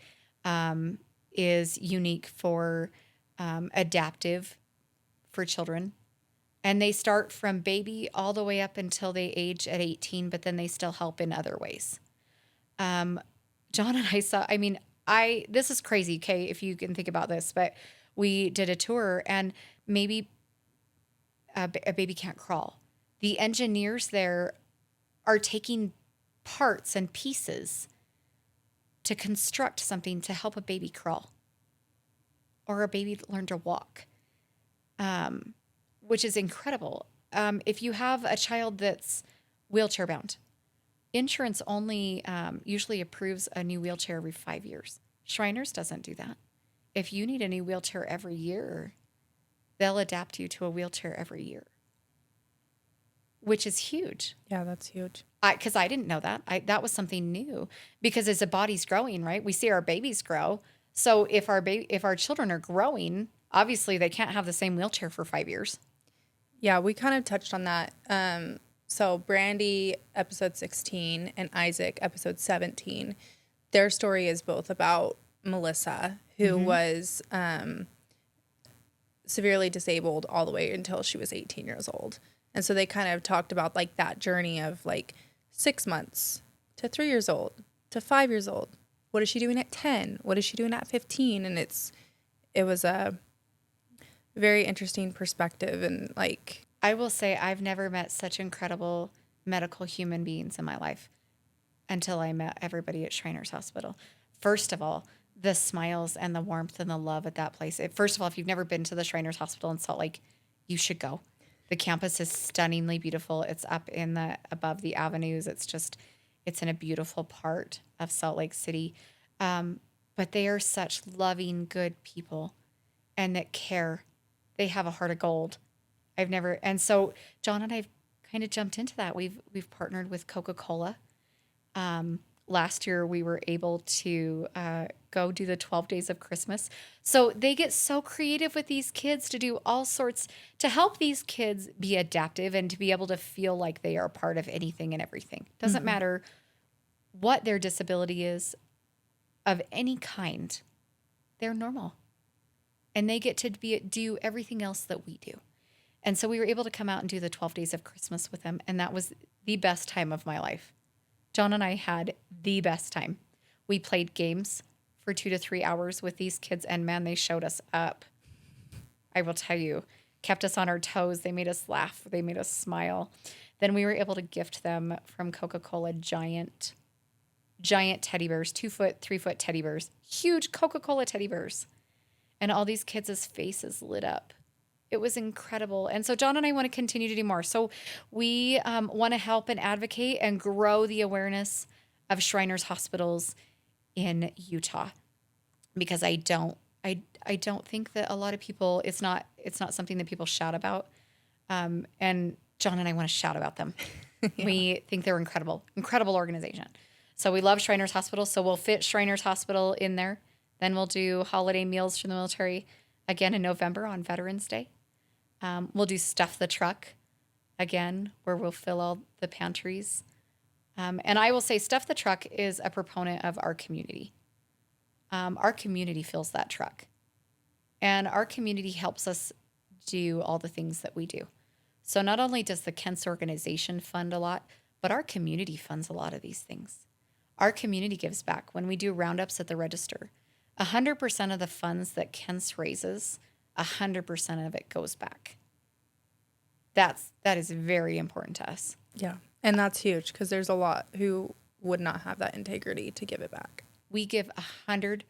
B: is unique for adaptive for children. And they start from baby all the way up until they age at 18, but then they still help in other ways. John and I saw, I mean, this is crazy, okay, if you can think about this, but we did a tour and maybe a baby can't crawl. The engineers there are taking parts and pieces to construct something to help a baby crawl or a baby learn to walk. Which is incredible. If you have a child that's wheelchair bound, insurance only usually approves a new wheelchair every 5 years. Shriners doesn't do that. If you need a new wheelchair every year, they'll adapt you to a wheelchair every year, which is huge.
A: Yeah, that's huge.
B: Because I didn't know that. That was something new. Because as the body's growing, right, we see our babies grow. So if our children are growing, obviously they can't have the same wheelchair for 5 years.
A: Yeah, we kind of touched on that. So Brandy, episode 16, and Isaac, episode 17, their story is both about Melissa, who was severely disabled all the way until she was 18 years old. And so they kind of talked about like that journey of like 6 months to 3 years old to 5 years old. What is she doing at 10? What is she doing at 15? And it was a very interesting perspective. And like,
B: I will say I've never met such incredible medical human beings in my life until I met everybody at Shriners Hospital. First of all, the smiles and the warmth and the love at that place. First of all, if you've never been to the Shriners Hospital in Salt Lake, you should go. The campus is stunningly beautiful. It's up above the avenues. It's in a beautiful part of Salt Lake City. But they are such loving, good people and that care. They have a heart of gold. And so John and I have kind of jumped into that. We've partnered with Coca-Cola. Last year we were able to go do the 12 Days of Christmas. So they get so creative with these kids to do all sorts to help these kids be adaptive and to be able to feel like they are part of anything and everything. Doesn't matter what their disability is of any kind. They're normal. And they get to do everything else that we do. And so we were able to come out and do the 12 Days of Christmas with them. And that was the best time of my life. John and I had the best time. We played games for 2 to 3 hours with these kids. And man, they showed us up. I will tell you, kept us on our toes. They made us laugh. They made us smile. Then we were able to gift them from Coca-Cola giant teddy bears, 2-foot, 3-foot teddy bears, huge Coca-Cola teddy bears. And all these kids' faces lit up. It was incredible. And so John and I want to continue to do more. So we want to help and advocate and grow the awareness of Shriners Hospitals in Utah. Because I don't think that a lot of people, it's not something that people shout about. And John and I want to shout about them. Yeah. We think they're incredible organization. So we love Shriners Hospital. So we'll fit Shriners Hospital in there. Then we'll do holiday meals for the military again in November on Veterans Day. We'll do Stuff the Truck again, where we'll fill all the pantries And I will say Stuff the Truck is a proponent of our community. Our community fills that truck. And our community helps us do all the things that we do. So not only does the Kent's organization fund a lot, but our community funds a lot of these things. Our community gives back. When we do roundups at the register, 100% of the funds that Kent's raises, 100% of it goes back. That is very important to us.
A: Yeah. And that's huge because there's a lot who would not have that integrity to give it back.
B: We give 100%.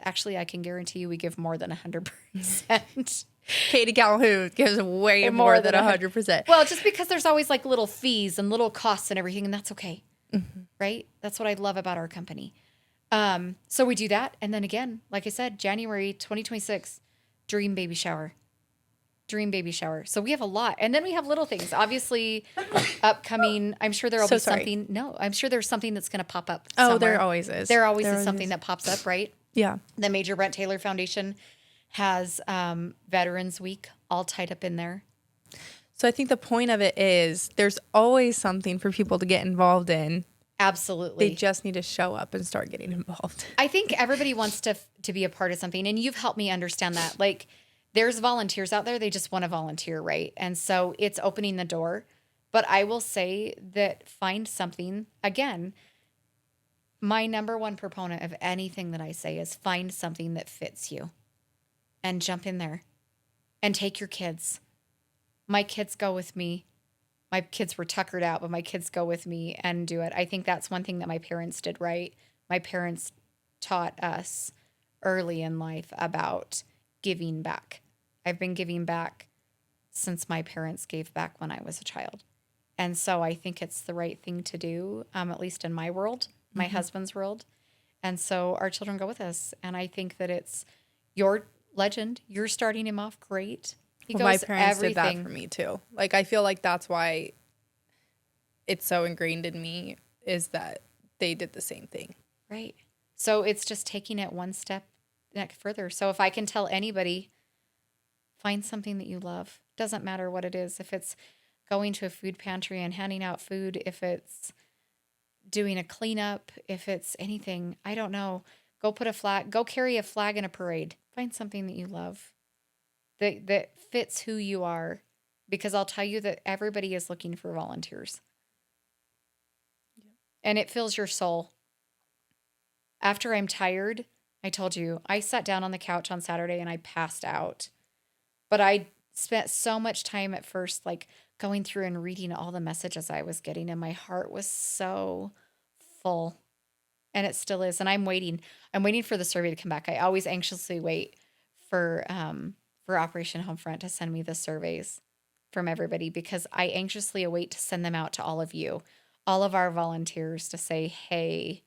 B: Actually, I can guarantee you we give more than 100%.
A: Katie Calhoun gives way more than 100%.
B: Well, just because there's always like little fees and little costs and everything, and that's okay. Mm-hmm. Right? That's what I love about our company. So we do that. And then again, like I said, January 2026, Dream Baby Shower. Dream Baby Shower. So we have a lot. And then we have little things. Obviously, upcoming, I'm sure there'll be something. No, I'm sure there's something that's going to pop up somewhere.
A: Oh, there always is.
B: There always is something that pops up, right?
A: Yeah.
B: The major Brent Taylor Foundation has Veterans Week all tied up in there.
A: So I think the point of it is there's always something for people to get involved in.
B: Absolutely.
A: They just need to show up and start getting involved.
B: I think everybody wants to be a part of something, and you've helped me understand that. Like, there's volunteers out there, they just want to volunteer, right? And so it's opening the door. But I will say that find something, again, my number one proponent of anything that I say is find something that fits you and jump in there and take your kids. My kids go with me. My kids were tuckered out, but my kids go with me and do it. I think that's one thing that my parents did right. My parents taught us early in life about giving back. I've been giving back since my parents gave back when I was a child. And so I think it's the right thing to do, at least in my world, my husband's world. And so our children go with us. And I think that it's your legend. You're starting him off great. He goes
A: my parents
B: everything.
A: did that for me too. Like, I feel like that's why it's so ingrained in me is that they did the same thing.
B: Right. So it's just taking it one step further. So if I can tell anybody, find something that you love. Doesn't matter what it is. If it's going to a food pantry and handing out food, if it's doing a cleanup, if it's anything, I don't know. Go carry a flag in a parade. Find something that you love that fits who you are, because I'll tell you that everybody is looking for volunteers. Yeah. And it fills your soul. After I'm tired, I told you, I sat down on the couch on Saturday and I passed out. But I spent so much time at first, like going through and reading all the messages I was getting, and my heart was so full. And it still is. And I'm waiting for the survey to come back. I always anxiously wait for Operation Homefront to send me the surveys from everybody, because I anxiously await to send them out to all of you, all of our volunteers, to say, hey,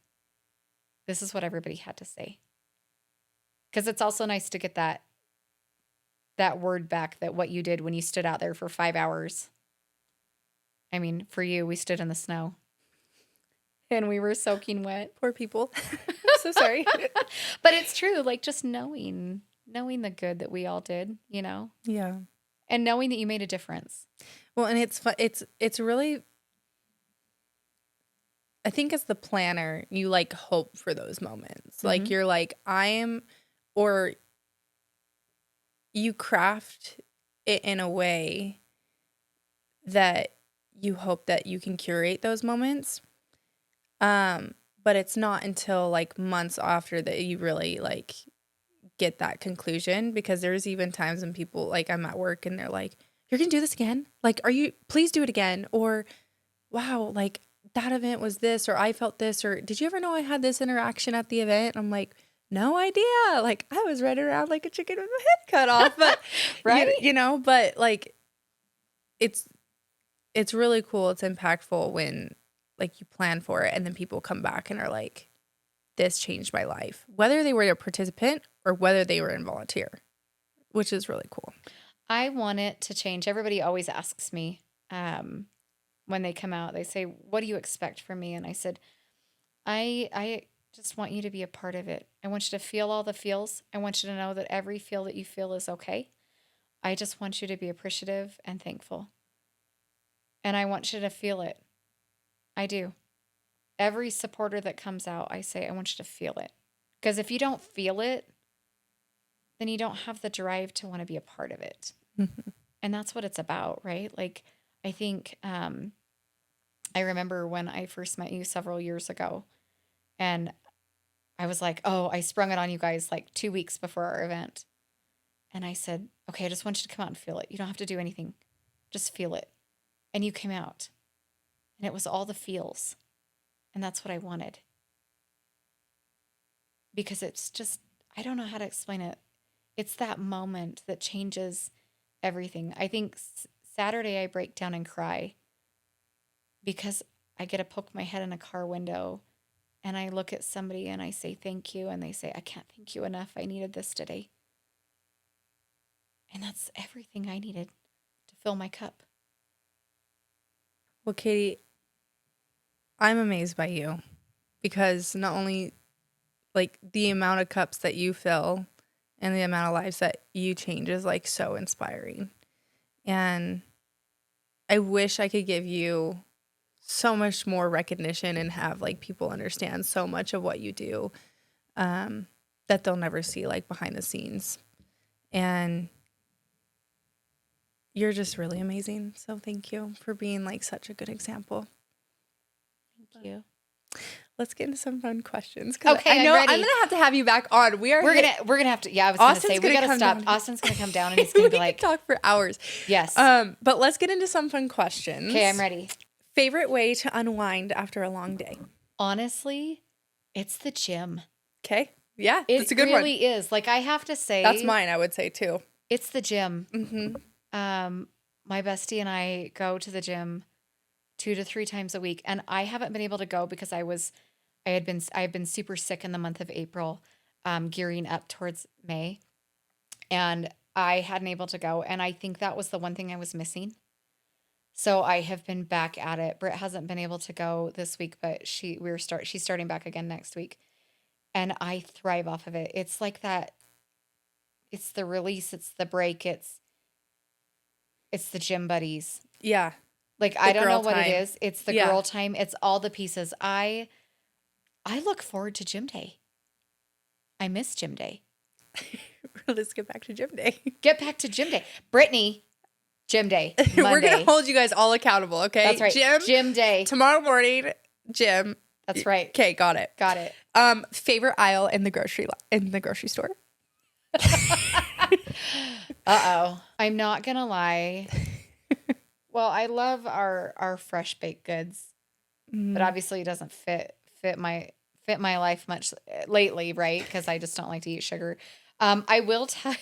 B: this is what everybody had to say. Because it's also nice to get that word back, that what you did when you stood out there for 5 hours. I mean, for you, we stood in the snow and we were soaking wet.
A: Poor people. So sorry.
B: But it's true. Like, just knowing the good that we all did, you know?
A: Yeah.
B: And knowing that you made a difference.
A: Well, and it's really, I think as the planner, you like hope for those moments. Mm-hmm. Like, you're like, or you craft it in a way that you hope that you can curate those moments. But it's not until like months after that you really like get that conclusion, because there's even times when people, like, I'm at work and they're like, you're going to do this again? Like, please do it again. Or, wow, like that event was this, or I felt this, or did you ever know I had this interaction at the event? I'm like, no idea. Like, I was running around like a chicken with my head cut off, but
B: right.
A: You know, but like, it's really cool. It's impactful when like you plan for it and then people come back and are like, this changed my life, whether they were a participant or whether they were a volunteer, which is really cool.
B: I want it to change. Everybody always asks me when they come out, they say, what do you expect from me? And I said, I just want you to be a part of it. I want you to feel all the feels. I want you to know that every feel that you feel is okay. I just want you to be appreciative and thankful. And I want you to feel it. I do. Every supporter that comes out, I say, I want you to feel it. Because if you don't feel it, then you don't have the drive to want to be a part of it. And that's what it's about, right? Like, I think I remember when I first met you several years ago, and I was like, oh, I sprung it on you guys like 2 weeks before our event. And I said, okay, I just want you to come out and feel it. You don't have to do anything. Just feel it. And you came out. And it was all the feels. And that's what I wanted. Because it's just, I don't know how to explain it. It's that moment that changes everything. I think Saturday I break down and cry because I get to poke my head in a car window and I look at somebody and I say thank you and they say, I can't thank you enough. I needed this today. And that's everything I needed to fill my cup.
A: Well, Katie, I'm amazed by you because not only like the amount of cups that you fill and the amount of lives that you change is like so inspiring. And I wish I could give you so much more recognition and have like people understand so much of what you do that they'll never see like behind the scenes. And you're just really amazing. So thank you for being like such a good example.
B: Thank you.
A: Let's get into some fun questions.
B: Okay,
A: I know
B: I'm ready.
A: I'm gonna have to you back on.
B: We're gonna have to. Yeah, I was gonna say we gotta stop.
A: down.
B: Austin's gonna come down and he's gonna be like,
A: talk for hours.
B: Yes.
A: But let's get into some fun questions.
B: Okay, I'm ready.
A: Favorite way to unwind after a long day?
B: Honestly, it's the gym.
A: Okay. Yeah, it's a good one.
B: It really is. Like I have to say,
A: that's mine. I would say too.
B: It's the gym.
A: Mm-hmm.
B: My bestie and I go to the gym 2 to 3 times a week, and I haven't been able to go because I had been super sick in the month of April, gearing up towards May, and I hadn't able to go, and I think that was the one thing I was missing. So I have been back at it. Britt hasn't been able to go this week, but she's starting back again next week, and I thrive off of it. It's like that. It's the release. It's the break. It's the gym buddies.
A: Yeah.
B: Like I don't know what
A: time.
B: it is. It's the girl time. It's all the pieces. I look forward to gym day. I miss gym day.
A: Let's get back to gym day.
B: Get back to gym day. Brittany, gym day. Monday.
A: We're going to hold you guys all accountable, okay?
B: That's right. Gym day.
A: Tomorrow morning, gym.
B: That's right.
A: Okay, got it.
B: Got it.
A: Favorite aisle in the grocery store?
B: Uh-oh. I'm not going to lie. Well, I love our fresh baked goods. But obviously it doesn't fit my life much lately, right? Because I just don't like to eat sugar. I will tell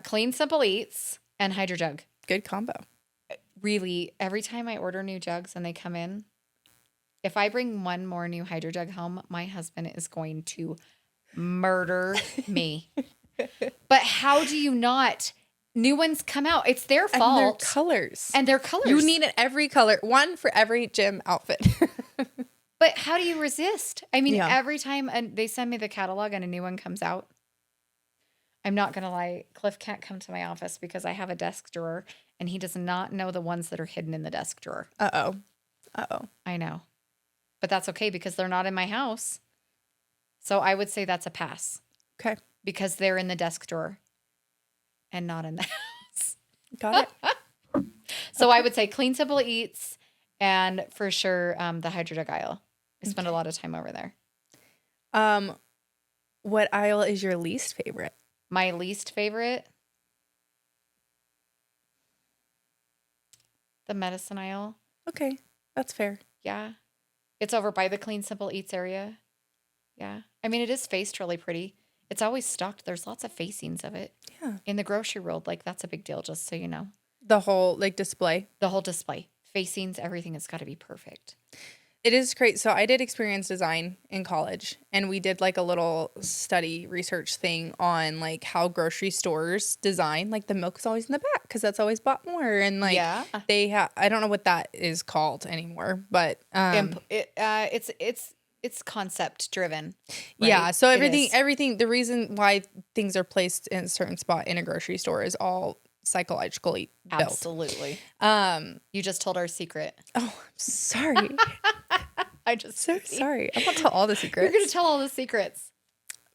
B: Clean Simple Eats and Hydro Jug.
A: Good combo.
B: Really, every time I order new jugs and they come in, if I bring one more new Hydro Jug home, my husband is going to murder me. But how do you not? New ones come out. It's their fault.
A: And their colors. You need it every color. One for every gym outfit.
B: But how do you resist? I mean, every time they send me the catalog and a new one comes out, I'm not going to lie. Cliff can't come to my office because I have a desk drawer and he does not know the ones that are hidden in the desk drawer.
A: Uh-oh.
B: I know. But that's okay because they're not in my house. So I would say that's a pass.
A: Okay.
B: Because they're in the desk drawer and not in the house.
A: Got it.
B: So I would say Clean Simple Eats and for sure the Hydro Jug aisle. I spend a lot of time over there.
A: What aisle is your least favorite?
B: My least favorite? The medicine aisle.
A: Okay, that's fair.
B: Yeah. It's over by the Clean Simple Eats area. Yeah. I mean, it is faced really pretty. It's always stocked. There's lots of facings of it.
A: Yeah.
B: In the grocery world, like that's a big deal, just so you know.
A: The whole like display.
B: The whole display. Facings, everything has got to be perfect.
A: It is great. So I did experience design in college and we did like a little study research thing on like how grocery stores design. Like the milk is always in the back because that's always bought more. And like they have, I don't know what that is called anymore, but
B: it's concept driven. Right?
A: Yeah. So everything, the reason why things are placed in a certain spot in a grocery store is all psychologically built.
B: Absolutely. You just told our secret.
A: Oh, I'm sorry.
B: I just
A: So sorry. I'm not tell all the secrets.
B: You're going to tell all the secrets.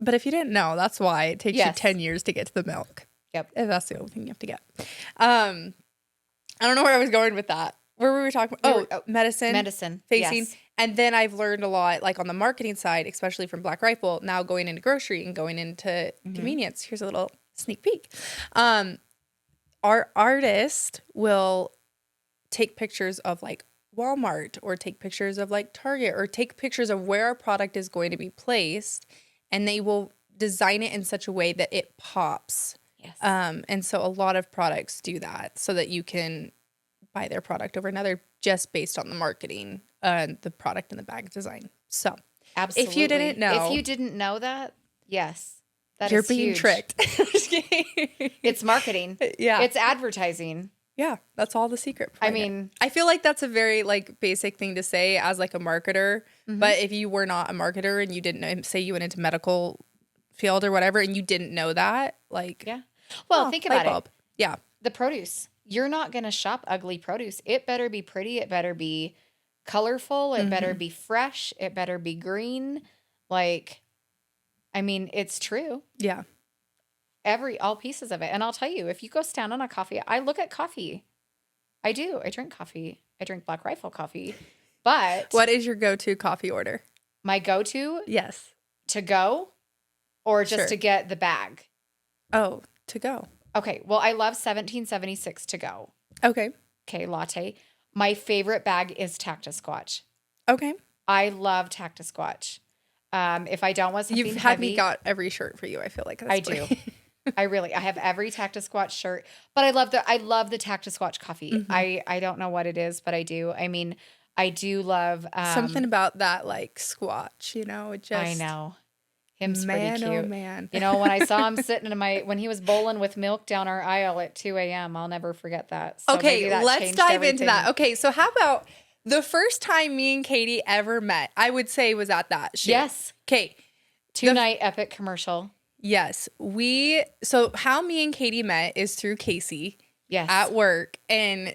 A: But if you didn't know, that's why it takes you
B: Yes.
A: 10 years to get to the milk.
B: Yep.
A: If that's the only thing you have to get. I don't know where I was going with that. Where were we talking about? Medicine.
B: Medicine.
A: Facing.
B: Yes.
A: And then I've learned a lot, like on the marketing side, especially from Black Rifle, now going into grocery and going into convenience. Here's a little sneak peek. Our artist will take pictures of like Walmart or take pictures of like Target or take pictures of where our product is going to be placed, and they will design it in such a way that it pops.
B: Yes.
A: And so a lot of products do that so that you can buy their product over another just based on the marketing and the product and the bag design. So
B: Absolutely.
A: if you didn't know
B: that, yes. That
A: you're
B: is
A: being
B: huge.
A: tricked.
B: It's marketing.
A: Yeah.
B: It's advertising.
A: Yeah, that's all the secret.
B: I mean,
A: I feel like that's a very like basic thing to say as like a marketer. But if you were not a marketer and you didn't know, say you went into medical field or whatever, and you didn't know that, like,
B: yeah. Well, think about it.
A: Yeah.
B: The produce. You're not going to shop ugly produce. It better be pretty. It better be colorful. It better be fresh. It better be green. Like, I mean, it's true.
A: Yeah.
B: All pieces of it. And I'll tell you, if you go stand on a coffee, I look at coffee. I do. I drink coffee. I drink Black Rifle coffee. But
A: What is your go-to coffee order?
B: my go-to
A: Yes.
B: to go or just
A: Sure.
B: to get the bag?
A: Oh, to go.
B: Okay. Well, I love 1776 to go.
A: Okay.
B: Okay, latte. My favorite bag is Tactisquatch.
A: Okay.
B: I love Tactisquatch. If I don't want something
A: You've had
B: heavy,
A: me got every shirt for you, I feel like. That's
B: I do. I have every Tactisquatch shirt, but I love the Tactisquatch coffee. I don't know what it is, but I do. I mean, I do love
A: something about that like squatch, you know, it just
B: I know. Him's
A: man,
B: pretty cute.
A: oh man.
B: You know, when I saw him sitting when he was bowling with milk down our aisle at 2 a.m., I'll never forget that. So maybe
A: Okay,
B: that
A: let's
B: changed
A: dive
B: everything.
A: into that. Okay, so how about the first time me and Katie ever met, I would say was at that shoot.
B: Yes.
A: Okay.
B: 2-night epic commercial.
A: Yes. So how me and Katie met is through Casey
B: Yes.
A: at work, and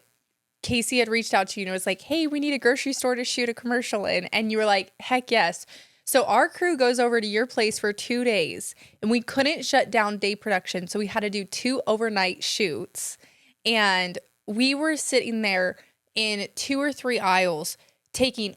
A: Casey had reached out to you and was like, hey, we need a grocery store to shoot a commercial in. And you were like, heck yes. So our crew goes over to your place for 2 days, and we couldn't shut down day production. So we had to do 2 overnight shoots. And we were sitting there in 2 or 3 aisles, taking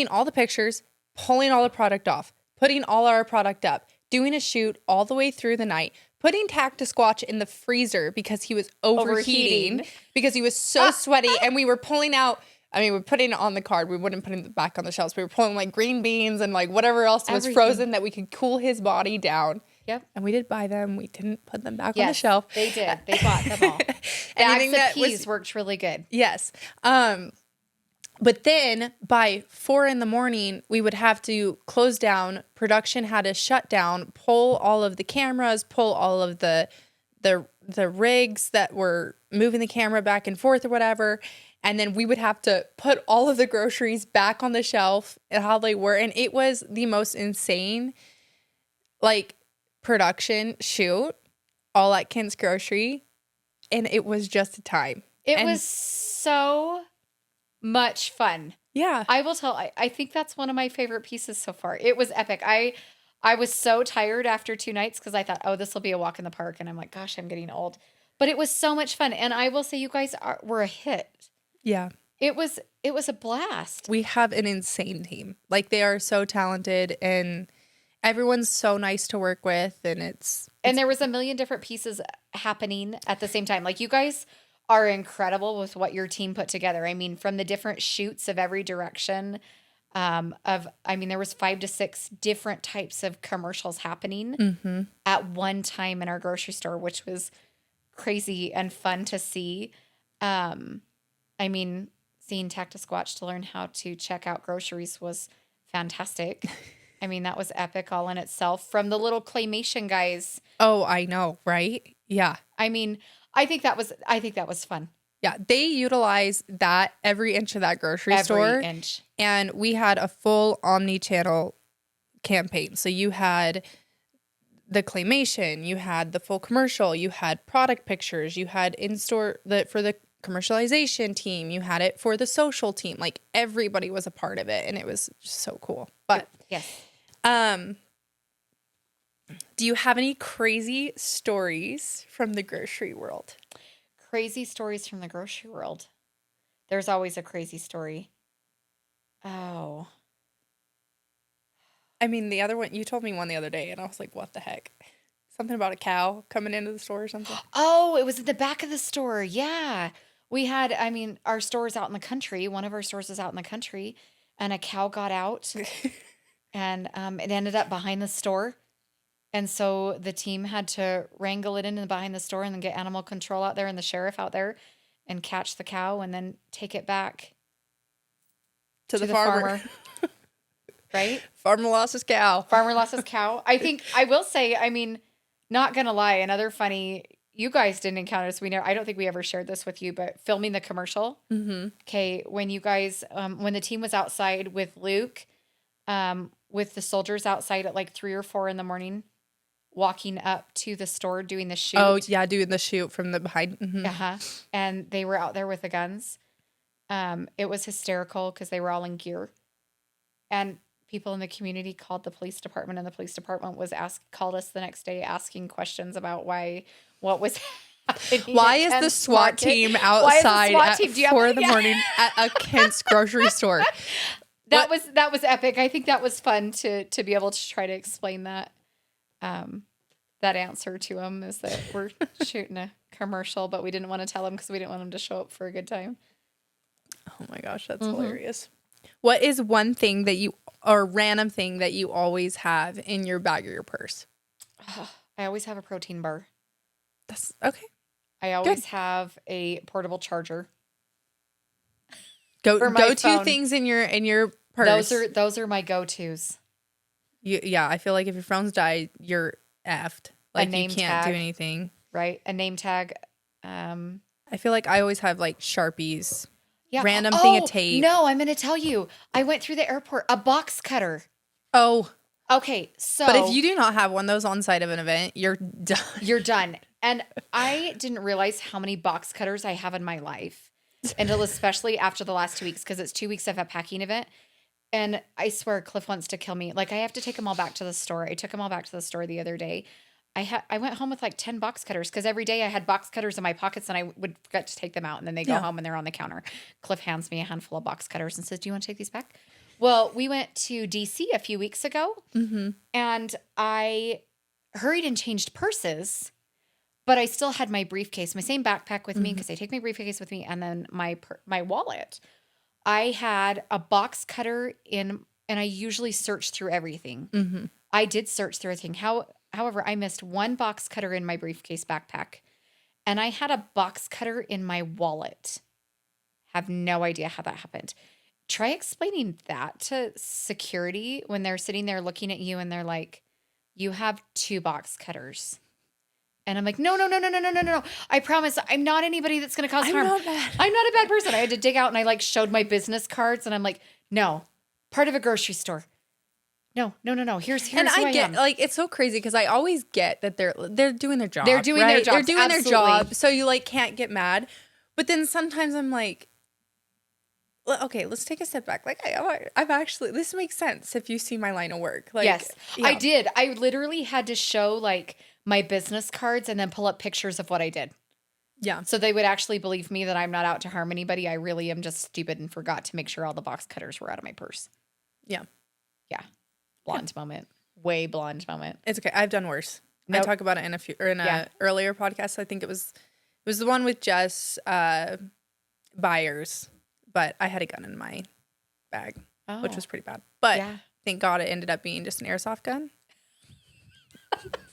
A: all the pictures, pulling all the product off, putting all our product up, doing a shoot all the way through the night, putting Tactisquatch in the freezer because he was overheating because he was so sweaty, and we were pulling out. I mean, we're putting it on the card. We wouldn't put it back on the shelves. We were pulling like green beans and like whatever else was frozen that we could cool his body down.
B: Yep.
A: And we did buy them. We didn't put them back on the shelf.
B: They did. They bought them all.
A: Anything
B: Bags
A: that
B: of peas worked really good.
A: Yes. But then by 4 a.m, we would have to close down. Production had to shut down, pull all of the cameras, pull all of the rigs that were moving the camera back and forth or whatever. And then we would have to put all of the groceries back on the shelf and how they were. And it was the most insane, like, production shoot all at Kent's Grocery. And it was just a time.
B: It was so much fun.
A: Yeah.
B: I will tell, I think that's one of my favorite pieces so far. It was epic. I was so tired after 2 nights because I thought, oh, this will be a walk in the park. And I'm like, gosh, I'm getting old. But it was so much fun. And I will say you guys were a hit.
A: Yeah.
B: It was a blast.
A: We have an insane team. Like, they are so talented, and everyone's so nice to work with, and
B: and there was a million different pieces happening at the same time. Like, you guys are incredible with what your team put together. I mean, from the different shoots of every direction there was 5 to 6 different types of commercials happening at one time in our grocery store, which was crazy and fun to see. Seeing Tactisquatch to learn how to check out groceries was fantastic. I mean, that was epic all in itself. From the little claymation guys.
A: Oh, I know, right? Yeah.
B: I mean, I think that was fun.
A: Yeah, they utilize that every inch of that grocery store.
B: Every inch.
A: And we had a full omni-channel campaign. So you had the claymation, you had the full commercial, you had product pictures, you had in-store for the commercialization team, you had it for the social team. Like everybody was a part of it, and it was just so cool. But
B: yes.
A: Do you have any crazy stories from the grocery world?
B: Crazy stories from the grocery world. There's always a crazy story. Oh.
A: I mean, the other one, you told me one the other day, and I was like, what the heck? Something about a cow coming into the store or something?
B: Oh, it was at the back of the store. Yeah. We had, I mean, our store's out in the country. One of our stores is out in the country, and a cow got out, and it ended up behind the store. And so the team had to wrangle it in and behind the store and then get animal control out there and the sheriff out there and catch the cow and then take it back
A: to the farmer.
B: Right?
A: Farmer lost his cow.
B: Farmer lost his cow. I think I will say, I mean, not gonna lie, another funny, you guys didn't encounter this. I don't think we ever shared this with you, but filming the commercial.
A: Mm-hmm.
B: Okay, when you guys, when the team was outside with Luke, with the soldiers outside at like 3 or 4 in the morning, walking up to the store doing the shoot.
A: Oh yeah, doing the shoot from the behind. Mm-hmm.
B: And they were out there with the guns. It was hysterical because they were all in gear, and people in the community called the police department, and the police department called us the next day asking questions about what was happening.
A: Why is the SWAT team outside at 4 in the morning at a Kent's grocery store?
B: That was epic. I think that was fun to be able to try to explain that. That answer to him is that we're shooting a commercial, but we didn't want to tell him because we didn't want him to show up for a good time.
A: Oh my gosh, that's hilarious. What is one thing or random thing that you always have in your bag or your purse?
B: I always have a protein bar.
A: That's okay.
B: I always have a portable charger.
A: Go to things in your purse.
B: Those are my go-tos.
A: Yeah, I feel like if your phone's died, you're effed. Like you can't do anything.
B: Right, a name tag.
A: I feel like I always have like Sharpies.
B: Yeah.
A: Random thing of tape.
B: No, I'm going to tell you. I went through the airport, a box cutter.
A: Oh.
B: Okay, so.
A: But if you do not have one of those on site of an event, you're done.
B: You're done. And I didn't realize how many box cutters I have in my life until especially after the last 2 weeks, because it's 2 weeks of a packing event. And I swear Cliff wants to kill me. Like, I have to take them all back to the store. I took them all back to the store the other day. I went home with like 10 box cutters because every day I had box cutters in my pockets and I would forget to take them out. And then they go home and they're on the counter. Cliff hands me a handful of box cutters and says, "Do you want to take these back?" Well, we went to DC a few weeks ago and I hurried and changed purses, but I still had my briefcase, my same backpack with me because I take my briefcase with me, and then my wallet. I had a box cutter and I usually search through everything. I did search through everything. However, I missed one box cutter in my briefcase backpack, and I had a box cutter in my wallet. Have no idea how that happened. Try explaining that to security when they're sitting there looking at you and they're like, "You have 2 box cutters." And I'm like, no. I promise I'm not anybody that's going to cause harm. I'm not a bad person. I had to dig out and I like showed my business cards and I'm like, no, part of a grocery store. No. Here's
A: and
B: who
A: I get
B: am.
A: like it's so crazy because I always get that they're doing their job.
B: They're doing their job.
A: They're doing their job. So you like can't get mad. But then sometimes I'm like, well, okay, let's take a step back. Like I've actually this makes sense if you see my line of work. Like,
B: yes, I did. I literally had to show like my business cards and then pull up pictures of what I did.
A: Yeah.
B: So they would actually believe me that I'm not out to harm anybody. I really am just stupid and forgot to make sure all the box cutters were out of my purse.
A: Yeah.
B: Yeah. Blonde moment. Way blonde moment.
A: It's okay. I've done worse.
B: Nope.
A: I talk about it in a earlier podcast. I think it was the one with Jess Byers, but I had a gun in my bag, which was pretty bad. But thank God it ended up being just an airsoft gun.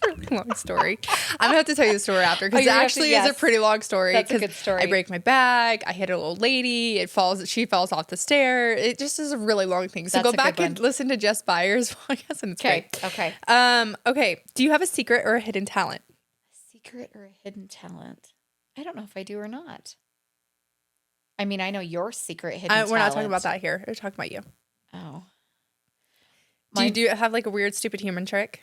A: Really long story. I'm gonna have to tell you the story after because it actually is a pretty long story.
B: That's a good story.
A: I break my bag. I hit an old lady. She falls off the stair. It just is a really long thing. So go back and listen to Jess Byers' podcast, and it's great.
B: Okay.
A: Okay. Do you have a secret or a hidden talent?
B: A secret or a hidden talent? I don't know if I do or not. I mean, I know your secret hidden talent.
A: We're not talking about that here. We're talking about you.
B: Oh.
A: Do you have like a weird, stupid human trick?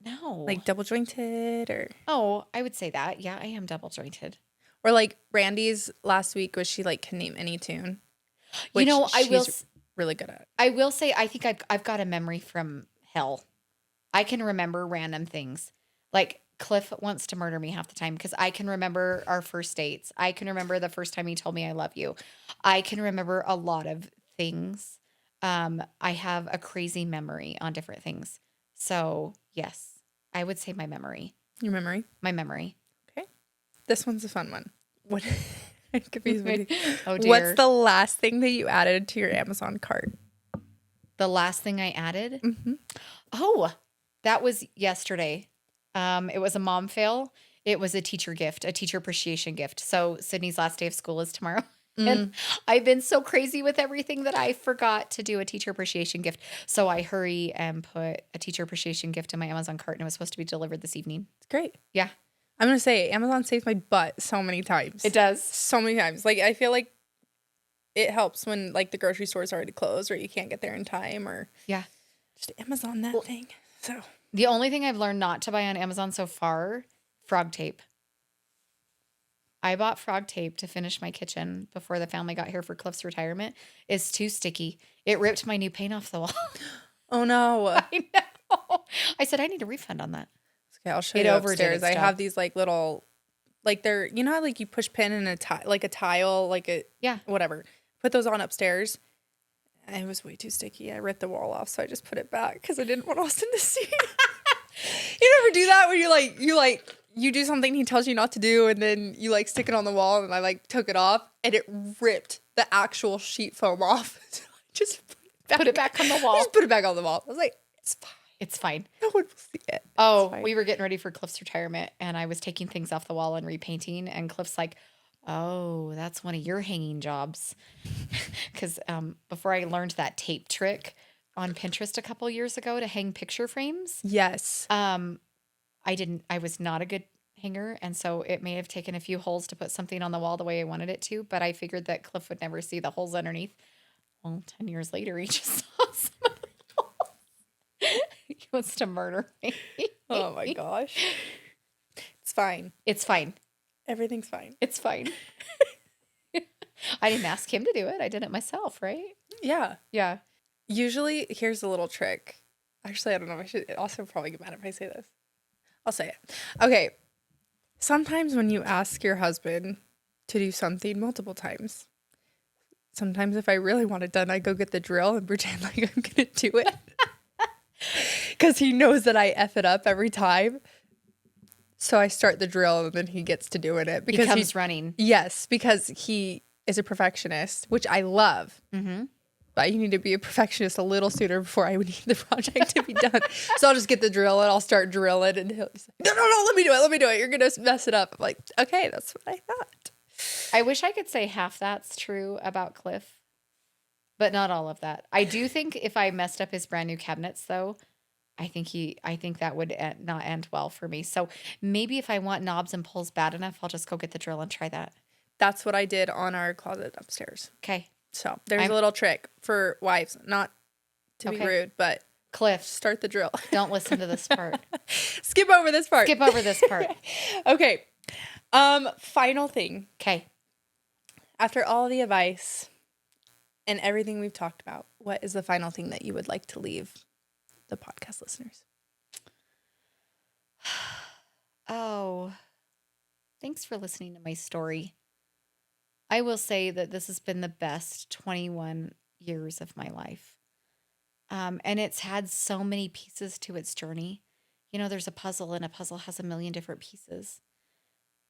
B: No.
A: Like double jointed
B: Oh, I would say that. Yeah, I am double jointed.
A: or like Brandy's last week was she like can name any tune,
B: You
A: which
B: know,
A: she's really good at.
B: I will say I think I've got a memory from hell. I can remember random things. Like Cliff wants to murder me half the time because I can remember our first dates. I can remember the first time he told me I love you. I can remember a lot of things. I have a crazy memory on different things. So, yes, I would say my memory.
A: Your memory?
B: My memory.
A: Okay. This one's a fun one. What it could be
B: Oh
A: What's
B: dear.
A: the last thing that you added to your Amazon cart?
B: The last thing I added?
A: Mm-hmm.
B: Oh, that was yesterday. It was a mom fail. It was a teacher gift, a teacher appreciation gift. So Sydney's last day of school is tomorrow. And I've been so crazy with everything that I forgot to do a teacher appreciation gift. So I hurry and put a teacher appreciation gift in my Amazon cart, and it was supposed to be delivered this evening.
A: It's great.
B: Yeah.
A: I'm going to say Amazon saves my butt so many times.
B: It does.
A: So many times. Like, I feel like it helps when, like, the grocery store's already closed or you can't get there in time or
B: Yeah.
A: just Amazon that thing. So
B: The only thing I've learned not to buy on Amazon so far, frog tape. I bought frog tape to finish my kitchen before the family got here for Cliff's retirement. It's too sticky. It ripped my new paint off the wall.
A: Oh, no.
B: I know. I said, I need a refund on that.
A: Okay, I'll show
B: It
A: you
B: overdid
A: upstairs.
B: its
A: I
B: job.
A: have these, like, little, like, they're, you know how, like, you push pin in a tile, like a,
B: Yeah.
A: whatever. Put those on upstairs. It was way too sticky. I ripped the wall off, so I just put it back because I didn't want Austin to see. You never do that when you do something he tells you not to do, and then you like stick it on the wall, and I like took it off, and it ripped the actual sheet foam off. So I just
B: Put it back on the wall.
A: Just put it back on the wall. I was like, it's fine.
B: It's fine.
A: No one will see it.
B: Oh, we were getting ready for Cliff's retirement, and I was taking things off the wall and repainting, and Cliff's like, oh, that's one of your hanging jobs. Because before I learned that tape trick on Pinterest a couple years ago to hang picture frames,
A: Yes.
B: I was not a good hanger, and so it may have taken a few holes to put something on the wall the way I wanted it to, but I figured that Cliff would never see the holes underneath. Well, 10 years later, he just saw some of the holes. He wants to murder me.
A: Oh my gosh. It's fine.
B: It's fine.
A: Everything's fine.
B: It's fine. I didn't ask him to do it. I did it myself, right?
A: Yeah.
B: Yeah.
A: Usually, here's a little trick. Actually, I don't know. I should also probably get mad if I say this. I'll say it. Okay. Sometimes when you ask your husband to do something multiple times, sometimes if I really want it done, I go get the drill and pretend like I'm going to do it. Because he knows that I F it up every time. So I start the drill and then he gets to doing it. Because
B: he comes running.
A: Yes, because he is a perfectionist, which I love.
B: Mm-hmm.
A: But you need to be a perfectionist a little sooner before I would need the project to be done. So I'll just get the drill and I'll start drilling and he'll say, no, let me do it. You're going to mess it up. I'm like, okay, that's what I thought.
B: I wish I could say half that's true about Cliff, but not all of that. I do think if I messed up his brand new cabinets, though, I think that would not end well for me. So maybe if I want knobs and pulls bad enough, I'll just go get the drill and try that.
A: That's what I did on our closet upstairs.
B: Okay.
A: So there's a little trick for wives, not to be rude, but
B: Cliff,
A: start the drill.
B: Don't listen to this part.
A: Skip over this part. Okay. Final thing.
B: Okay.
A: After all the advice and everything we've talked about, what is the final thing that you would like to leave the podcast listeners?
B: Oh, thanks for listening to my story. I will say that this has been the best 21 years of my life. And it's had so many pieces to its journey. You know, there's a puzzle, and a puzzle has a million different pieces.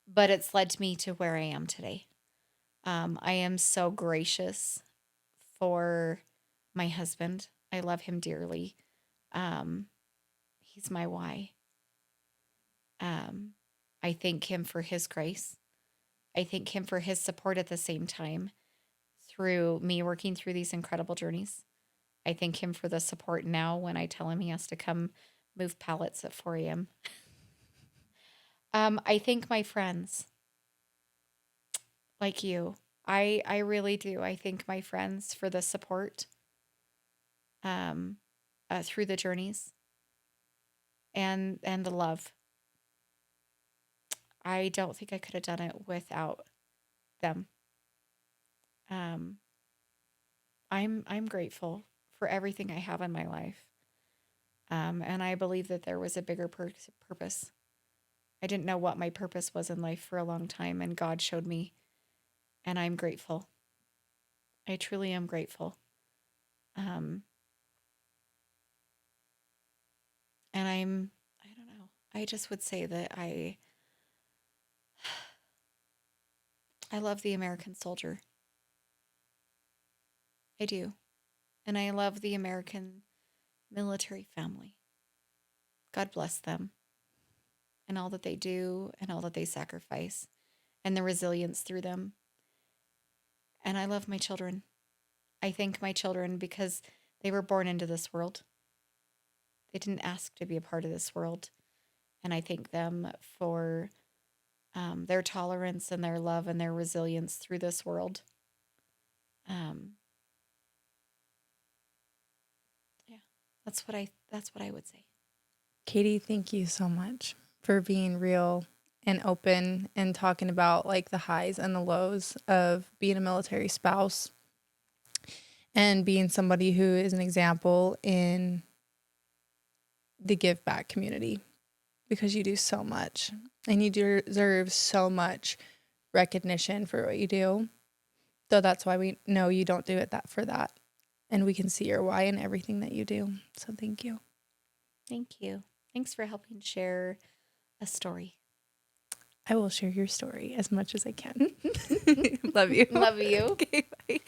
B: But it's led me to where I am today. I am so gracious for my husband. I love him dearly. He's my why. I thank him for his grace. I thank him for his support at the same time through me working through these incredible journeys. I thank him for the support now when I tell him he has to come move pallets at 4 a.m. I thank my friends like you. I really do. I thank my friends for the support through the journeys. and the love. I don't think I could have done it without them. Um, I'm grateful for everything I have in my life. And I believe that there was a bigger purpose. I didn't know what my purpose was in life for a long time, and God showed me, and I'm grateful. I truly am grateful. Um, and I don't know. I just would say that I love the American soldier. I do. And I love the American military family. God bless them and all that they do and all that they sacrifice and the resilience through them. And I love my children. I thank my children because they were born into this world. They didn't ask to be a part of this world. And I thank them for their tolerance and their love and their resilience through this world. Um, yeah, that's what I would say.
A: Katie, thank you so much for being real and open and talking about like the highs and the lows of being a military spouse and being somebody who is an example in the give back community, because you do so much and you deserve so much recognition for what you do. So that's why we know you don't do it for that. And we can see your why in everything that you do. So thank you.
B: Thank you. Thanks for helping share a story.
A: I will share your story as much as I can. Love you.
B: Love you.
A: Okay, bye.